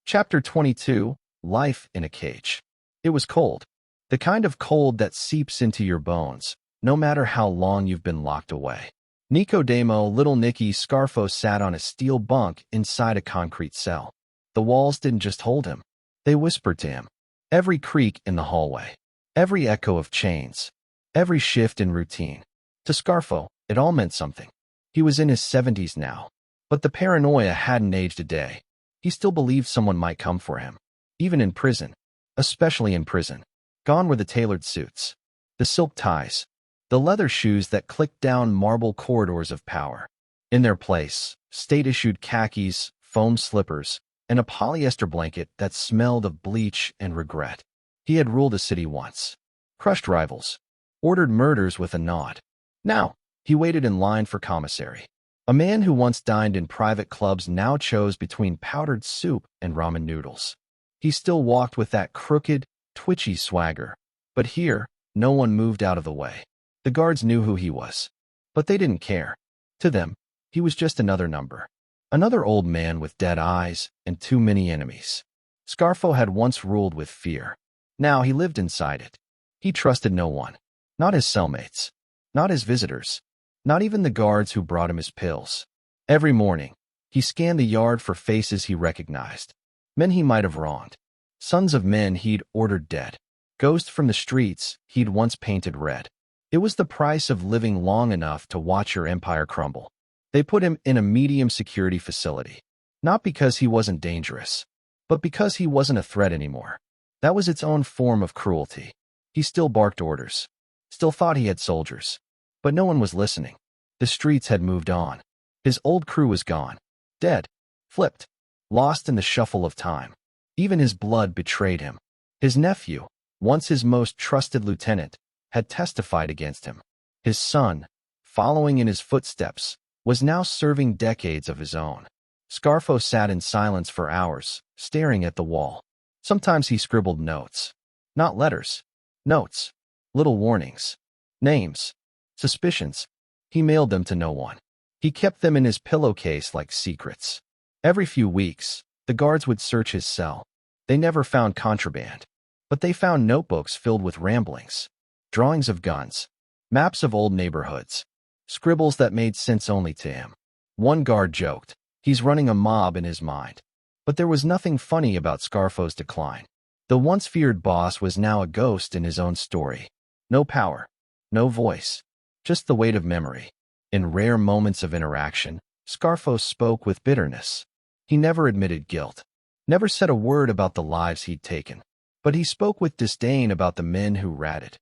Chapter 22, Life in a Cage. It was cold. The kind of cold that seeps into your bones, no matter how long you've been locked away. Nicodemo Little Nikki Scarfo sat on a steel bunk inside a concrete cell. The walls didn't just hold him. They whispered to him. Every creak in the hallway, every echo of chains, every shift in routine. To Scarfo, it all meant something. He was in his 70s now, but the paranoia hadn't aged a day. He still believed someone might come for him, even in prison, especially in prison. Gone were the tailored suits, the silk ties, the leather shoes that clicked down marble corridors of power. In their place, state-issued khakis, foam slippers, and a polyester blanket that smelled of bleach and regret. He had ruled a city once, crushed rivals, ordered murders with a nod. Now, he waited in line for commissary. A man who once dined in private clubs now chose between powdered soup and ramen noodles. He still walked with that crooked, twitchy swagger. But here, no one moved out of the way. The guards knew who he was, but they didn't care. To them, he was just another number. Another old man with dead eyes and too many enemies. Scarfo had once ruled with fear. Now he lived inside it. He trusted no one. Not his cellmates. Not his visitors. Not even the guards who brought him his pills. Every morning, he scanned the yard for faces he recognized. Men he might have wronged. Sons of men he'd ordered dead. Ghosts from the streets he'd once painted red. It was the price of living long enough to watch your empire crumble. They put him in a medium security facility. Not because he wasn't dangerous, but because he wasn't a threat anymore. That was its own form of cruelty. He still barked orders. Still thought he had soldiers. But no one was listening. The streets had moved on. His old crew was gone. Dead. Flipped. Lost in the shuffle of time. Even his blood betrayed him. His nephew, once his most trusted lieutenant, had testified against him. His son, following in his footsteps, was now serving decades of his own. Scarfo sat in silence for hours, staring at the wall. Sometimes he scribbled notes. Not letters. Notes. Little warnings. Names. Suspicions. He mailed them to no one. He kept them in his pillowcase like secrets. Every few weeks, the guards would search his cell. They never found contraband, but they found notebooks filled with ramblings, drawings of guns, maps of old neighborhoods, scribbles that made sense only to him. One guard joked, "He's running a mob in his mind." But there was nothing funny about Scarfo's decline. The once feared boss was now a ghost in his own story. No power, no voice, just the weight of memory. In rare moments of interaction, Scarfo spoke with bitterness. He never admitted guilt, never said a word about the lives he'd taken, but he spoke with disdain about the men who ratted.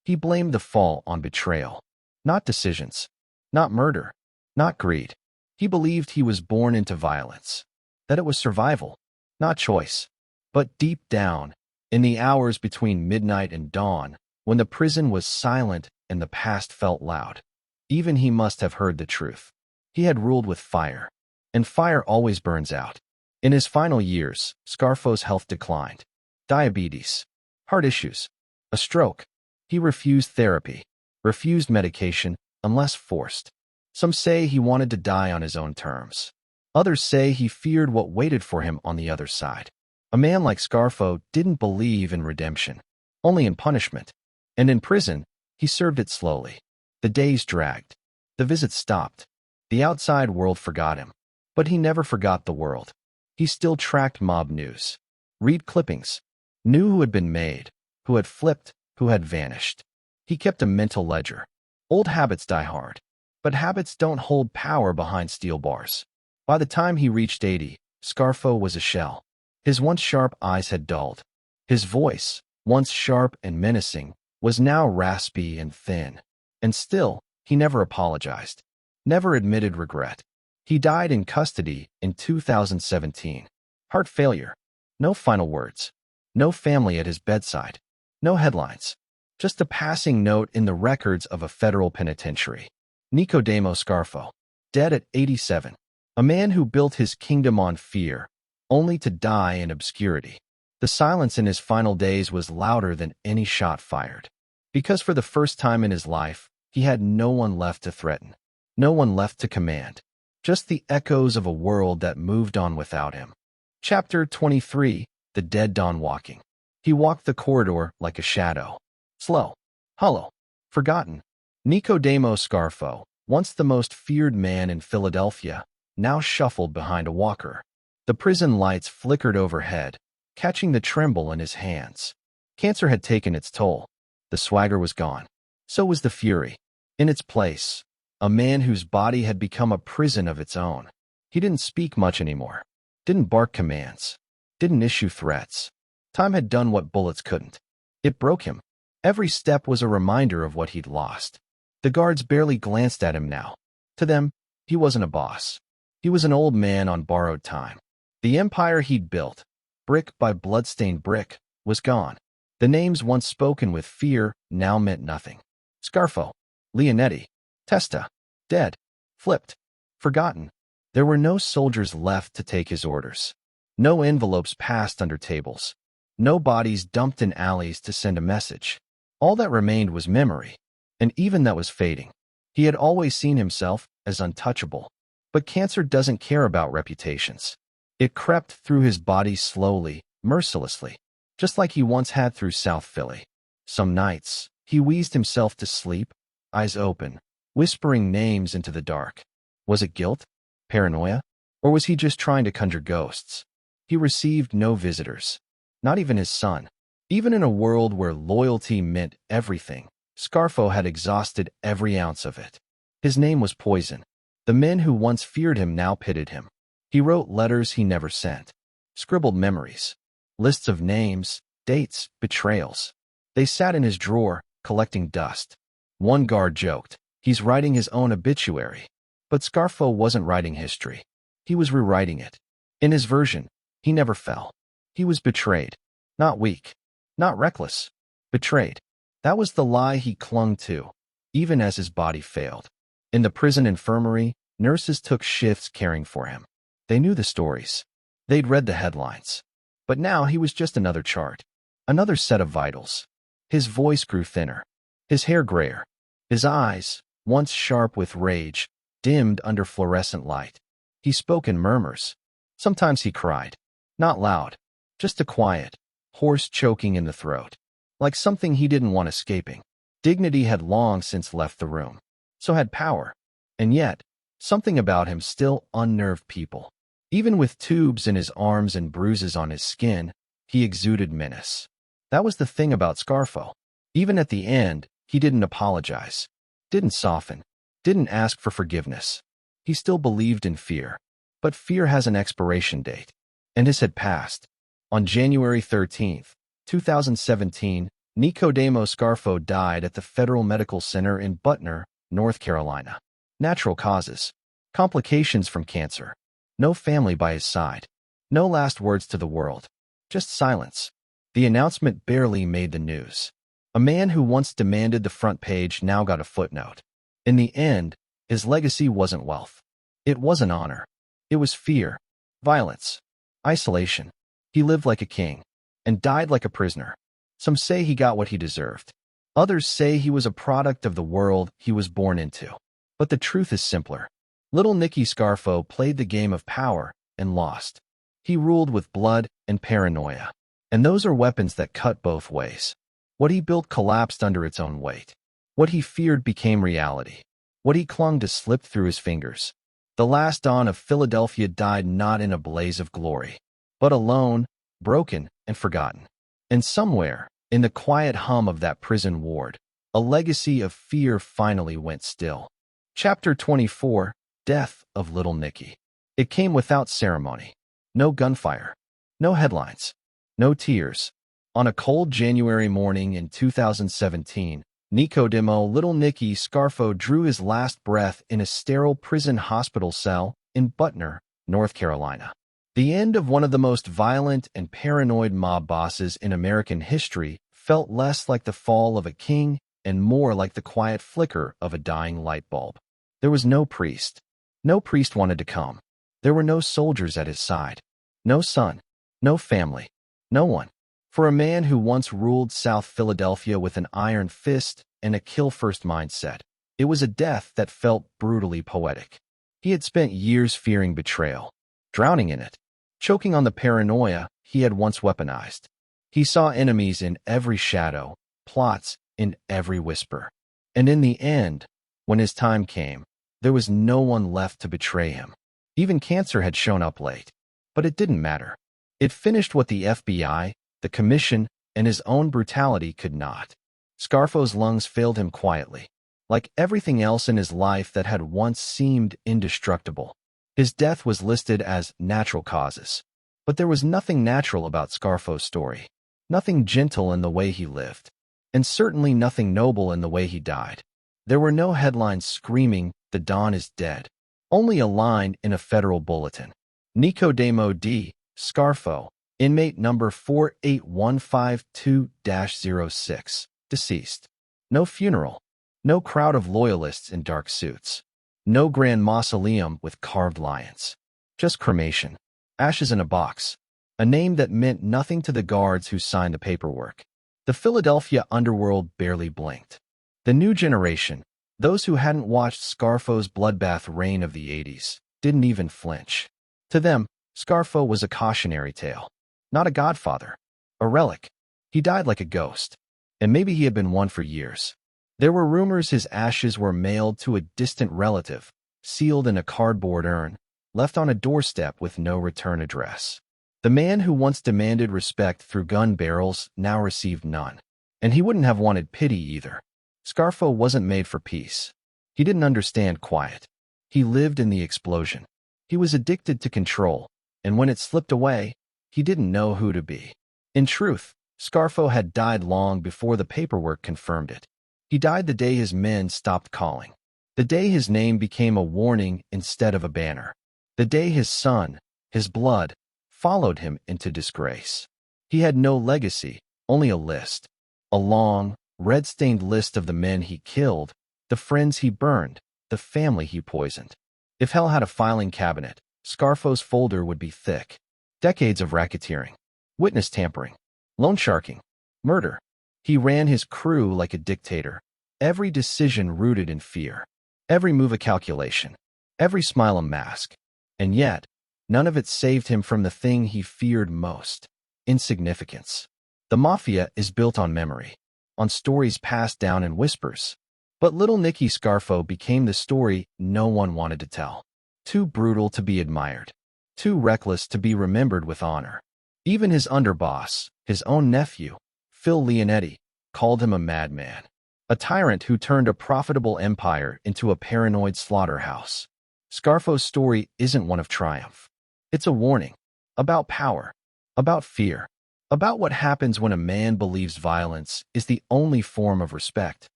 He blamed the fall on betrayal, not decisions, not murder, not greed. He believed he was born into violence, that it was survival, not choice. But deep down, in the hours between midnight and dawn, when the prison was silent and the past felt loud, even he must have heard the truth. He had ruled with fire, and fire always burns out. In his final years, Scarfo's health declined. Diabetes, heart issues, a stroke. He refused therapy, refused medication, unless forced. Some say he wanted to die on his own terms. Others say he feared what waited for him on the other side. A man like Scarfo didn't believe in redemption, only in punishment. And in prison, he served it slowly. The days dragged. The visits stopped. The outside world forgot him. But he never forgot the world. He still tracked mob news, read clippings, knew who had been made, who had flipped, who had vanished. He kept a mental ledger. Old habits die hard, but habits don't hold power behind steel bars. By the time he reached 80, Scarfo was a shell. His once sharp eyes had dulled. His voice, once sharp and menacing, was now raspy and thin. And still, he never apologized, never admitted regret. He died in custody in 2017. Heart failure. No final words. No family at his bedside. No headlines. Just a passing note in the records of a federal penitentiary. Nicodemo Scarfo, dead at 87. A man who built his kingdom on fear, only to die in obscurity. The silence in his final days was louder than any shot fired. Because for the first time in his life, he had no one left to threaten. No one left to command. Just the echoes of a world that moved on without him. Chapter 23, The Dead Dawn Walking. He walked the corridor like a shadow. Slow, hollow, forgotten. Nicodemo Scarfo, once the most feared man in Philadelphia, now shuffled behind a walker. The prison lights flickered overhead, catching the tremble in his hands. Cancer had taken its toll. The swagger was gone. So was the fury. In its place, a man whose body had become a prison of its own. He didn't speak much anymore. Didn't bark commands. Didn't issue threats. Time had done what bullets couldn't. It broke him. Every step was a reminder of what he'd lost. The guards barely glanced at him now. To them, he wasn't a boss. He was an old man on borrowed time. The empire he'd built, brick by bloodstained brick, was gone. The names once spoken with fear now meant nothing. Scarfo, Leonetti, Testa, dead, flipped, forgotten. There were no soldiers left to take his orders. No envelopes passed under tables. No bodies dumped in alleys to send a message. All that remained was memory, and even that was fading. He had always seen himself as untouchable. But cancer doesn't care about reputations. It crept through his body slowly, mercilessly, just like he once had through South Philly. Some nights, he wheezed himself to sleep, eyes open, whispering names into the dark. Was it guilt? Paranoia? Or was he just trying to conjure ghosts? He received no visitors, not even his son. Even in a world where loyalty meant everything, Scarfo had exhausted every ounce of it. His name was poison. The men who once feared him now pitied him. He wrote letters he never sent, scribbled memories, lists of names, dates, betrayals. They sat in his drawer, collecting dust. One guard joked, "He's writing his own obituary." But Scarfo wasn't writing history. He was rewriting it. In his version, he never fell. He was betrayed. Not weak. Not reckless. Betrayed. That was the lie he clung to, even as his body failed. In the prison infirmary, nurses took shifts caring for him. They knew the stories. They'd read the headlines. But now he was just another chart. Another set of vitals. His voice grew thinner. His hair grayer. His eyes, once sharp with rage, dimmed under fluorescent light. He spoke in murmurs. Sometimes he cried. Not loud. Just a quiet, hoarse choking in the throat, like something he didn't want escaping. Dignity had long since left the room. So had power. And yet, something about him still unnerved people. Even with tubes in his arms and bruises on his skin, he exuded menace. That was the thing about Scarfo. Even at the end, he didn't apologize, didn't soften, didn't ask for forgiveness. He still believed in fear. But fear has an expiration date. And his had passed. On January 13th, 2017, Nicodemo Scarfo died at the Federal Medical Center in Butner, North Carolina. Natural causes. Complications from cancer. No family by his side. No last words to the world. Just silence. The announcement barely made the news. A man who once demanded the front page now got a footnote. In the end, his legacy wasn't wealth. It wasn't honor. It was fear, violence, isolation. He lived like a king and died like a prisoner. Some say he got what he deserved. Others say he was a product of the world he was born into. But the truth is simpler. Little Nicky Scarfo played the game of power and lost. He ruled with blood and paranoia. And those are weapons that cut both ways. What he built collapsed under its own weight. What he feared became reality. What he clung to slipped through his fingers. The last Don of Philadelphia died not in a blaze of glory, but alone, broken, and forgotten. And somewhere, in the quiet hum of that prison ward, a legacy of fear finally went still. Chapter 24, Death of Little Nikki. It came without ceremony. No gunfire. No headlines. No tears. On a cold January morning in 2017, Nicodemo Little Nikki Scarfo drew his last breath in a sterile prison hospital cell in Butner, North Carolina. The end of one of the most violent and paranoid mob bosses in American history felt less like the fall of a king and more like the quiet flicker of a dying light bulb. There was no priest. No priest wanted to come. There were no soldiers at his side. No son. No family. No one. For a man who once ruled South Philadelphia with an iron fist and a kill-first mindset, it was a death that felt brutally poetic. He had spent years fearing betrayal, drowning in it, choking on the paranoia he had once weaponized. He saw enemies in every shadow, plots in every whisper. And in the end, when his time came, there was no one left to betray him. Even cancer had shown up late. But it didn't matter. It finished what the FBI, the commission, and his own brutality could not. Scarfo's lungs failed him quietly, like everything else in his life that had once seemed indestructible. His death was listed as natural causes. But there was nothing natural about Scarfo's story. Nothing gentle in the way he lived. And certainly nothing noble in the way he died. There were no headlines screaming, "The Don is dead." Only a line in a federal bulletin. Nicodemo D. Scarfo, inmate number 48152-06, deceased. No funeral. No crowd of loyalists in dark suits. No grand mausoleum with carved lions. Just cremation. Ashes in a box. A name that meant nothing to the guards who signed the paperwork. The Philadelphia underworld barely blinked. The new generation, those who hadn't watched Scarfo's bloodbath reign of the 80s, didn't even flinch. To them, Scarfo was a cautionary tale. Not a godfather. A relic. He died like a ghost. And maybe he had been one for years. There were rumors his ashes were mailed to a distant relative, sealed in a cardboard urn, left on a doorstep with no return address. The man who once demanded respect through gun barrels now received none. And he wouldn't have wanted pity either. Scarfo wasn't made for peace. He didn't understand quiet. He lived in the explosion. He was addicted to control, and when it slipped away, he didn't know who to be. In truth, Scarfo had died long before the paperwork confirmed it. He died the day his men stopped calling. The day his name became a warning instead of a banner. The day his son, his blood, followed him into disgrace. He had no legacy, only a list. A long, red-stained list of the men he killed, the friends he burned, the family he poisoned. If hell had a filing cabinet, Scarfo's folder would be thick. Decades of racketeering, witness tampering, loan sharking, murder. He ran his crew like a dictator. Every decision rooted in fear. Every move a calculation. Every smile a mask. And yet, none of it saved him from the thing he feared most. insignificance. The Mafia is built on memory, on stories passed down in whispers. But little Nicky Scarfo became the story no one wanted to tell. Too brutal to be admired. Too reckless to be remembered with honor. Even his underboss, his own nephew, Phil Leonetti, called him a madman. A tyrant who turned a profitable empire into a paranoid slaughterhouse. Scarfo's story isn't one of triumph. It's a warning. About power. About fear. About what happens when a man believes violence is the only form of respect.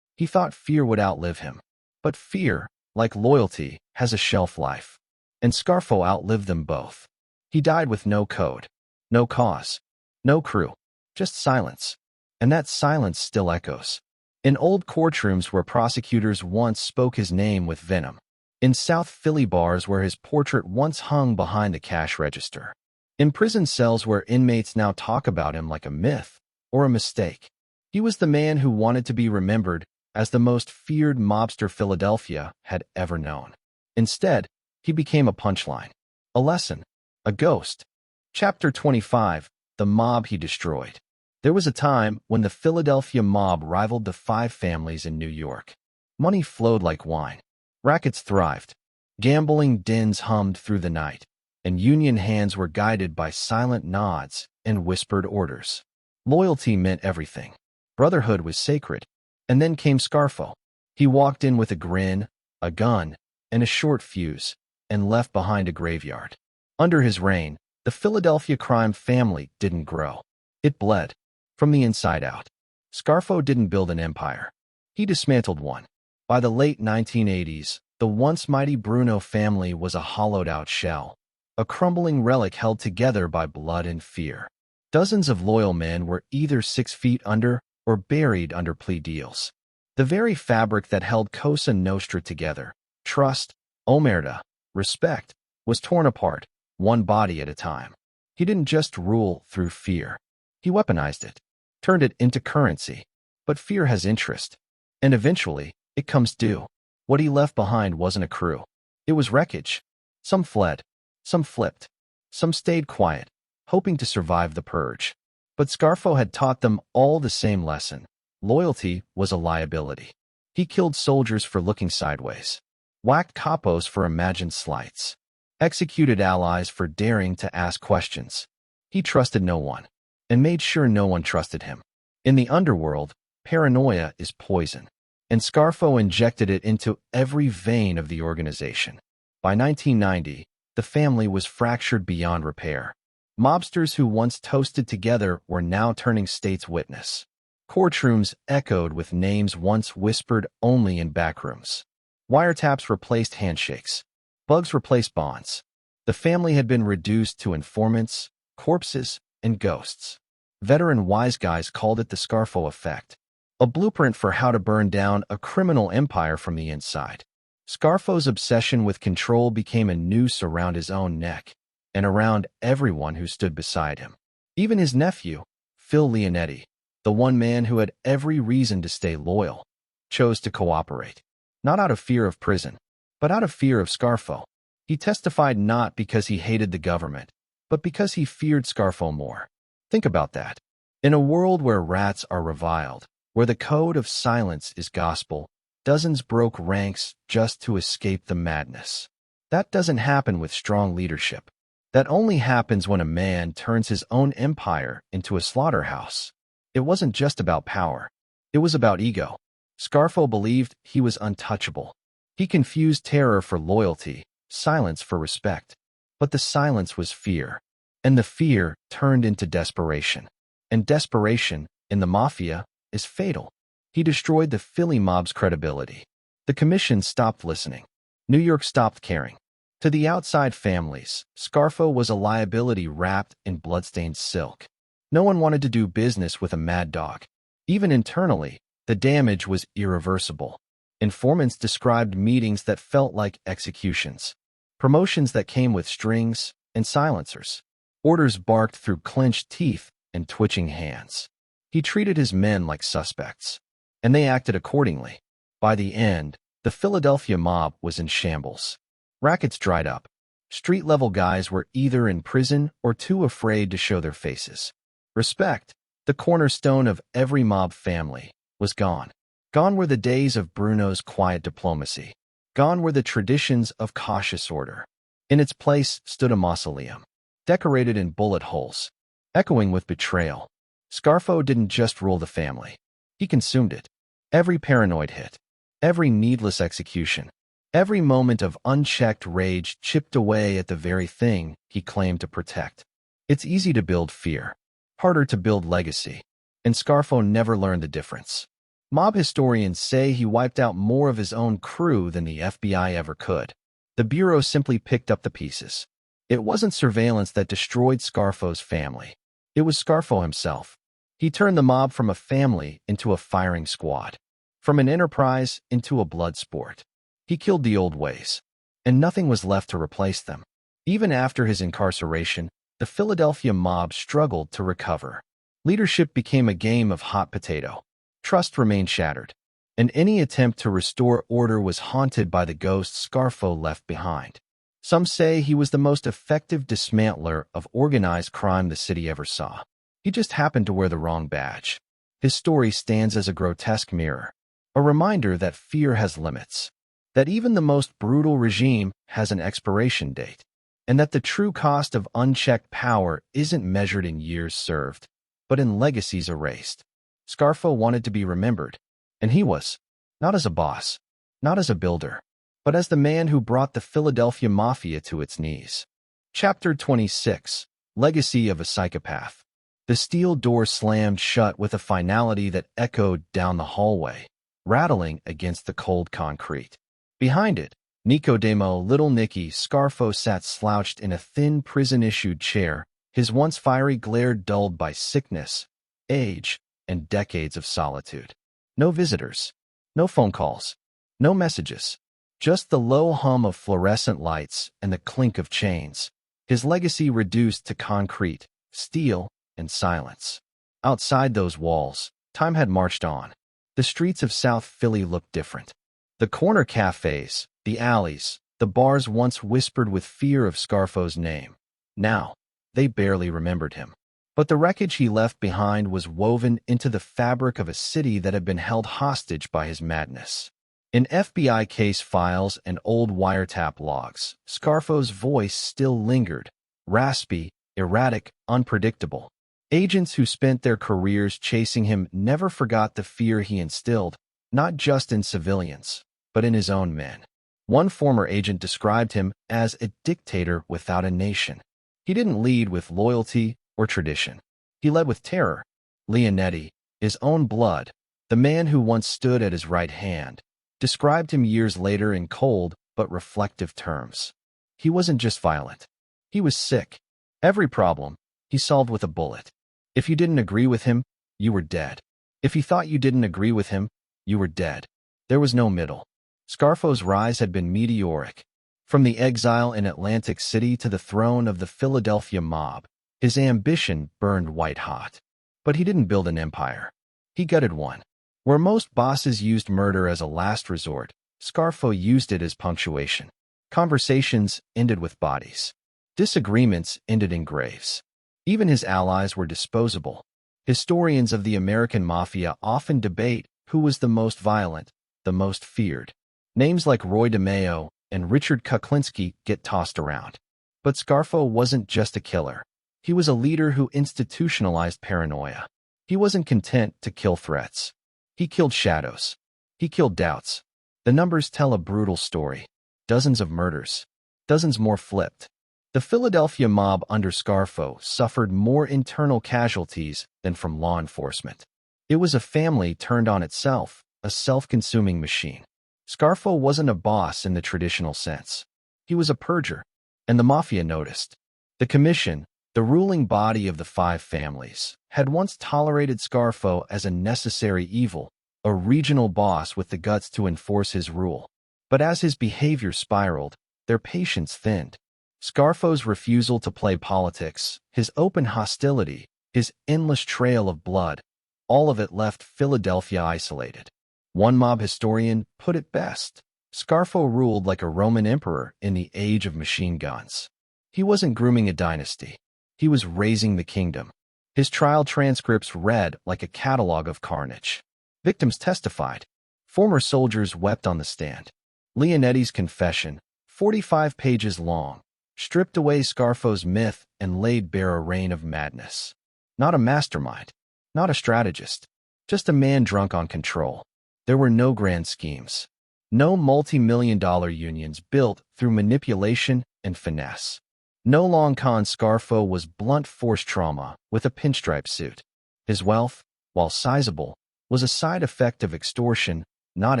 He thought fear would outlive him. But fear, like loyalty, has a shelf life. And Scarfo outlived them both. He died with no code, no cause, no crew, just silence. And that silence still echoes. In old courtrooms where prosecutors once spoke his name with venom. In South Philly bars where his portrait once hung behind the cash register. In prison cells where inmates now talk about him like a myth or a mistake. He was the man who wanted to be remembered as the most feared mobster Philadelphia had ever known. Instead, he became a punchline, a lesson, a ghost. Chapter 25, The Mob He Destroyed. There was a time when the Philadelphia mob rivaled the 5 families in New York. Money flowed like wine. Rackets thrived. Gambling dens hummed through the night. And union hands were guided by silent nods and whispered orders. Loyalty meant everything. Brotherhood was sacred. And then came Scarfo. He walked in with a grin, a gun, and a short fuse, and left behind a graveyard. Under his reign, the Philadelphia crime family didn't grow. It bled. From the inside out. Scarfo didn't build an empire. He dismantled one. By the late 1980s, the once mighty Bruno family was a hollowed-out shell. A crumbling relic held together by blood and fear. Dozens of loyal men were either 6 feet under or buried under plea deals. The very fabric that held Cosa Nostra together, trust, omerta, respect, was torn apart, one body at a time. He didn't just rule through fear. He weaponized it, turned it into currency. But fear has interest. And eventually, it comes due. What he left behind wasn't a crew. It was wreckage. Some fled. Some flipped. Some stayed quiet, hoping to survive the purge. But Scarfo had taught them all the same lesson. Loyalty was a liability. He killed soldiers for looking sideways. Whacked capos for imagined slights. Executed allies for daring to ask questions. He trusted no one, and made sure no one trusted him. In the underworld, paranoia is poison, and Scarfo injected it into every vein of the organization. By 1990, the family was fractured beyond repair. Mobsters who once toasted together were now turning state's witness. Courtrooms echoed with names once whispered only in backrooms. Wiretaps replaced handshakes. Bugs replaced bonds. The family had been reduced to informants, corpses, and ghosts. Veteran wise guys called it the Scarfo effect, a blueprint for how to burn down a criminal empire from the inside. Scarfo's obsession with control became a noose around his own neck, and around everyone who stood beside him. Even his nephew, Phil Leonetti, the one man who had every reason to stay loyal, chose to cooperate. Not out of fear of prison, but out of fear of Scarfo. He testified not because he hated the government, but because he feared Scarfo more. Think about that. In a world where rats are reviled, where the code of silence is gospel, dozens broke ranks just to escape the madness. That doesn't happen with strong leadership. That only happens when a man turns his own empire into a slaughterhouse. It wasn't just about power. It was about ego. Scarfo believed he was untouchable. He confused terror for loyalty, silence for respect. But the silence was fear. And the fear turned into desperation. And desperation, in the Mafia, is fatal. He destroyed the Philly mob's credibility. The commission stopped listening. New York stopped caring. To the outside families, Scarfo was a liability wrapped in bloodstained silk. No one wanted to do business with a mad dog. Even internally, the damage was irreversible. Informants described meetings that felt like executions. Promotions that came with strings and silencers. Orders barked through clenched teeth and twitching hands. He treated his men like suspects, and they acted accordingly. By the end, the Philadelphia mob was in shambles. Rackets dried up. Street-level guys were either in prison or too afraid to show their faces. Respect, the cornerstone of every mob family, was gone. Gone were the days of Bruno's quiet diplomacy. Gone were the traditions of cautious order. In its place stood a mausoleum, decorated in bullet holes, echoing with betrayal. Scarfo didn't just rule the family. He consumed it. Every paranoid hit, every needless execution, every moment of unchecked rage chipped away at the very thing he claimed to protect. It's easy to build fear, harder to build legacy, and Scarfo never learned the difference. Mob historians say he wiped out more of his own crew than the FBI ever could. The Bureau simply picked up the pieces. It wasn't surveillance that destroyed Scarfo's family. It was Scarfo himself. He turned the mob from a family into a firing squad, from an enterprise into a blood sport. He killed the old ways, and nothing was left to replace them. Even after his incarceration, the Philadelphia mob struggled to recover. Leadership became a game of hot potato. Trust remained shattered, and any attempt to restore order was haunted by the ghosts Scarfo left behind. Some say he was the most effective dismantler of organized crime the city ever saw. He just happened to wear the wrong badge. His story stands as a grotesque mirror, a reminder that fear has limits, that even the most brutal regime has an expiration date, and that the true cost of unchecked power isn't measured in years served, but in legacies erased. Scarfo wanted to be remembered, and he was, not as a boss, not as a builder, but as the man who brought the Philadelphia Mafia to its knees. Chapter 26: Legacy of a Psychopath. The steel door slammed shut with a finality that echoed down the hallway, rattling against the cold concrete. Behind it, Nicodemo Little Nikki Scarfo sat slouched in a thin prison-issued chair, his once fiery glare dulled by sickness, age, and decades of solitude. No visitors, no phone calls, no messages, just the low hum of fluorescent lights and the clink of chains. His legacy reduced to concrete, steel, and silence. Outside those walls, time had marched on. The streets of South Philly looked different. The corner cafes, the alleys, the bars once whispered with fear of Scarfo's name. Now, they barely remembered him. But the wreckage he left behind was woven into the fabric of a city that had been held hostage by his madness. In FBI case files and old wiretap logs, Scarfo's voice still lingered, raspy, erratic, unpredictable. Agents who spent their careers chasing him never forgot the fear he instilled, not just in civilians, but in his own men. One former agent described him as a dictator without a nation. He didn't lead with loyalty or tradition. He led with terror. Leonetti, his own blood, the man who once stood at his right hand, described him years later in cold but reflective terms. He wasn't just violent. He was sick. Every problem, he solved with a bullet. If you didn't agree with him, you were dead. If he thought you didn't agree with him, you were dead. There was no middle. Scarfo's rise had been meteoric. From the exile in Atlantic City to the throne of the Philadelphia mob, his ambition burned white-hot. But he didn't build an empire. He gutted one. Where most bosses used murder as a last resort, Scarfo used it as punctuation. Conversations ended with bodies. Disagreements ended in graves. Even his allies were disposable. Historians of the American Mafia often debate who was the most violent, the most feared. Names like Roy DeMeo and Richard Kuklinski get tossed around. But Scarfo wasn't just a killer. He was a leader who institutionalized paranoia. He wasn't content to kill threats. He killed shadows. He killed doubts. The numbers tell a brutal story. Dozens of murders. Dozens more flipped. The Philadelphia mob under Scarfo suffered more internal casualties than from law enforcement. It was a family turned on itself, a self-consuming machine. Scarfo wasn't a boss in the traditional sense. He was a purger, and the Mafia noticed. The Commission, the ruling body of the five families, had once tolerated Scarfo as a necessary evil, a regional boss with the guts to enforce his rule. But as his behavior spiraled, their patience thinned. Scarfo's refusal to play politics, his open hostility, his endless trail of blood, all of it left Philadelphia isolated. One mob historian put it best. Scarfo ruled like a Roman emperor in the age of machine guns. He wasn't grooming a dynasty. He was raising the kingdom. His trial transcripts read like a catalog of carnage. Victims testified. Former soldiers wept on the stand. Leonetti's confession, 45 pages long, stripped away Scarfo's myth and laid bare a reign of madness. Not a mastermind, not a strategist, just a man drunk on control. There were no grand schemes. No multi-million-dollar unions built through manipulation and finesse. No long con. Scarfo was blunt force trauma with a pinstripe suit. His wealth, while sizable, was a side effect of extortion, not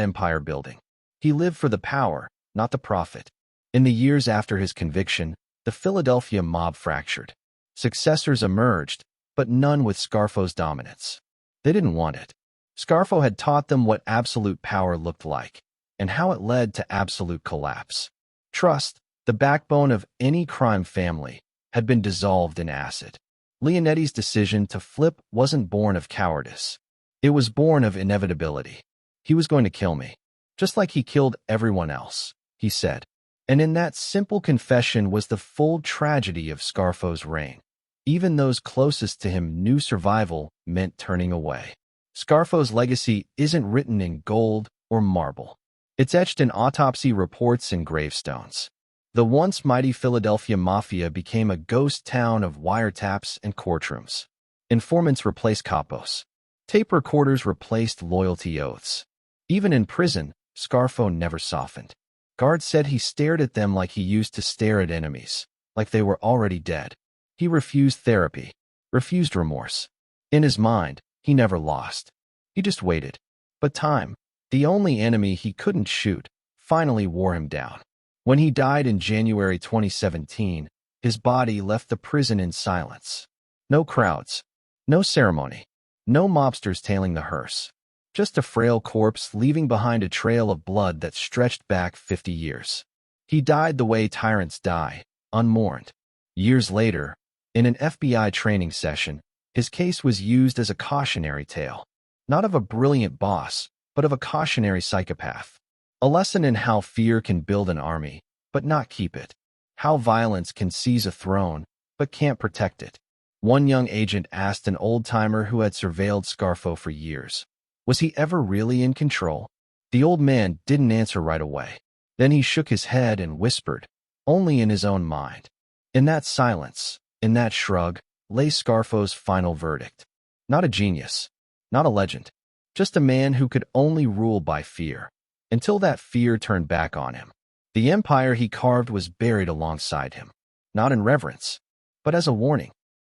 empire building. He lived for the power, not the profit. In the years after his conviction, the Philadelphia mob fractured. Successors emerged, but none with Scarfo's dominance. They didn't want it. Scarfo had taught them what absolute power looked like, and how it led to absolute collapse. Trust, the backbone of any crime family, had been dissolved in acid. Leonetti's decision to flip wasn't born of cowardice. It was born of inevitability. He was going to kill me, just like he killed everyone else, he said. And in that simple confession was the full tragedy of Scarfo's reign. Even those closest to him knew survival meant turning away. Scarfo's legacy isn't written in gold or marble. It's etched in autopsy reports and gravestones. The once mighty Philadelphia Mafia became a ghost town of wiretaps and courtrooms. Informants replaced capos. Tape recorders replaced loyalty oaths. Even in prison, Scarfo never softened. Guards said he stared at them like he used to stare at enemies, like they were already dead. He refused therapy, refused remorse. In his mind, he never lost. He just waited. But time, the only enemy he couldn't shoot, finally wore him down. When he died in January 2017, his body left the prison in silence. No crowds, no ceremony, no mobsters tailing the hearse. Just a frail corpse leaving behind a trail of blood that stretched back 50 years. He died the way tyrants die, unmourned. Years later, in an FBI training session, his case was used as a cautionary tale. Not of a brilliant boss, but of a cautionary psychopath. A lesson in how fear can build an army, but not keep it. How violence can seize a throne, but can't protect it. One young agent asked an old-timer who had surveilled Scarfo for years, was he ever really in control? The old man didn't answer right away. Then he shook his head and whispered, only in his own mind. In that silence, in that shrug, lay Scarfo's final verdict. Not a genius, not a legend, just a man who could only rule by fear. Until that fear turned back on him. The empire he carved was buried alongside him, not in reverence, but as a warning.